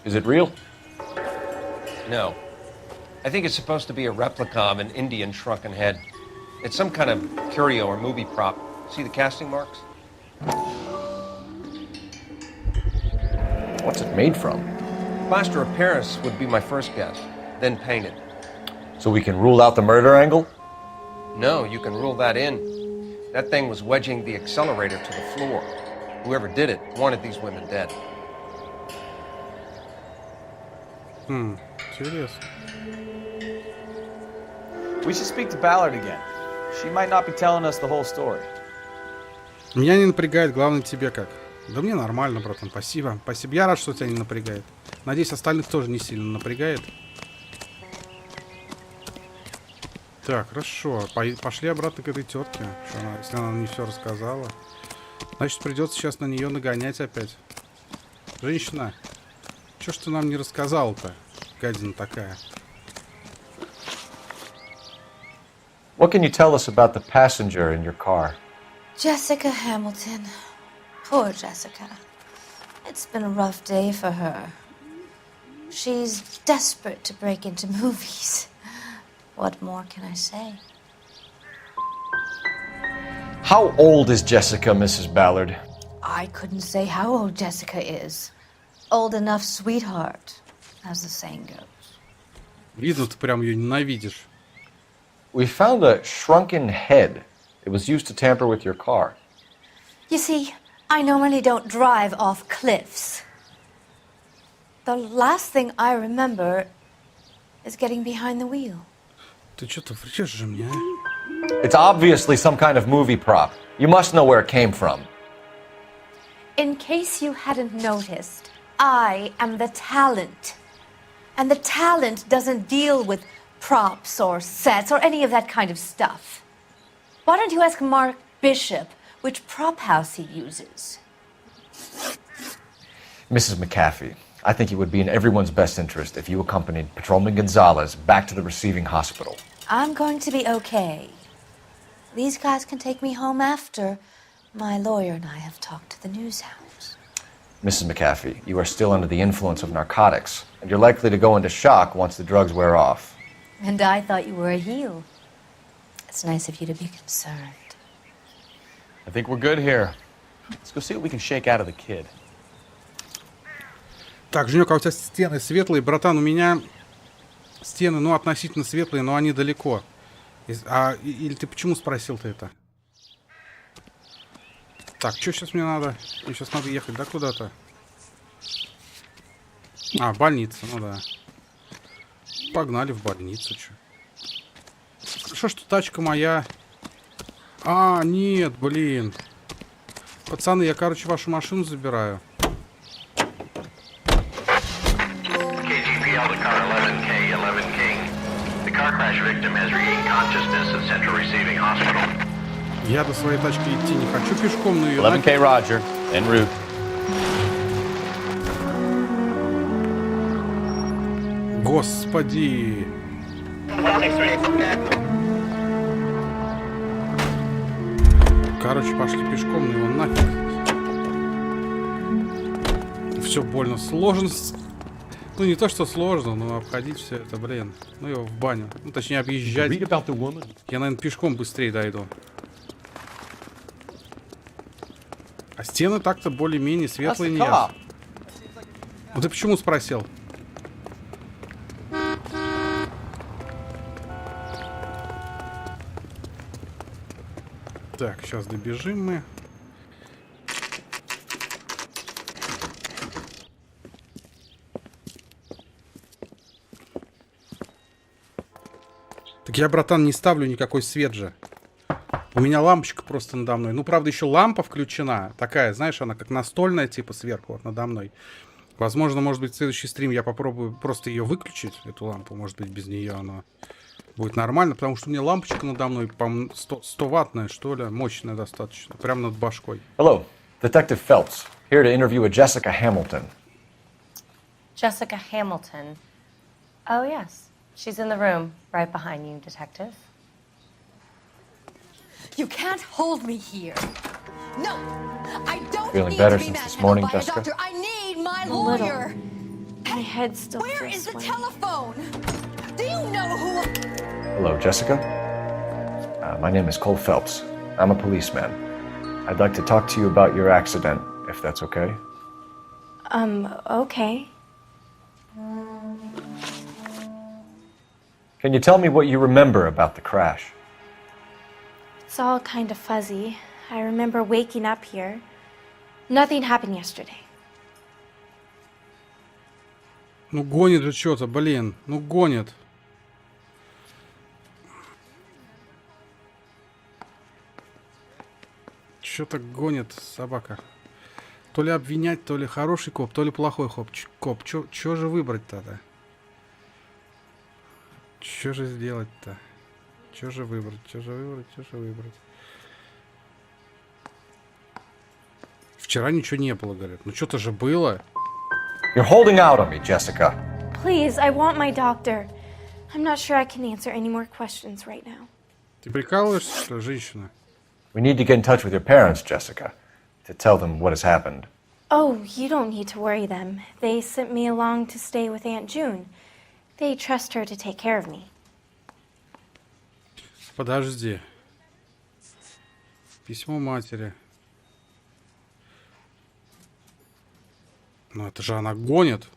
Is it real?
No. I think it's supposed to be a replica of an Indian shrunken head. It's some kind of curio or movie prop. See the casting marks?
What's it made from?
Plaster of Paris would be my first guess, then painted.
So we can rule out the murder angle?
No, you can rule that in. That thing was wedging the accelerator to the floor. Whoever did it wanted these women dead.
Интересно.
We should speak to Ballard again. She might not be telling us the whole story.
Меня не напрягает, главное тебе как. Да мне нормально, братан, спасибо. Спасибо, я рад, что тебя не напрягает. Надеюсь, остальных тоже не сильно напрягает. Так, хорошо. Пошли обратно к этой тетке. Если она не все рассказала. Значит, придется сейчас на нее нагонять опять. Женщина, что ж ты нам не рассказала-то, гадина такая?
What can you tell us about the passenger in your car?
Jessica Hamilton. Poor Jessica. It's been a rough day for her. She's desperate to break into movies. What more can I say?
How old is Jessica, Mrs. Ballard?
I couldn't say how old Jessica is. Old enough, sweetheart, as the saying goes.
Видно, ты прям ее ненавидишь.
We found a shrunken head. It was used to tamper with your car.
You see, I normally don't drive off cliffs. The last thing I remember is getting behind the wheel.
Ты что-то врешь же мне, а?
It's obviously some kind of movie prop. You must know where it came from.
In case you hadn't noticed, I am the talent. And the talent doesn't deal with props or sets or any of that kind of stuff. Why don't you ask Mark Bishop which prop house he uses?
Mrs. McAfee, I think it would be in everyone's best interest if you accompanied Patrolman Gonzalez back to the receiving hospital.
I'm going to be okay. These guys can take me home after my lawyer and I have talked to the news house.
Mrs. McAfee, you are still under the influence of narcotics, and you're likely to go into shock once the drugs wear off.
And I thought you were a heel. It's nice of you to be concerned.
I think we're good here. Let's go see what we can shake out of the kid.
Так, Женек, а у тебя стены светлые, братан, у меня стены, ну, относительно светлые, но они далеко. Или ты почему спросил-то это? Так, что сейчас мне надо? Мне сейчас надо ехать, да, куда-то? А, больница, ну да. Погнали в больницу, что. Хорошо, что тачка моя. А, нет, блин. Пацаны, я, короче, вашу машину забираю.
KGPL to car 11K, 11 King. The car crash victim has regained consciousness at Central Receiving Hospital.
Я до своей тачки идти не хочу пешком, но ее...
11K Roger, en route.
Господи! Короче, пошли пешком, но его нафиг. Все больно сложно. Ну, не то, что сложно, но обходить все это, блин. Ну, его в баню. Ну, точнее, объезжать. Я, наверное, пешком быстрее дойду. А стены так-то более-менее светлые нет. Ну, ты почему спросил? Так, сейчас добежим мы. Так я, братан, не ставлю никакой свет же. У меня лампочка просто надо мной. Ну, правда, еще лампа включена. Такая, знаешь, она как настольная, типа, сверху вот надо мной. Возможно, может быть, в следующий стрим я попробую просто ее выключить, эту лампу. Может быть, без нее она будет нормально. Потому что у меня лампочка надо мной, по-моему, 100-ваттная, что ли. Мощная достаточно. Прямо над башкой.
Hello, Detective Phelps. Here to interview a Jessica Hamilton.
Jessica Hamilton. Oh, yes. She's in the room, right behind you, Detective.
You can't hold me here. No, I don't
Feeling
need
better
to be
since this
manhandled
morning,
by a
Jessica?
doctor. I need my
A little.
lawyer.
My head still
Where
feels
is the
sweaty.
telephone? Do you know who?
Hello, Jessica. My name is Cole Phelps. I'm a policeman. I'd like to talk to you about your accident, if that's okay.
Okay.
Can you tell me what you remember about the crash?
It's all kind of fuzzy. I remember waking up here. Nothing happened yesterday.
Ну, гонит же что-то, блин. Ну, гонит. Что-то гонит собака. То ли обвинять, то ли хороший коп, то ли плохой коп. Чё же выбрать-то? Чё же сделать-то? Чё же выбрать? Чё же выбрать? Чё же выбрать? Вчера ничего не было, говорят. Ну что-то же было.
You're holding out on me, Jessica.
Please, I want my doctor. I'm not sure I can answer any more questions right now.
Ты прикалываешься, что ли, женщина?
We need to get in touch with your parents, Jessica, to tell them what has happened.
Oh, you don't need to worry them. They sent me along to stay with Aunt June. They trust her to take care of me.
Подожди. Письмо матери. Ну это же она гонит.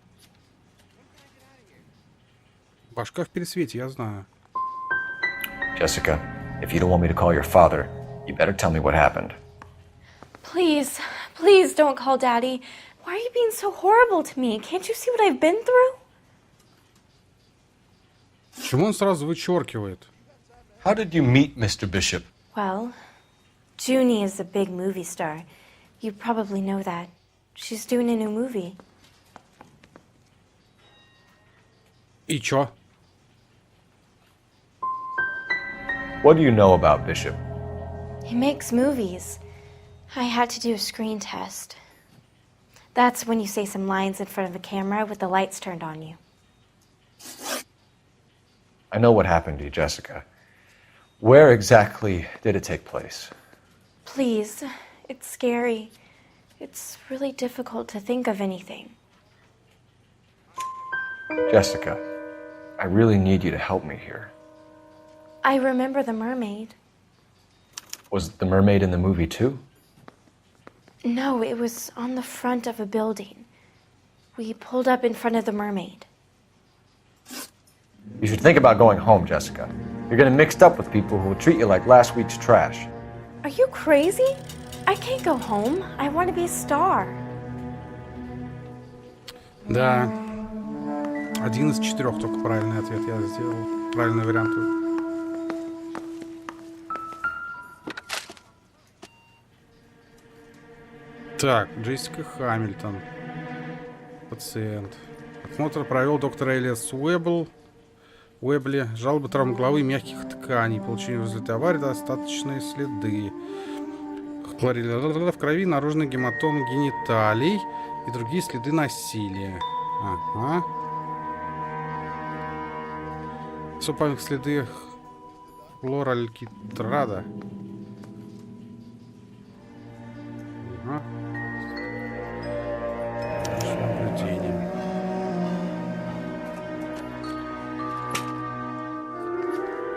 Башка в пересвете, я знаю.
Jessica, if you don't want me to call your father, you better tell me what happened.
Please, please don't call Daddy. Why are you being so horrible to me? Can't you see what I've been through?
Почему он сразу вычеркивает?
How did you meet Mr. Bishop?
Well, Junie is a big movie star. You probably know that. She's doing a new movie.
И чё?
What do you know about Bishop?
He makes movies. I had to do a screen test. That's when you say some lines in front of a camera with the lights turned on you.
I know what happened to you, Jessica. Where exactly did it take place?
Please, it's scary. It's really difficult to think of anything.
Jessica, I really need you to help me here.
I remember the mermaid.
Was the mermaid in the movie too?
No, it was on the front of a building. We pulled up in front of the mermaid.
You should think about going home, Jessica. You're getting mixed up with people who will treat you like last week's trash.
Are you crazy? I can't go home. I want to be a star.
Да. Один из 4 только правильный ответ я сделал. Правильный вариант. Так, Джессика Хамильтон. Пациент. Осмотр провел доктор Элиас Уэбли. Жалобы травм головы мягких тканей. Получение в результате аварии достаточные следы. В крови наружный гематом гениталий и другие следы насилия. Ага. Супамик следы хлоралькитрада. Ага. Наблюдение.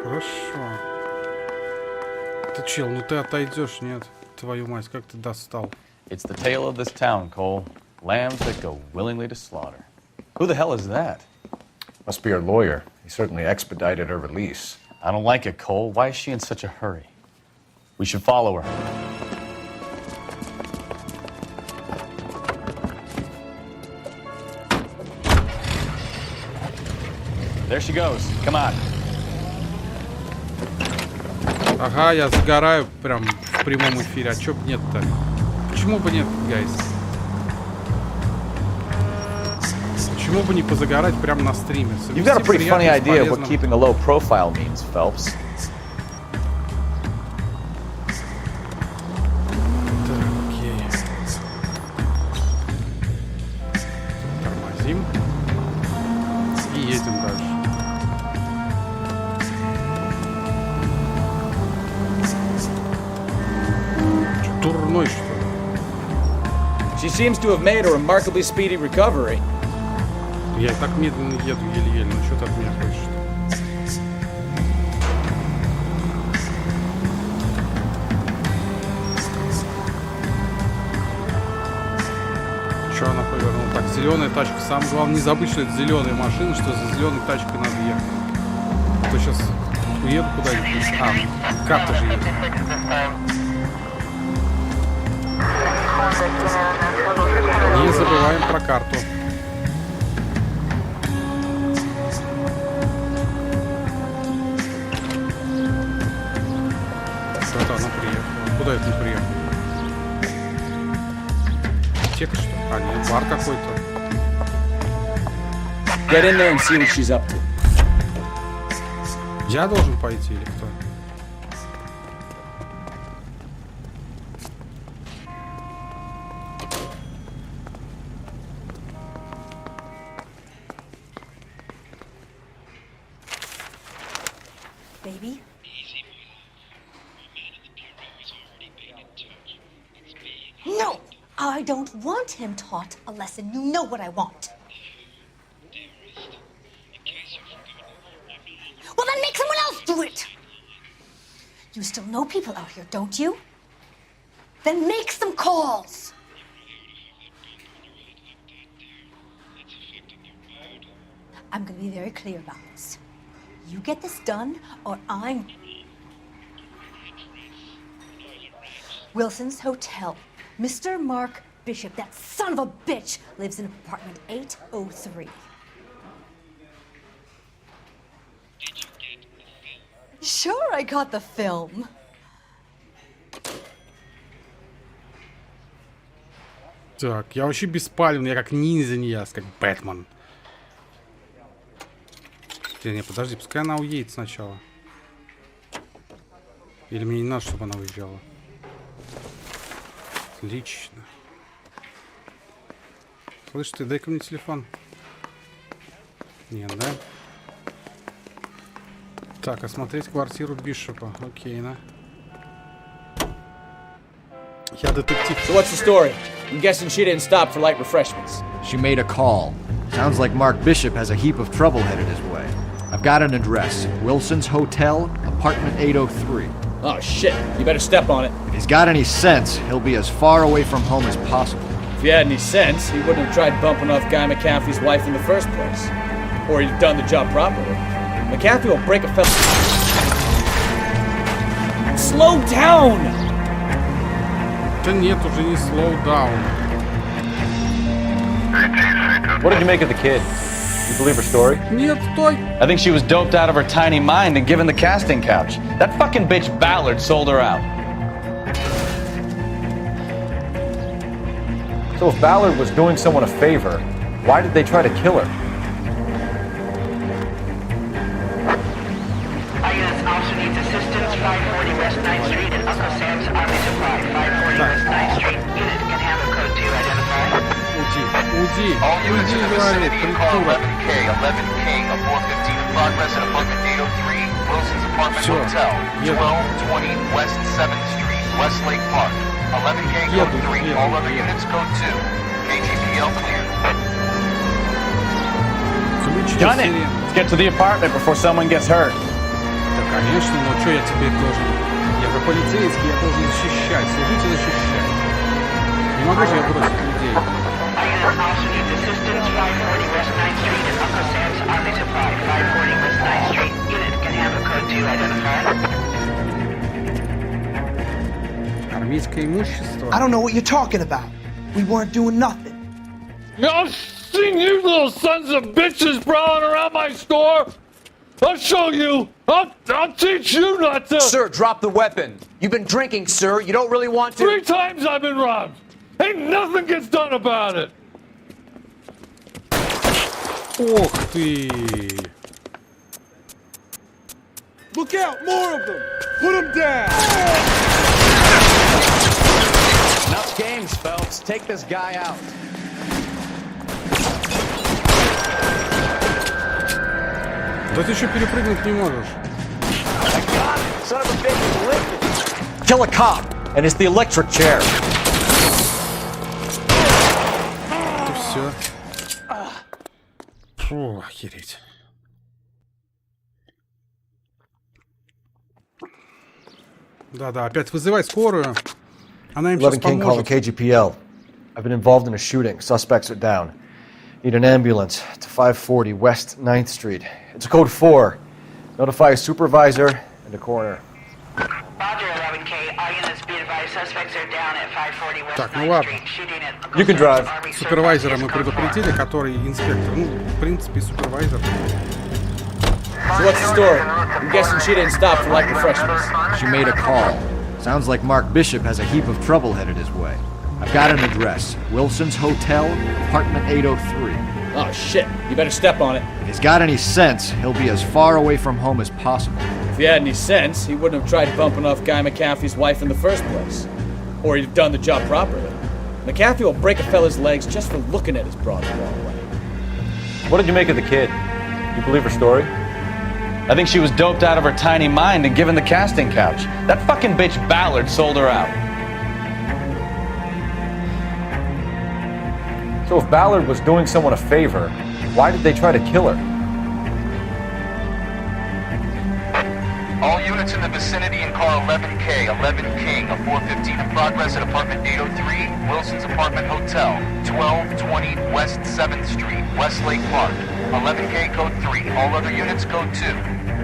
Хорошо. Ты чел, ну ты отойдешь, нет? Твою мать, как ты достал.
It's the tale of this town, Cole. Lambs that go willingly to slaughter. Who the hell is that?
Must be her lawyer. He certainly expedited her release.
I don't like it, Cole. Why is she in such a hurry? We should follow her. There she goes. Come on.
Ага, я загораю прям в прямом эфире. А чё б нет-то? Почему бы нет, гайс? Почему бы не позагорать прямо на стриме?
You've got a pretty funny idea of what keeping a low profile means, Phelps.
Так, окей. Тормозим. И едем дальше. Дурной, что ли?
She seems to have made a remarkably speedy recovery.
Я и так медленно еду, еле-еле. Ну что ты от меня хочешь? Что она повернула? Так, зеленая тачка. Самое главное не забыть, что это зеленая машина, что за зеленой тачкой надо ехать. А то сейчас уеду куда-нибудь. А, карта же едет. Не забываем про карту. Да-да, она приехала. Куда это не приехала? Аптека, что ли? А, нет, бар какой-то.
Get in there and see what she's up to.
Я должен пойти или кто?
Baby?
No!
I don't want him taught a lesson. You know what I want. Well, then make someone else do it. You still know people out here, don't you? Then make some calls. I'm going to be very clear about this. You get this done, or I'm... Wilson's Hotel. Mr. Mark Bishop, that son of a bitch, lives in apartment 803. Sure, I got the film.
Так, я вообще беспалевный, я как ниндзя, не яс, как Бэтмен. Не, подожди, пускай она уедет сначала. Или мне не надо, чтобы она уезжала. Отлично. Слышь ты, дай-ка мне телефон. Нет, да? Так, осмотреть квартиру Бишопа. Окей, на. Я детектив.
So what's the story? I'm guessing she didn't stop for light refreshments.
She made a call. Sounds like Mark Bishop has a heap of trouble headed his way. I've got an address. Wilson's Hotel, apartment 803.
Oh shit, you better step on it.
If he's got any sense, he'll be as far away from home as possible.
If he had any sense, he wouldn't have tried bumping off Guy McCaffrey's wife in the first place. Or he'd have done the job properly. McCaffrey will break a fella. Slow down!
Да нет, уже не slow down.
What did you make of the kid? You believe her story?
Нет, стой!
I think she was doped out of her tiny mind and given the casting couch. That fucking bitch Ballard sold her out.
So if Ballard was doing someone a favor, why did they try to kill her?
Officer needs assistance, 540 West 9th Street and Uncle Sam's Army Supply, 540 West 9th Street. Unit can handle code 2 identified.
Уйди,
All units in the
говорит,
vicinity call
придурок.
11K, 11K, a 415 in progress at apartment 803, Wilson's Apartment
Всё,
Hotel,
еду.
1220 West 7th Street, Westlake Park. 11K, code 3, all other units code 2. KGPL cleared.
Done it! Let's get to the apartment before someone gets hurt.
Да, конечно, но что я теперь должен? Я же полицейский, я должен защищать, служить и защищать. Не могу же я бросить людей.
Officer needs assistance, 540 West 9th Street and Uncle Sam's Army Supply, 540 West 9th Street. Unit can handle code 2 identified.
Армейское имущество.
I don't know what you're talking about. We weren't doing nothing.
I've seen you little sons of bitches prowling around my store. I'll show you. I'll teach you not to.
Sir, drop the weapon. You've been drinking, sir. You don't really want to.
3 times I've been robbed. Ain't nothing gets done about it.
Ох ты!
Look out, more of them. Put them down.
Enough games, Phelps. Take this guy out.
Да ты еще перепрыгнуть не можешь.
Son of a bitch is lifted. Kill a cop, and it's the electric chair.
И все. Фу, охереть. Да-да, опять вызывай скорую. Она им сейчас
11 King calling
поможет.
KGPL. I've been involved in a shooting. Suspects are down. Need an ambulance to 540 West 9th Street. It's code 4. Notify a supervisor and a coroner.
Roger, 11K. All units be advised, suspects are down at 540 West
Так, ну
9th
ладно.
Street. Shooting at Uncle
You can drive.
Sam's Army
Супервайзера мы
Supply.
предупредили, который инспектор. Ну, в принципе, супервайзер.
So what's the story? I'm guessing she didn't stop for light refreshments.
She made a call. Sounds like Mark Bishop has a heap of trouble headed his way. I've got an address. Wilson's Hotel, apartment 803.
Oh shit, you better step on it.
If he's got any sense, he'll be as far away from home as possible.
If he had any sense, he wouldn't have tried bumping off Guy McCaffrey's wife in the first place. Or he'd have done the job properly. McCaffrey will break a fella's legs just for looking at his broad the wrong way.
What did you make of the kid? You believe her story?
I think she was doped out of her tiny mind and given the casting couch. That fucking bitch Ballard sold her out.
So if Ballard was doing someone a favor, why did they try to kill her?
All units in the vicinity in car 11K, 11 King, a 415 in progress at apartment 803, Wilson's Apartment Hotel, 1220 West 7th Street, Westlake Park. 11K code 3, all other units code 2.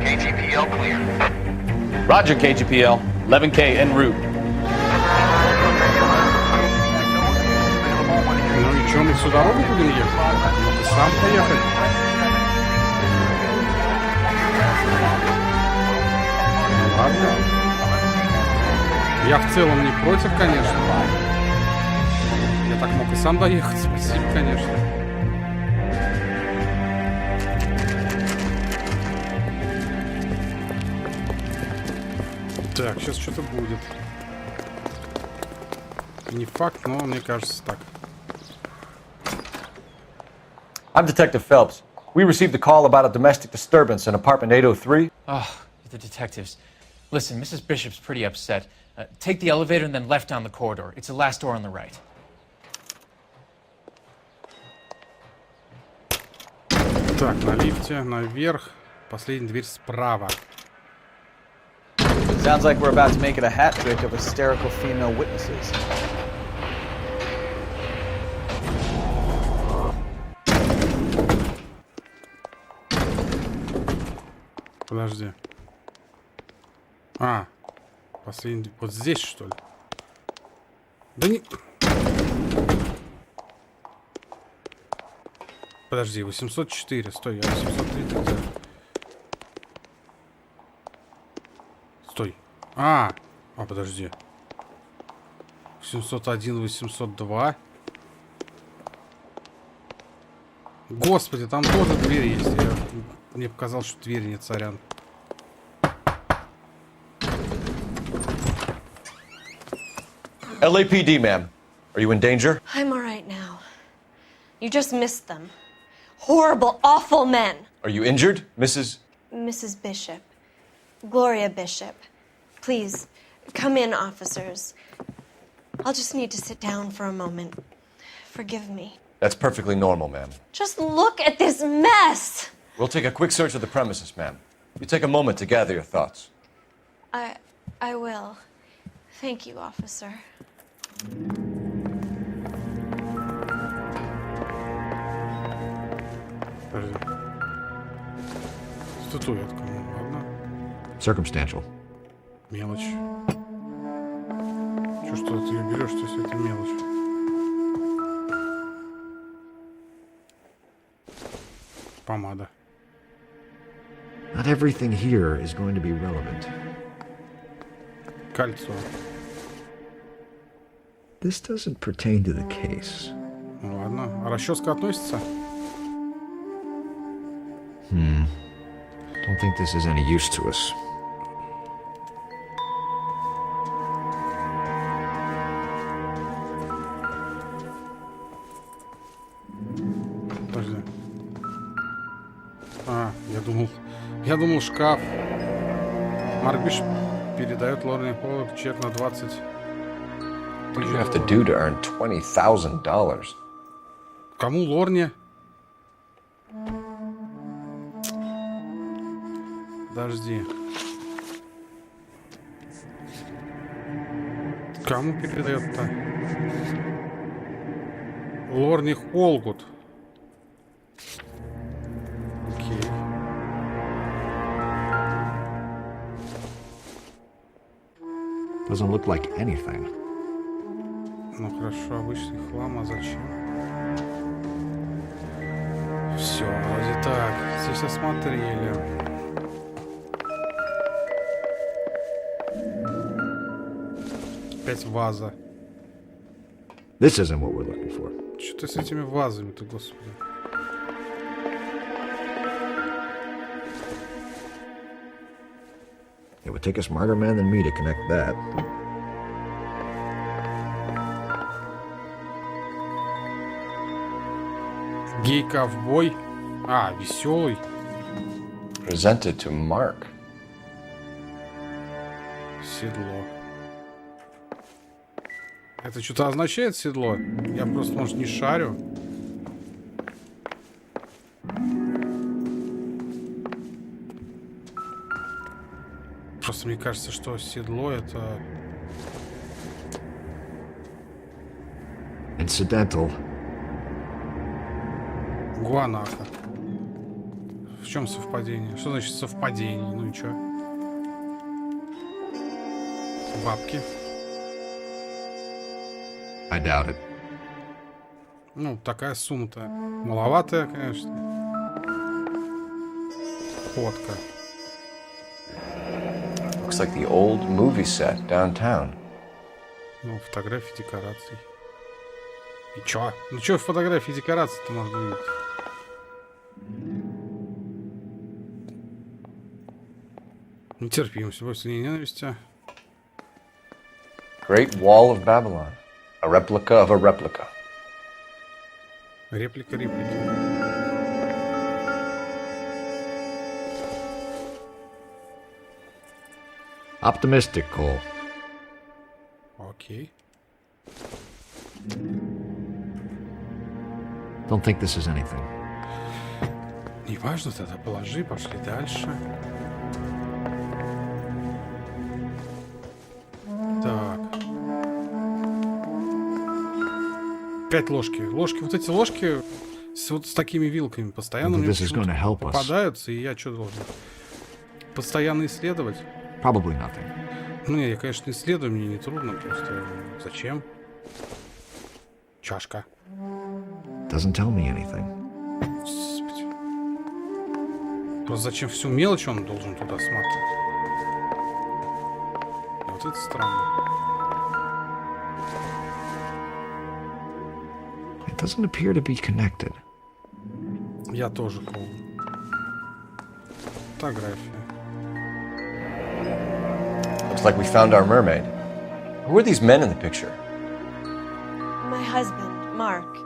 KGPL clear.
Roger, KGPL. 11K en route.
Ну и что, мы всю дорогу будем ехать? Ну ты сам поехать. Ну ладно. Я в целом не против, конечно. Я так мог и сам доехать. Спасибо, конечно. Так, сейчас что-то будет. Не факт, но мне кажется так.
I'm Detective Phelps. We received a call about a domestic disturbance in apartment 803.
Oh, the detectives. Listen, Mrs. Bishop's pretty upset. Take the elevator and then left down the corridor. It's the last door on the right.
Так, на лифте, наверх. Последняя дверь справа.
Sounds like we're about to make it a hat trick of hysterical female witnesses.
Подожди. А, последний... Вот здесь, что ли? Да не... Подожди, 804. Стой, я 803 тогда. Стой. Подожди. 701, 802. Господи, там тоже дверь есть. Мне показалось, что двери нет, сорян.
LAPD, ma'am. Are you in danger?
I'm all right now. You just missed them. Horrible, awful men.
Are you injured, Mrs.
Mrs. Bishop. Gloria Bishop. Please, come in, officers. I'll just need to sit down for a moment. Forgive me.
That's perfectly normal, ma'am.
Just look at this mess!
We'll take a quick search of the premises, ma'am. You take a moment to gather your thoughts.
I will. Thank you, officer.
Подожди. Статуэтка, ну ладно.
Circumstantial.
Мелочь. Что ты ее берешь, если это мелочь? Помада.
Not everything here is going to be relevant.
Кольцо.
This doesn't pertain to the case.
Ну ладно. А расческа относится?
Don't think this is any use to us.
Подожди. Я думал шкаф. Марк Бишоп передает Лорне Холлу чек на 20.
What do you have to do to earn $20,000?
Кому Лорне? Подожди. Кому передает-то? Лорне Холгут. Окей.
Doesn't look like anything.
Ну хорошо, обычный хлам, а зачем? Все, вроде так. Здесь осмотрели. Опять ваза.
This isn't what we're looking for.
Что ты с этими вазами-то, господи?
It would take a smarter man than me to connect that.
Гей-ковбой. Веселый.
Presented to Mark.
Седло. Это что-то означает, седло? Я просто, может, не шарю. Просто мне кажется, что седло это...
Incidental.
Гуанако. В чем совпадение? Что значит совпадение? Ну и чё? Бабки.
I doubt it.
Ну, такая сумма-то маловатая, конечно. Фотка.
Looks like the old movie set downtown.
Ну, фотографии декораций. И чё? Ну чё фотографии декораций-то можно увидеть? Нетерпимость, любовь, ненависть.
Great Wall of Babylon. A replica of a replica.
Реплика реплики.
Optimistic, Cole.
Окей.
Don't think this is anything.
Неважно, тогда положи, пошли дальше. Так. 5 ложки. Ложки, вот эти ложки вот с такими вилками постоянно мне попадаются, и я что должен? Постоянно исследовать?
Probably nothing.
Ну, я, конечно, исследую, мне не трудно, просто зачем? Чашка.
Doesn't tell me anything.
Господи. Просто зачем всю мелочь он должен туда смотреть? Вот это странно.
It doesn't appear to be connected.
Я тоже помню. Фотография.
Looks like we found our mermaid. Who are these men in the picture?
My husband, Mark,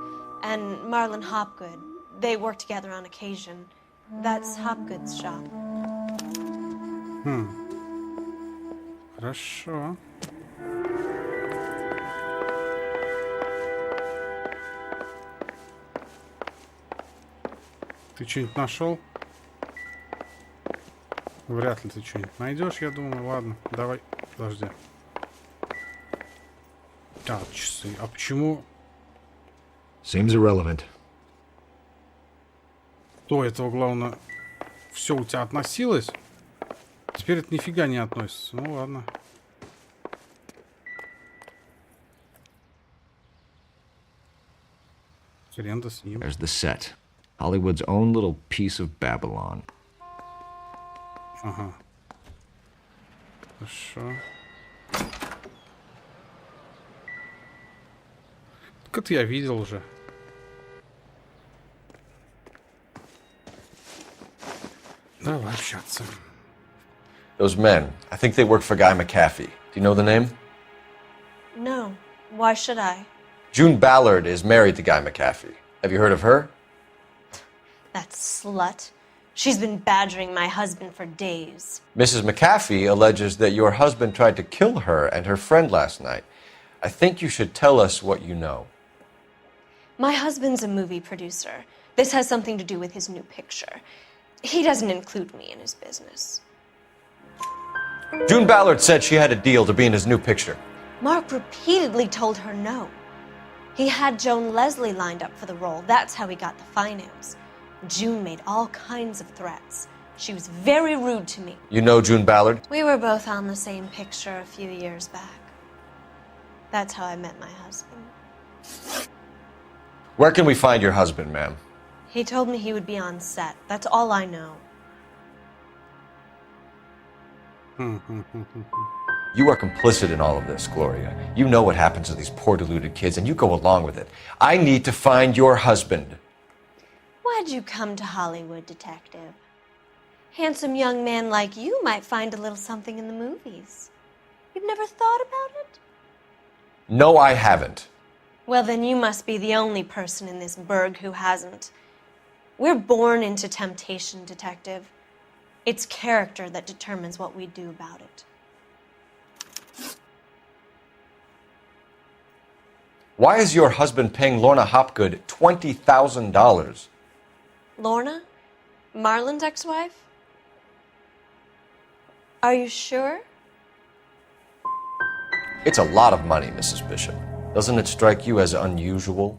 and Marlon Hopgood. They work together on occasion. That's Hopgood's shop.
Хорошо. Ты что-нибудь нашел? Вряд ли ты что-нибудь найдешь, я думаю. Ладно, давай, подожди. Так, часы. А почему?
Seems irrelevant.
До этого, главное, все у тебя относилось. Теперь это нифига не относится. Ну ладно. Хрен-то с ним.
There's the set. Hollywood's own little piece of Babylon.
Ага. Хорошо. Так это я видел уже. Давай общаться.
Those men. I think they work for Guy McAfee. Do you know the name?
No. Why should I?
June Ballard is married to Guy McAfee. Have you heard of her?
That slut. She's been badgering my husband for days.
Mrs. McAfee alleges that your husband tried to kill her and her friend last night. I think you should tell us what you know.
My husband's a movie producer. This has something to do with his new picture. He doesn't include me in his business.
June Ballard said she had a deal to be in his new picture.
Mark repeatedly told her no. He had Joan Leslie lined up for the role. That's how he got the finance. June made all kinds of threats. She was very rude to me.
You know June Ballard?
We were both on the same picture a few years back. That's how I met my husband.
Where can we find your husband, ma'am?
He told me he would be on set. That's all I know.
You are complicit in all of this, Gloria. You know what happens to these poor deluded kids, and you go along with it. I need to find your husband.
Why'd you come to Hollywood, detective? Handsome young man like you might find a little something in the movies. You've never thought about it?
No, I haven't.
Well, then you must be the only person in this burg who hasn't. We're born into temptation, detective. It's character that determines what we do about it.
Why is your husband paying Lorna Hopgood $20,000?
Lorna? Marlon's ex-wife? Are you sure?
It's a lot of money, Mrs. Bishop. Doesn't it strike you as unusual?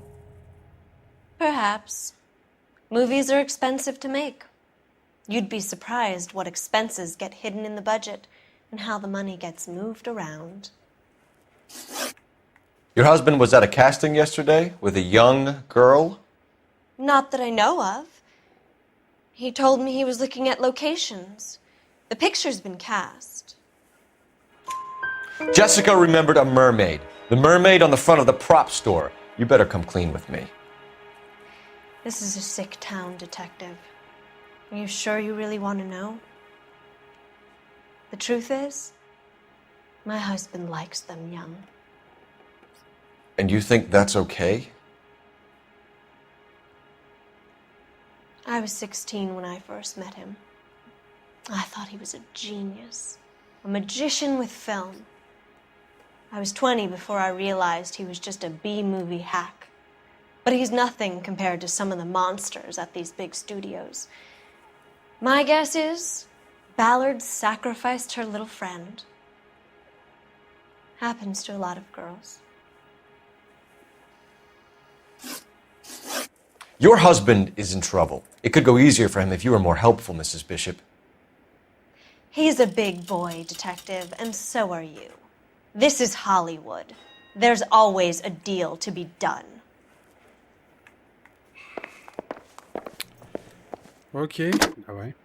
Perhaps. Movies are expensive to make. You'd be surprised what expenses get hidden in the budget and how the money gets moved around.
Your husband was at a casting yesterday with a young girl?
Not that I know of. He told me he was looking at locations. The picture's been cast.
Jessica remembered a mermaid. The mermaid on the front of the prop store. You better come clean with me.
This is a sick town, Detective. Are you sure you really want to know? The truth is, my husband likes them young.
And you think that's okay?
I was 16 when I first met him. I thought he was a genius, a magician with film. I was 20 before I realized he was just a B-movie hack. But he's nothing compared to some of the monsters at these big studios. My guess is Ballard sacrificed her little friend. Happens to a lot of girls.
Your husband is in trouble. It could go easier for him if you were more helpful, Mrs. Bishop.
He's a big boy, Detective, and so are you. This is Hollywood. There's always a deal to be done.
Окей, давай.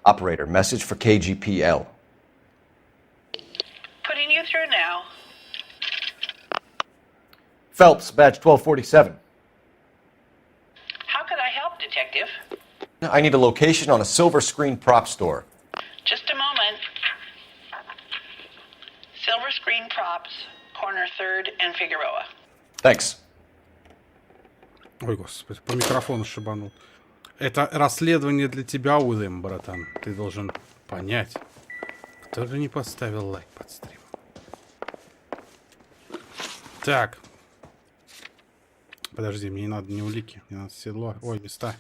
Operator, message for KGPL.
Putting you through now.
Phelps, badge 1247.
How could I help, Detective?
I need a location on a silver screen prop store.
Just a moment. Silver Screen Props, corner 3rd and Figueroa.
Thanks.
Ой, господи, по микрофону шибанул. Это расследование для тебя, Уильям, братан. Ты должен понять. Кто же не поставил лайк под стримом? Так. Подожди, мне не надо ни улики. Мне надо седло. Ой, места.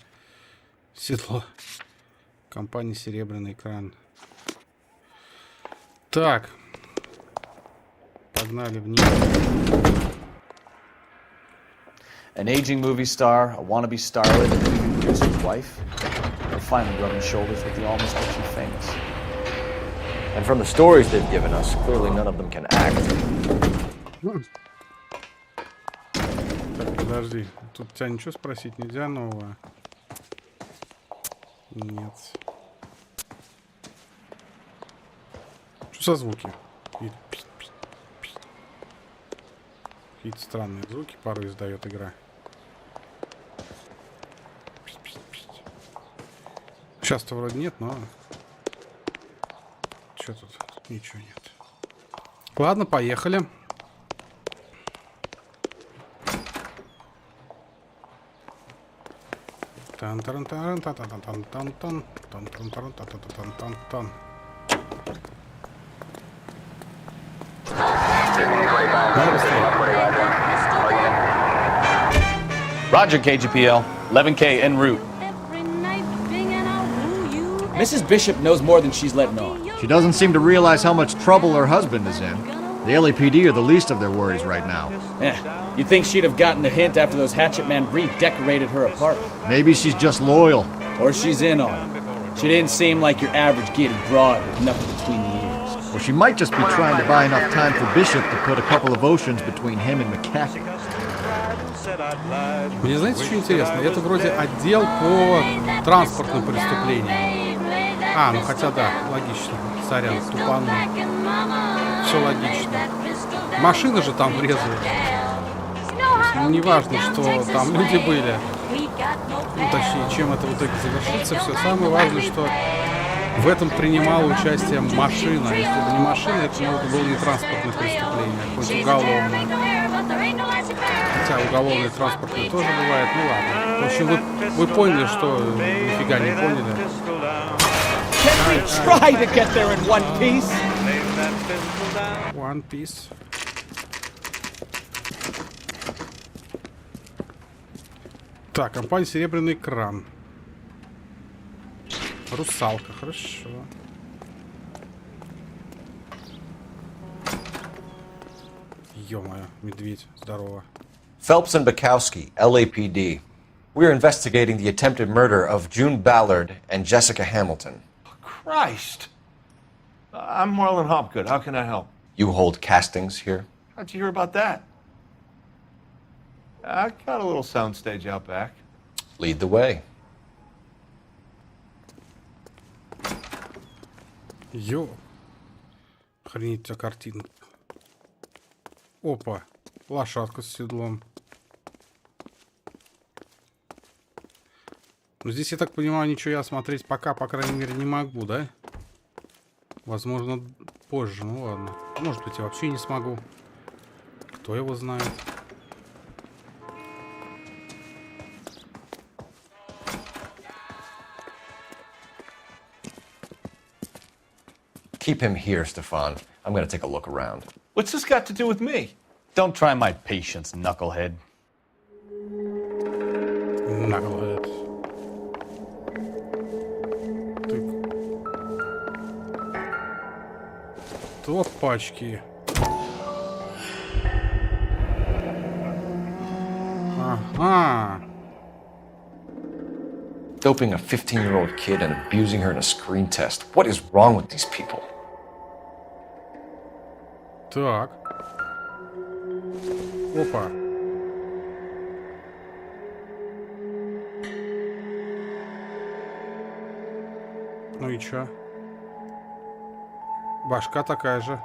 Седло. Компания «Серебряный экран». Так. Погнали вниз.
An aging movie star, a wannabe starlet, and even producer's wife. They're finally rubbing shoulders with the almost too famous.
And from the stories they've given us, clearly none of them can act.
Так, подожди. Тут тебя ничего спросить нельзя нового? Нет. Что за звуки? Какие-то странные звуки порой издает игра. Сейчас-то вроде нет, но... Что тут? Тут ничего нет. Ладно, поехали.
Roger, KGPL. 11K en route.
Mrs. Bishop knows more than she's letting on.
She doesn't seem to realize how much trouble her husband is in. The LAPD are the least of their worries right now.
You'd think she'd have gotten the hint after those hatchet men redecorated her apartment.
Maybe she's just loyal.
Or she's in on it. She didn't seem like your average giddy broad with nothing between the ears.
Or she might just be trying to buy enough time for Bishop to put a couple of oceans between him and McCaffrey.
Мне, знаете, что интересно? Это вроде отдел по транспортным преступлениям. А, ну хотя да, логично. Сорян, тупанул. Все логично. Машины же там врезали. Ну, не важно, что там люди были. Ну, точнее, чем это в итоге завершится. Все самое важное, что в этом принимала участие машина. Если бы не машина, это было не транспортное преступление, а хоть уголовное. Хотя уголовные транспортные тоже бывает, ну ладно. В общем, вы поняли, что нифига не поняли.
Can we try to get there in one piece?
One piece. Так, компания «Серебряный экран». Русалка, хорошо. Ё-моё, медведь, здорово.
Phelps and Bukowski, LAPD. We're investigating the attempted murder of June Ballard and Jessica Hamilton.
Christ! I'm Marlon Hopgood. How can I help?
You hold castings here?
How'd you hear about that? I got a little soundstage out back.
Lead the way.
Ё. Охренеть, у тебя картина. Опа. Лошадка с седлом. Ну, здесь, я так понимаю, ничего я осмотреть пока, по крайней мере, не могу, да? Возможно, позже. Ну ладно. Может быть, я вообще не смогу. Кто его знает?
Keep him here, Stefan. I'm gonna take a look around.
What's this got to do with me?
Don't try my patience, knucklehead.
Knucklehead. Топачки. Ага.
Doping a 15-year-old kid and abusing her in a screen test. What is wrong with these people?
Так. Опа. Ну и чё? Башка такая же.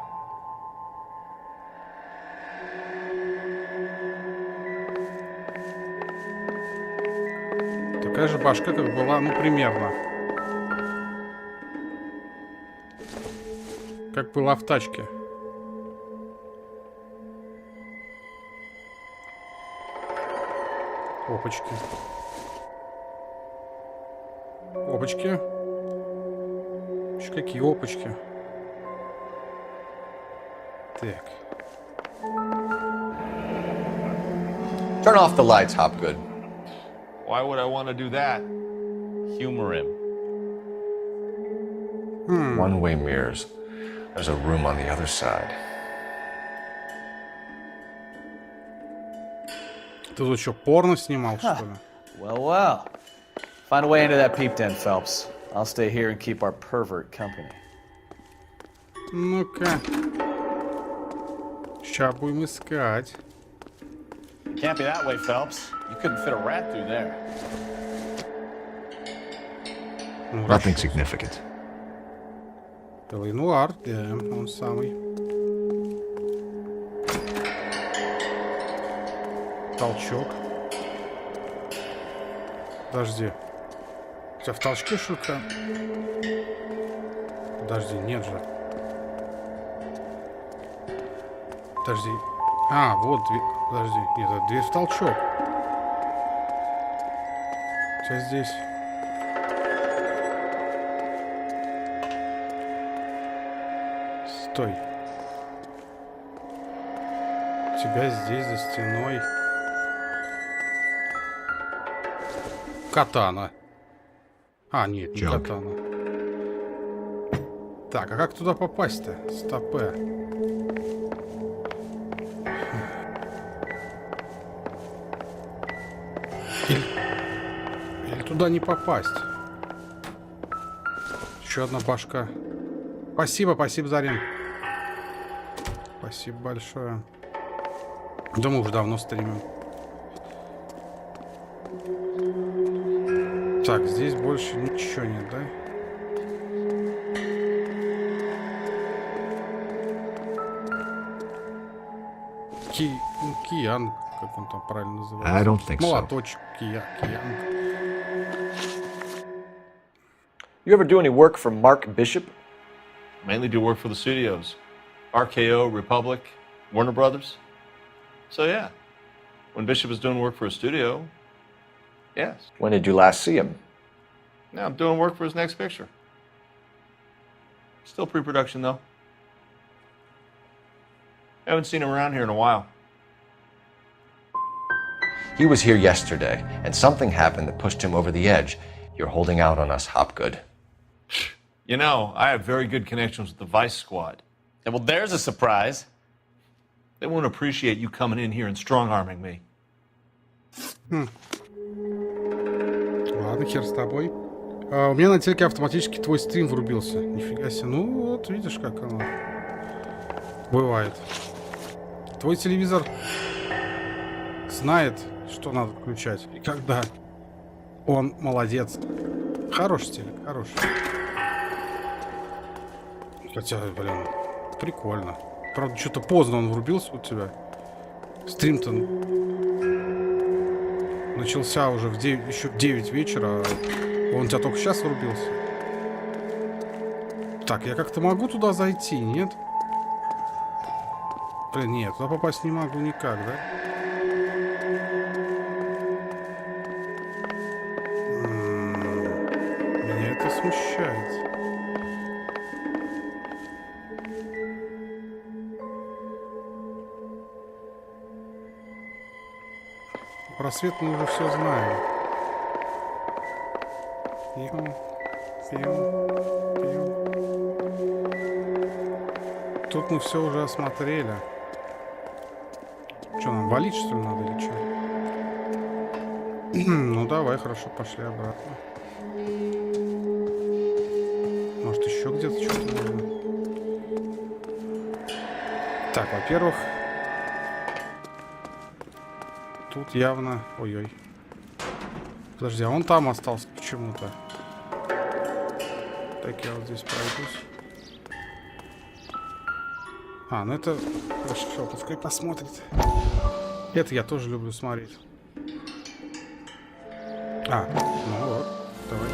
Такая же башка, как была, ну, примерно. Как была в тачке. Опачки. Опачки. Еще какие опачки. Так.
Turn off the lights, Hopgood.
Why would I want to do that?
Humor him.
One-way mirrors. There's a room on the other side.
Ты тут что, порно снимал, что ли?
Well, well. Find a way into that peep den, Phelps. I'll stay here and keep our pervert company.
Ну-ка. Ща будем искать.
Can't be that way, Phelps. You couldn't fit a rat through there.
Nothing significant.
Нуар, да, он самый. Толчок. Подожди. У тебя в толчке шутка? Подожди, нет же. Подожди. А, вот дверь. Подожди. Нет, это дверь в толчок. Сейчас здесь. Стой. У тебя здесь за стеной. Катана. А, нет, не катана. Так, а как туда попасть-то? Стопе. Или туда не попасть? Еще одна башка. Спасибо, спасибо, Зарин. Спасибо большое. Да мы уже давно стримим. Так, здесь больше ничего нет, да? Киян, как он там правильно называется?
I don't think so.
Молоточек, киян.
You ever do any work for Mark Bishop?
Mainly do work for the studios. RKO, Republic, Warner Brothers. So yeah, when Bishop is doing work for a studio, yes.
When did you last see him?
Now I'm doing work for his next picture. Still pre-production though. Haven't seen him around here in a while.
He was here yesterday, and something happened that pushed him over the edge. You're holding out on us, Hopgood.
You know, I have very good connections with the Vice Squad.
Yeah, well, there's a surprise.
They won't appreciate you coming in here and strong-arming me.
Ладно, хер с тобой. У меня на телеке автоматически твой стрим врубился. Нифига себе. Ну, вот видишь, как оно бывает. Твой телевизор знает, что надо включать и когда. Он молодец. Хороший телек, хороший. Хотя, блин, прикольно. Правда, что-то поздно он врубился у тебя. Стрим-то начался уже в 9, еще в 9 вечера, а он у тебя только сейчас врубился. Так, я как-то могу туда зайти, нет? Блин, нет, туда попасть не могу никак, да? Меня это смущает. Про свет мы уже все знаем. Пьем, пьем, пьем. Тут мы все уже осмотрели. Что, нам валить, что ли, надо или что? Ну, давай, хорошо, пошли обратно. Может, еще где-то что-то можно? Так, во-первых, тут явно... Ой-ой. Подожди, а он там остался почему-то. Так, я вот здесь пройдусь. А, ну это... Хорошо, пускай посмотрит. Это я тоже люблю смотреть. А, ну вот, давай.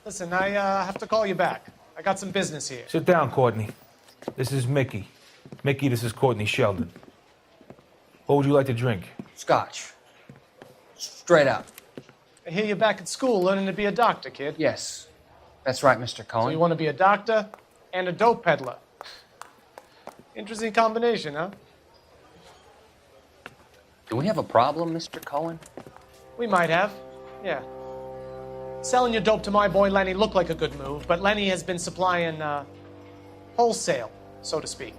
Listen, I have to call you back. I got some business here.
Sit down, Courtney. This is Mickey. Mickey, this is Courtney Sheldon. What would you like to drink?
Scotch. Straight up.
I hear you're back at school learning to be a doctor, kid.
Yes. That's right, Mr.
So
Cohen.
you want to be a doctor and a dope peddler. Interesting combination, huh?
Do we have a problem, Mr. Cohen?
We might have, yeah. Selling your dope to my boy Lenny looked like a good move, but Lenny has been supplying, wholesale, so to speak.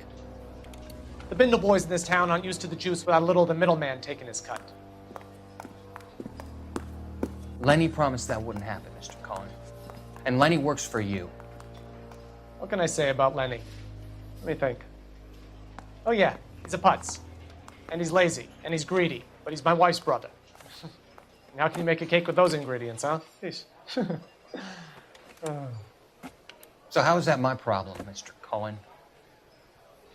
The Bindle boys in this town aren't used to the juice without a little of the middleman taking his cut.
Lenny promised that wouldn't happen, Mr. Cohen. And Lenny works for you.
What can I say about Lenny? Let me think. Oh yeah, he's a putz. And he's lazy, and he's greedy, but he's my wife's brother. And how can you make a cake with those ingredients, huh? Jeez.
So how is that my problem, Mr. Cohen?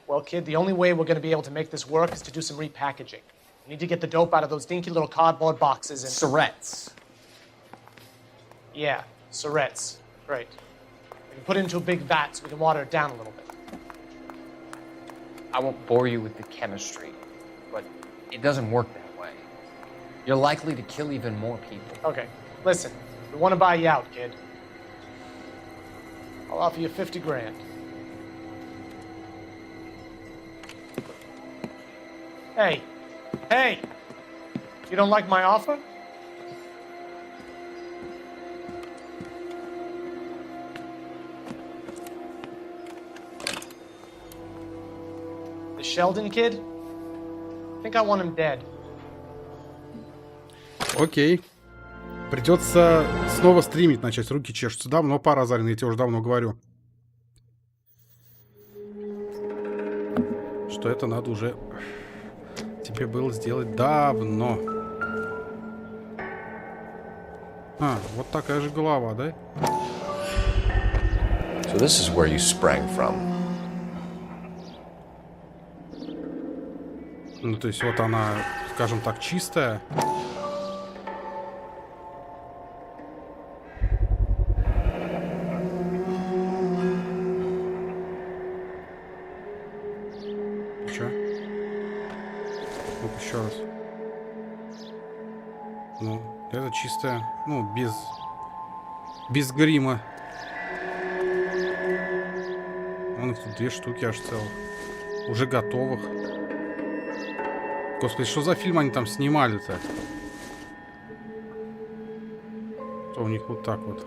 Well, kid, the only way we're going to be able to make this work is to do some repackaging. We need to get the dope out of those dinky little cardboard boxes and...
Surrettes.
Yeah, Surrettes. Great. We can put it into a big vat so we can water it down a little bit.
I won't bore you with the chemistry, but it doesn't work that way. You're likely to kill even more people.
Okay, listen. We want to buy you out, kid. I'll offer you 50 grand. Hey, hey! You don't like my offer? The Sheldon kid? I think I want him dead.
Окей. Придется снова стримить начать. Руки чешутся. Давно пора, Зарин, я тебе уже давно говорю. Что это надо уже тебе было сделать давно. А, вот такая же голова, да?
So this is where you sprang from.
Ну, то есть вот она, скажем так, чистая. Чё? Ну-ка еще раз. Ну, это чистая, ну, без грима. Вон их тут 2 штуки аж целых. Уже готовых. Господи, что за фильм они там снимали-то? То у них вот так вот.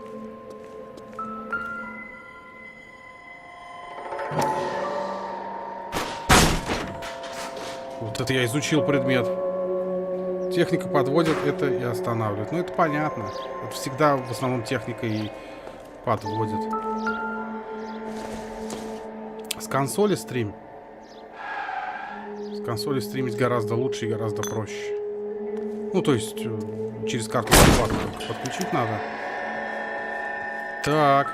Вот это я изучил предмет. Техника подводит это и останавливает. Ну, это понятно. Это всегда в основном техника и подводит. С консоли стрим. С консоли стримить гораздо лучше и гораздо проще. Ну, то есть, через карту подключить надо. Так.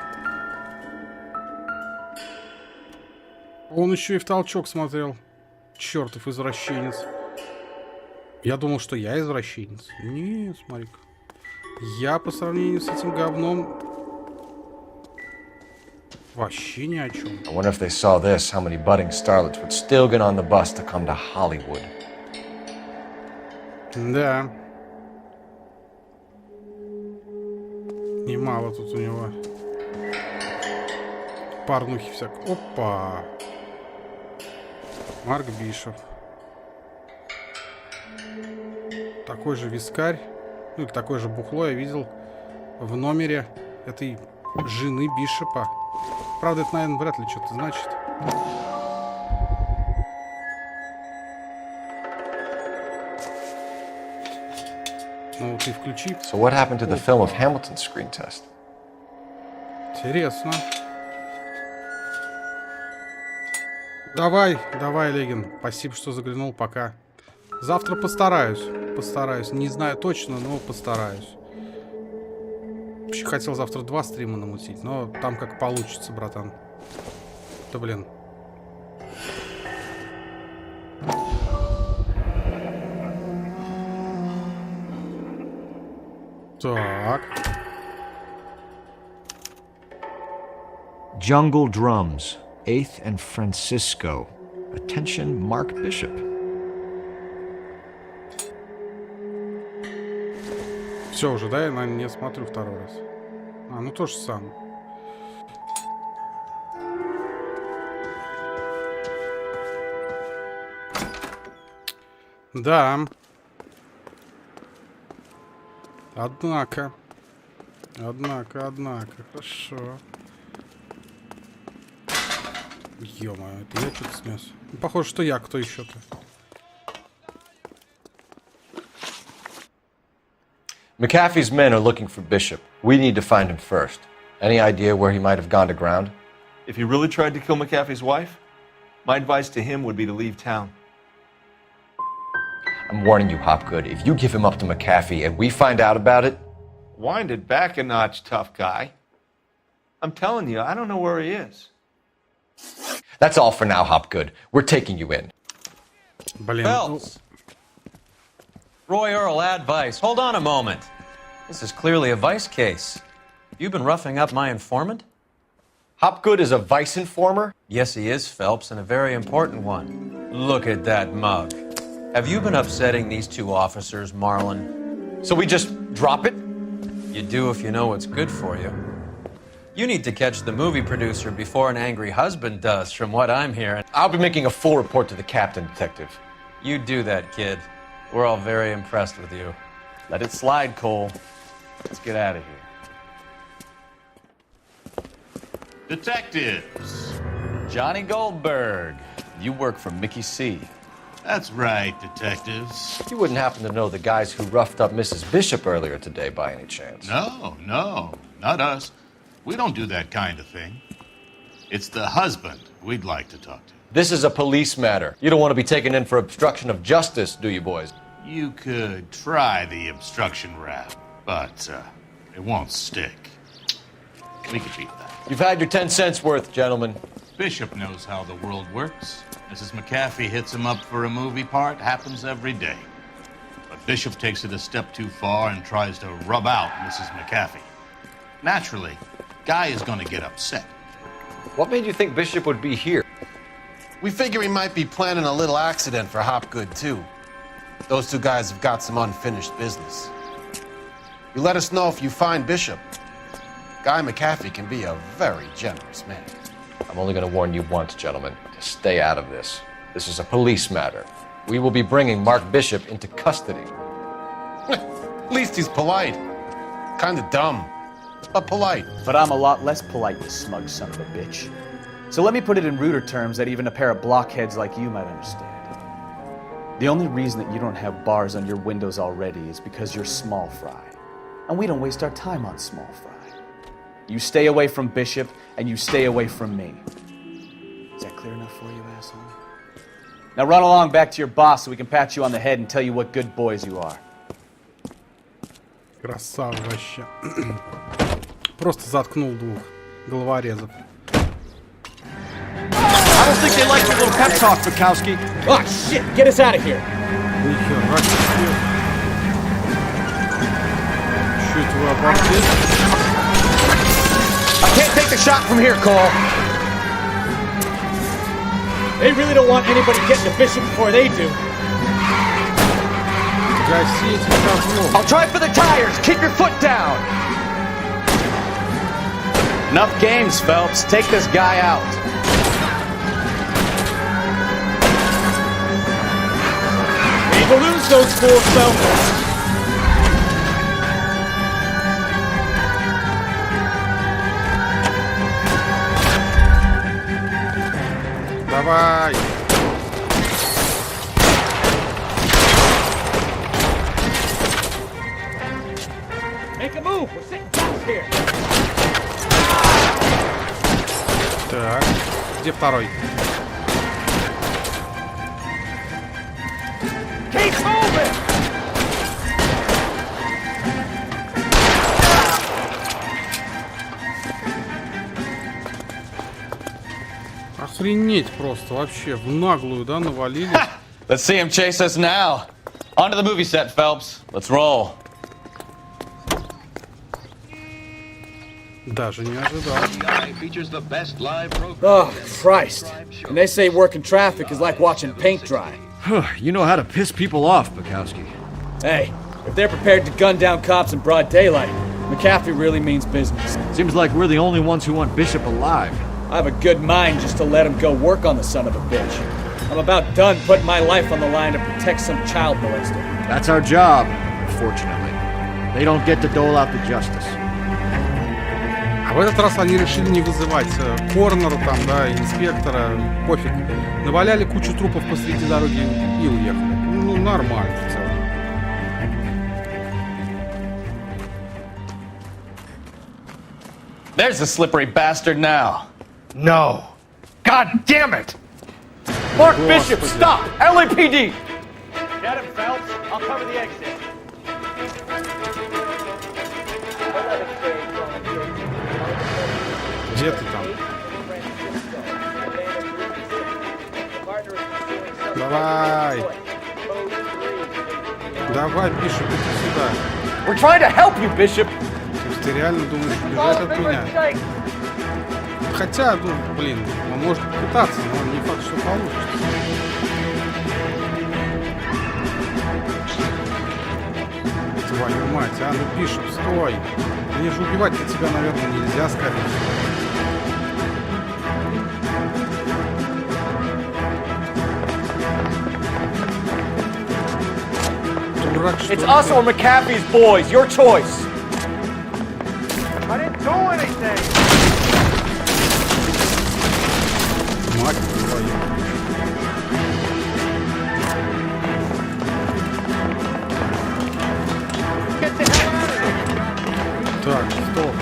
Он еще и в толчок смотрел. Чертов извращенец. Я думал, что я извращенец. Нет, смотри-ка. Я по сравнению с этим говном вообще ни о чем.
I wonder if they saw this, how many budding starlets would still get on the bus to come to Hollywood.
Да. Немало тут у него. Порнухи всякой. Опа. Марк Бишоп. Такой же вискарь, ну и такое же бухло я видел в номере этой жены Бишопа. Правда, это, наверное, вряд ли что-то значит. Ну, ты включи.
So what happened to the film of Hamilton's screen test?
Интересно. Давай, Легин. Спасибо, что заглянул. Пока. Завтра постараюсь. Не знаю точно, но постараюсь. Вообще хотел завтра 2 стрима намутить, но там как получится, братан. Да блин. Так.
Jungle Drums, 8th and Francisco. Attention, Mark Bishop.
Все уже, да? Я, наверное, не смотрю второй раз. А, ну то же самое. Да. Однако. Хорошо. Ё-моё, это я что-то снес. Ну, похоже, что я, кто еще-то.
McAfee's men are looking for Bishop. We need to find him first. Any idea where he might have gone to ground?
If he really tried to kill McAfee's wife, my advice to him would be to leave town.
I'm warning you, Hopgood. If you give him up to McAfee and we find out about it...
Wind it back a notch, tough guy. I'm telling you, I don't know where he is.
That's all for now, Hopgood. We're taking you in.
Phelps. Roy Earl, advice. Hold on a moment. This is clearly a vice case. You've been roughing up my informant?
Hopgood is a vice informer?
Yes, he is, Phelps, and a very important one. Look at that mug. Have you been upsetting these 2 officers, Marlon?
So we just drop it?
You do if you know what's good for you. You need to catch the movie producer before an angry husband does, from what I'm hearing.
I'll be making a full report to the captain, Detective.
You do that, kid. We're all very impressed with you.
Let it slide, Cole. Let's get out of here.
Detectives.
Johnny Goldberg. You work for Mickey C.
That's right, detectives.
You wouldn't happen to know the guys who roughed up Mrs. Bishop earlier today by any chance?
No, not us. We don't do that kind of thing. It's the husband we'd like to talk to.
This is a police matter. You don't want to be taken in for obstruction of justice, do you, boys?
You could try the obstruction rap, but it won't stick. We could beat that.
You've had your 10 cents worth, gentlemen.
Bishop knows how the world works. Mrs. McAfee hits him up for a movie part. Happens every day. But Bishop takes it a step too far and tries to rub out Mrs. McAfee. Naturally, Guy is going to get upset.
What made you think Bishop would be here?
We figure he might be planning a little accident for Hopgood, too. Those 2 guys have got some unfinished business. You let us know if you find Bishop. Guy McAfee can be a very generous man.
I'm only going to warn you once, gentlemen, to stay out of this. This is a police matter. We will be bringing Mark Bishop into custody.
At least he's polite. Kind of dumb, but polite.
But I'm a lot less polite, you smug son of a bitch. So let me put it in ruder terms that even a pair of blockheads like you might understand.
The only reason that you don't have bars on your windows already is because you're small fry. And we don't waste our time on small fry. You stay away from Bishop, and you stay away from me. Is that clear enough for you, asshole? Now run along back to your boss so we can pat you on the head and tell you what good boys you are.
Красава вообще. Просто заткнул двух головорезов.
I don't think they like your little pep talk, Bukowski.
Oh, shit! Get us out of here!
Нихера себе. Чё это вы оборвали?
I can't take the shot from here, Cole.
They really don't want anybody getting to Bishop before they do.
I'll try for the tires. Keep your foot down. Enough games, Phelps. Take this guy out.
Need to lose those fools, Phelps.
Давай!
Make a move. We're sitting ducks here.
Так, где второй?
Keep moving.
Охренеть просто вообще, в наглую, да, навалили.
Let's see him chase us now. Onto the movie set, Phelps. Let's roll.
Даже не ожидал.
Oh, Christ. And they say working traffic is like watching paint dry.
You know how to piss people off, Bukowski.
Hey, if they're prepared to gun down cops in broad daylight, McAfee really means business.
Seems like we're the only ones who want Bishop alive.
I have a good mind just to let him go work on the son of a bitch. I'm about done putting my life on the line to protect some child molester.
That's our job, fortunately. They don't get to dole out the justice.
А в этот раз они решили не вызывать коронера там, да, инспектора, пофиг. Наваляли кучу трупов посреди дороги и уехали. Ну, нормально в целом.
There's the slippery bastard now.
No. God damn it! Mark Bishop, stop! LAPD!
Get him, Phelps. I'll cover the exit.
Где ты там? Давай! Давай, Бишоп, иди сюда.
We're trying to help you, Bishop!
То есть ты реально думаешь бежать от меня? Хотя, ну, блин, он может пытаться, но не факт, что получится. Твою мать, а ну, Бишоп, стой! Мне же убивать-то тебя, наверное, нельзя, скорее всего.
It's us or McAfee's boys. Your choice.
I didn't do anything.
Мать твою. Так, стоп.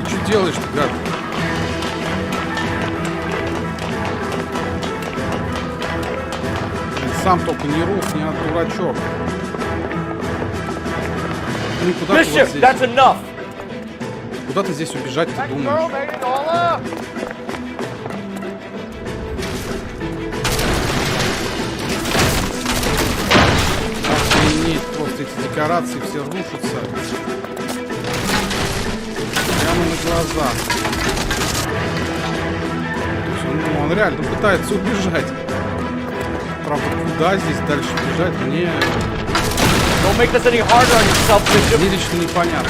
Ты что делаешь-то, гад? Сам только не рух, не дурачок. Ну, куда ты вот здесь?
That's enough.
Куда ты здесь убежать, ты думаешь? Охренеть, просто эти декорации все рушатся. Прямо на глазах. То есть он реально пытается убежать. Правда, куда здесь дальше бежать, мне...
Don't make this any harder on yourself, Bishop.
Мне лично непонятно.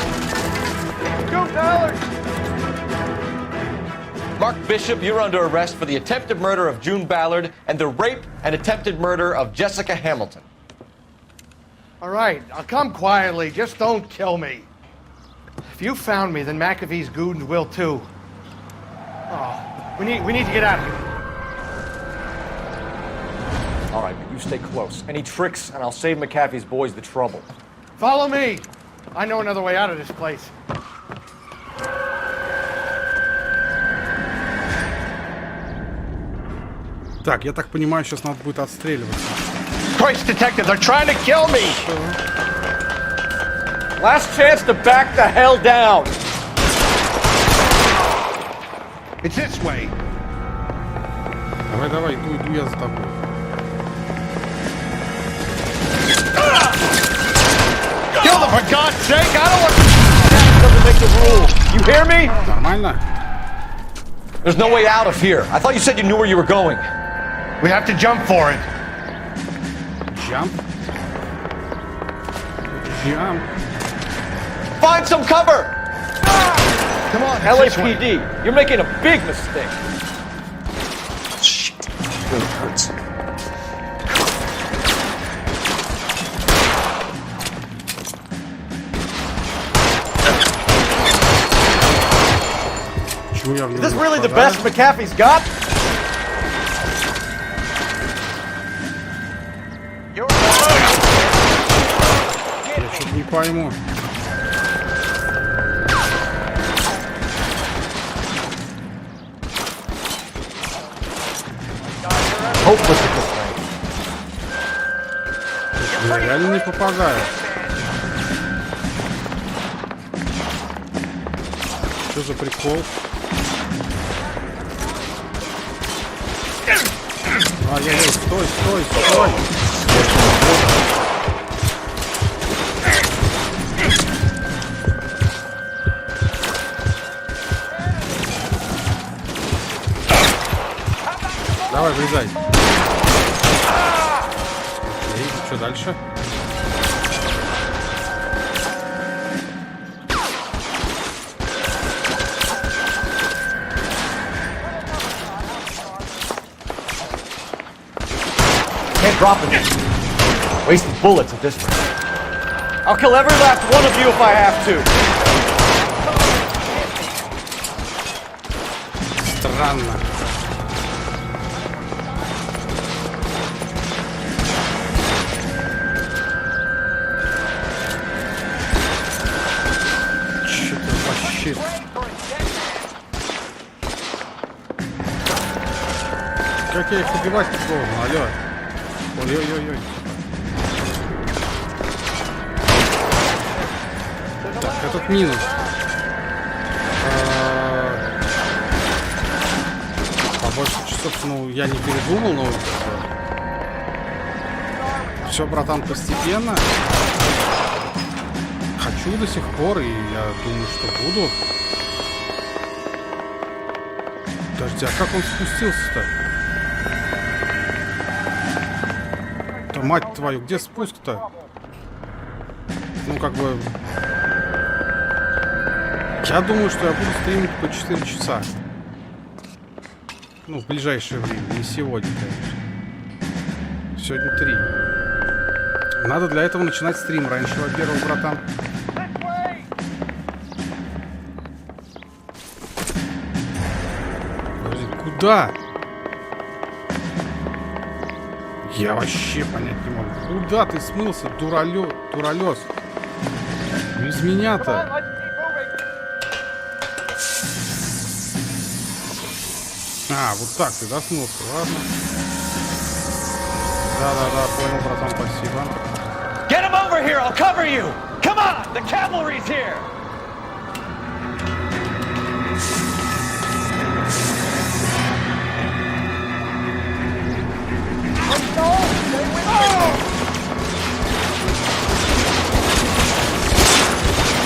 Mark Bishop, you're under arrest for the attempted murder of June Ballard and the rape and attempted murder of Jessica Hamilton.
All right, I'll come quietly. Just don't kill me. If you found me, then McAfee's goons will too. Oh, we need to get out of here.
All right, but you stay close. Any tricks, and I'll save McAfee's boys the trouble.
Follow me. I know another way out of this place.
Так, я так понимаю, сейчас надо будет отстреливаться.
Christ, detective, they're trying to kill me!
Last chance to back the hell down!
It's this way.
Давай, давай, иду я за тобой.
Kill them, for God's sake! I don't want to...
Doesn't make the rule. You hear me?
Нормально?
There's no way out of here. I thought you said you knew where you were going.
We have to jump for it.
Jump? Jump?
Find some cover!
Come on,
LAPD, you're making a big mistake.
Shit. It really hurts.
Is this really the best McAfee's got?
Я что-то не пойму. Я реально не попадаю. Что за прикол? Ай-яй-яй, стой, стой, стой! Давай, вылезай. Окей, что дальше?
Can't drop it. Wasting bullets at this rate. I'll kill every last one of you if I have to.
Странно. Что-то вообще... Как я их убивать должен, алло? Ой-ой-ой-ой. Так, этот минус. Побольше часов, ну, я не передумал, но... Все, братан, постепенно. Хочу до сих пор, и я думаю, что буду. Подожди, а как он спустился-то? Мать твою, где спуск-то? Ну, как бы... Я думаю, что я буду стримить по 4 часа. Ну, в ближайшее время. Не сегодня, конечно. Сегодня 3. Надо для этого начинать стрим раньше, во-первых, братан. Подожди, куда? Я вообще понять не могу. Куда ты смылся, дуралёс? Без меня-то. А, вот так ты, да, смылся? Ладно. Да-да-да, понял, братан, спасибо.
Get him over here, I'll cover you! Come on, the cavalry's here!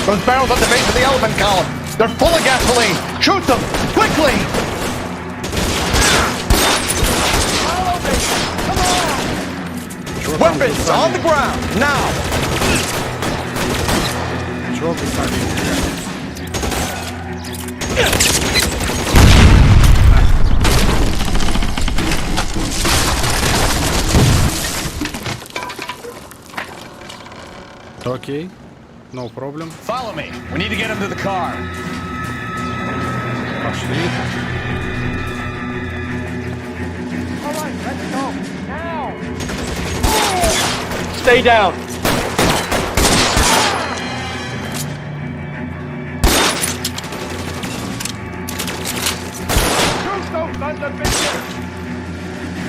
Those barrels at the base of the elephant column. They're full of gasoline. Shoot them! Quickly!
Weapons on the ground, now!
Чего ты так? Окей. No problem.
Follow me. We need to get him to the car.
Пошли.
All right, let's go. Now!
stay down.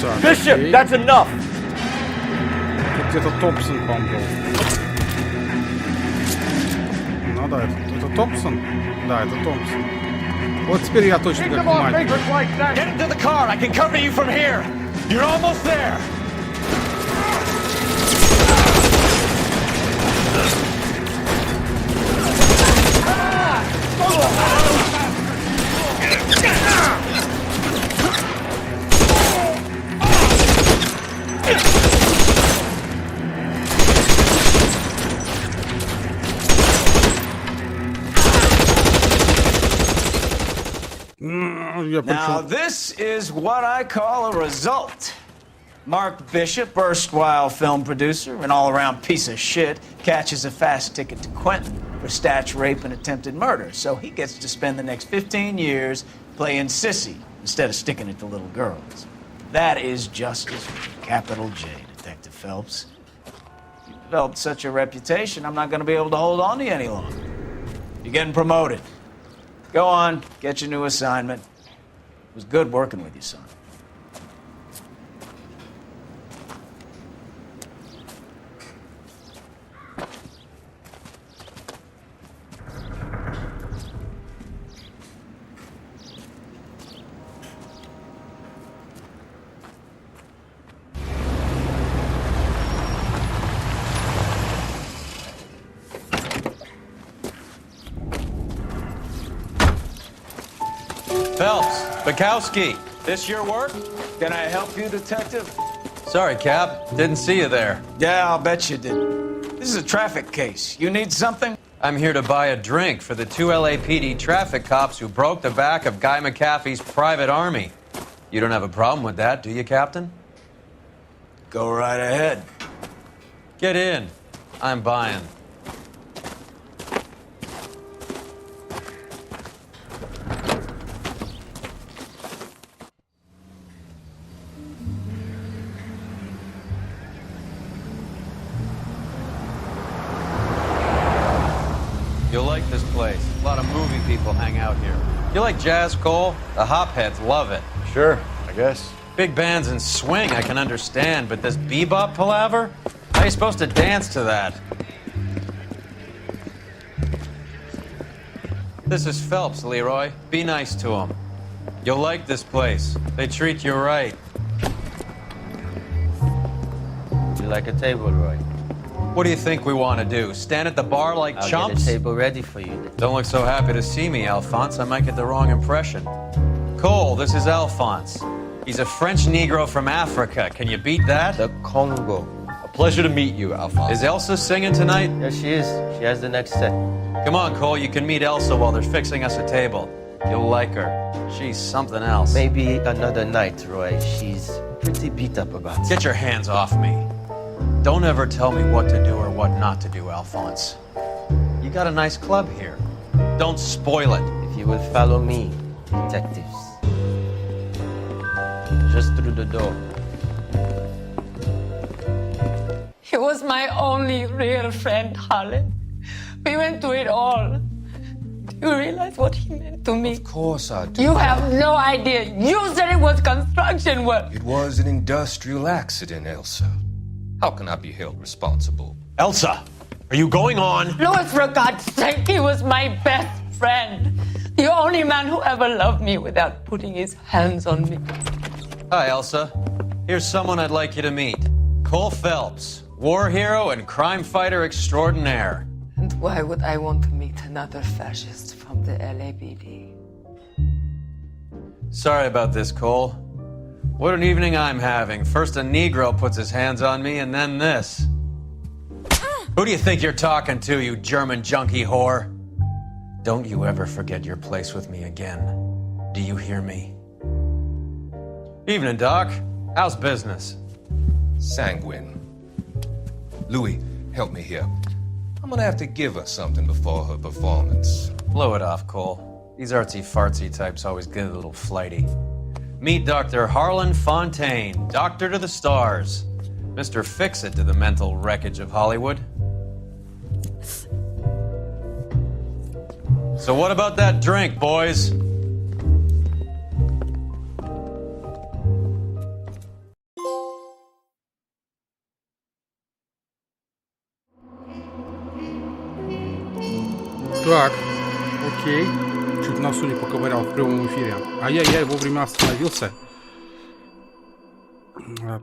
Так,
Bishop,
окей.
that's enough.
Тут где-то Томпсон, по-моему, был. Ну да, это Томпсон? Да, это Томпсон. Вот теперь я точно как мать.
Get into the car. I can cover you from here. You're almost there. Now, this is what I call a result. Mark Bishop, erstwhile film producer and all-around piece of shit, catches a fast ticket to Quentin for statch rape and attempted murder. So he gets to spend the next 15 years playing sissy instead of sticking it to little girls. That is justice with a capital J, Detective Phelps. You developed such a reputation, I'm not going to be able to hold on to you any longer. You're getting promoted. Go on, get your new assignment. It was good working with you, son.
Phelps, Bukowski, this your work?
Can I help you, Detective?
Sorry, Cap. Didn't see you there.
Yeah, I'll bet you did. This is a traffic case. You need something?
I'm here to buy a drink for the 2 LAPD traffic cops who broke the back of Guy McAfee's private army. You don't have a problem with that, do you, Captain?
Go right ahead.
Get in. I'm buying. You'll like this place. A lot of movie people hang out here. You like jazz, Cole? The hopheads love it.
Sure, I guess.
Big bands and swing I can understand, but this bebop palaver? How are you supposed to dance to that? This is Phelps, Leroy. Be nice to him. You'll like this place. They treat you right.
Would you like a table, Roy?
What do you think we want to do? Stand at the bar like
I'll
chumps?
get a table ready for you.
Don't look so happy to see me, Alphonse. I might get the wrong impression. Cole, this is Alphonse. He's a French Negro from Africa. Can you beat that?
The Congo.
A pleasure to meet you, Alphonse.
Is Elsa singing tonight?
Yes, she is. She has the next set.
Come on, Cole. You can meet Elsa while they're fixing us a table. You'll like her. She's something else.
Maybe another night, Roy. She's pretty beat up about it.
Get your hands off me. Don't ever tell me what to do or what not to do, Alphonse. You got a nice club here. Don't spoil it.
If you will follow me, detectives. Just through the door.
He was my only real friend, Harlan. We went through it all. Do you realize what he meant to me?
Of course I do.
You have no idea. You said it was construction work.
It was an industrial accident, Elsa. How can I be held responsible?
Elsa, are you going on?
Louis, for God's sake, he was my best friend. The only man who ever loved me without putting his hands on me.
Hi, Elsa. Here's someone I'd like you to meet. Cole Phelps, war hero and crime fighter extraordinaire.
And why would I want to meet another fascist from the LAPD?
Sorry about this, Cole. What an evening I'm having. First a Negro puts his hands on me, and then this. Who do you think you're talking to, you German junkie whore? Don't you ever forget your place with me again. Do you hear me? Evening, Doc. How's business?
Sanguine. Louis, help me here. I'm gonna have to give her something before her performance.
Blow it off, Cole. These artsy-fartsy types always get a little flighty. Meet Dr. Harlan Fontaine, doctor to the stars. Mr. Fix-It to the mental wreckage of Hollywood. So what about that drink, boys?
Так, окей. Чуть носу не поковырял в прямом эфире. Ай-яй-яй, вовремя остановился.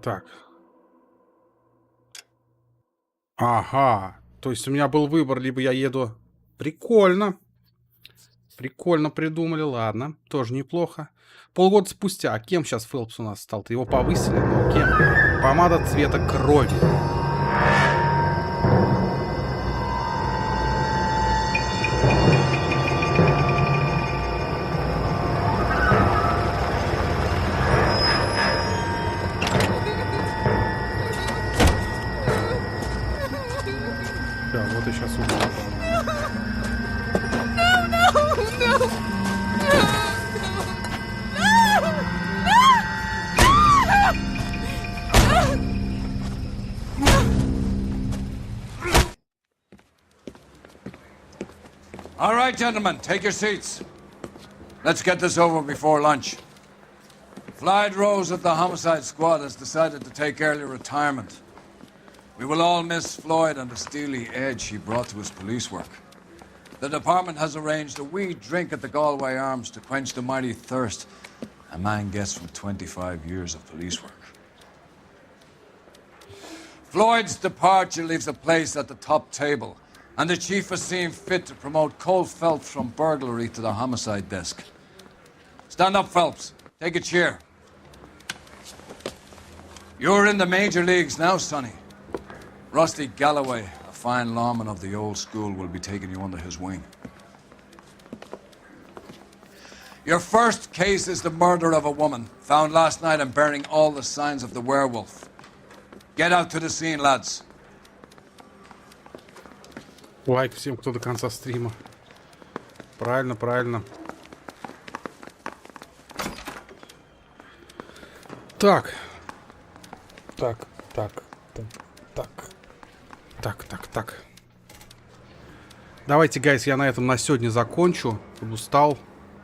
Так. Ага. То есть у меня был выбор, либо я еду... Прикольно. Прикольно придумали, ладно. Тоже неплохо. Полгода спустя. Кем сейчас Фелпс у нас стал-то? Его повысили, но кем? Помада цвета крови. Да, вот и сейчас увидишь.
All right, gentlemen, take your seats. Let's get this over before lunch. Floyd Rose of the Homicide Squad has decided to take early retirement. We will all miss Floyd and the steely edge he brought to his police work. The department has arranged a wee drink at the Galway Arms to quench the mighty thirst a man gets from 25 years of police work. Floyd's departure leaves a place at the top table, and the chief has seen fit to promote Cole Phelps from burglary to the homicide desk. Stand up, Phelps. Take a chair. You're in the major leagues now, Sonny. Rusty Galloway, a fine lawman of the old school, will be taking you under his wing. Your first case is the murder of a woman, found last night and bearing all the signs of the werewolf. Get out to the scene, lads.
Лайк всем, кто до конца стрима. Правильно, правильно. Так. Так. Давайте, гайс, я на этом на сегодня закончу. Устал.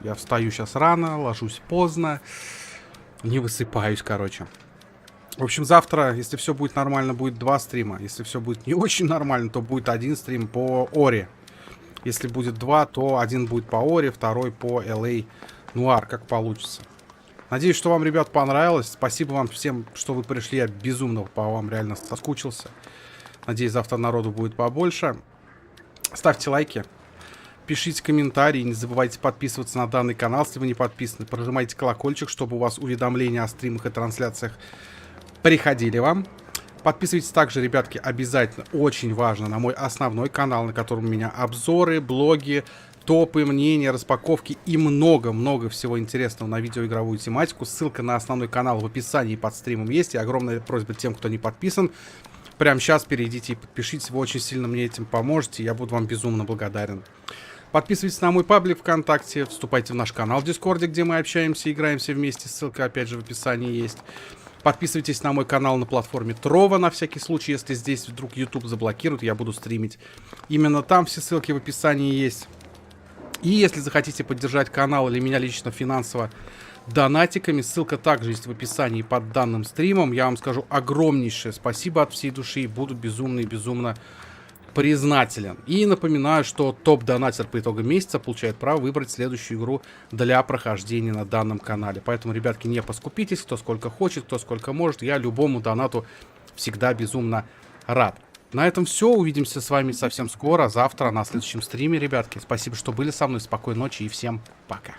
Я встаю сейчас рано, ложусь поздно. Не высыпаюсь, короче. В общем, завтра, если все будет нормально, будет 2 стрима. Если все будет не очень нормально, то будет 1 стрим по Оре. Если будет 2, то 1 будет по Оре, 2 по LA Noire, как получится. Надеюсь, что вам, ребят, понравилось. Спасибо вам всем, что вы пришли. Я безумно по вам реально соскучился. Надеюсь, завтра народу будет побольше. Ставьте лайки. Пишите комментарии. Не забывайте подписываться на данный канал, если вы не подписаны. Прожимайте колокольчик, чтобы у вас уведомления о стримах и трансляциях приходили вам. Подписывайтесь также, ребятки, обязательно, очень важно, на мой основной канал, на котором у меня обзоры, блоги, топы, мнения, распаковки и много-много всего интересного на видеоигровую тематику. Ссылка на основной канал в описании под стримом есть. И огромная просьба тем, кто не подписан, прямо сейчас перейдите и подпишитесь. Вы очень сильно мне этим поможете. Я буду вам безумно благодарен. Подписывайтесь на мой паблик ВКонтакте. Вступайте в наш канал в Дискорде, где мы общаемся и играемся вместе. Ссылка опять же в описании есть. Подписывайтесь на мой канал на платформе Трова, на всякий случай, если здесь вдруг YouTube заблокируют, я буду стримить. Именно там все ссылки в описании есть. И если захотите поддержать канал или меня лично финансово донатиками, ссылка также есть в описании под данным стримом. Я вам скажу огромнейшее спасибо от всей души и буду безумно и безумно признателен. И напоминаю, что топ-донатер по итогам месяца получает право выбрать следующую игру для прохождения на данном канале. Поэтому, ребятки, не поскупитесь, кто сколько хочет, кто сколько может. Я любому донату всегда безумно рад. На этом все. Увидимся с вами совсем скоро, завтра на следующем стриме, ребятки. Спасибо, что были со мной. Спокойной ночи и всем пока.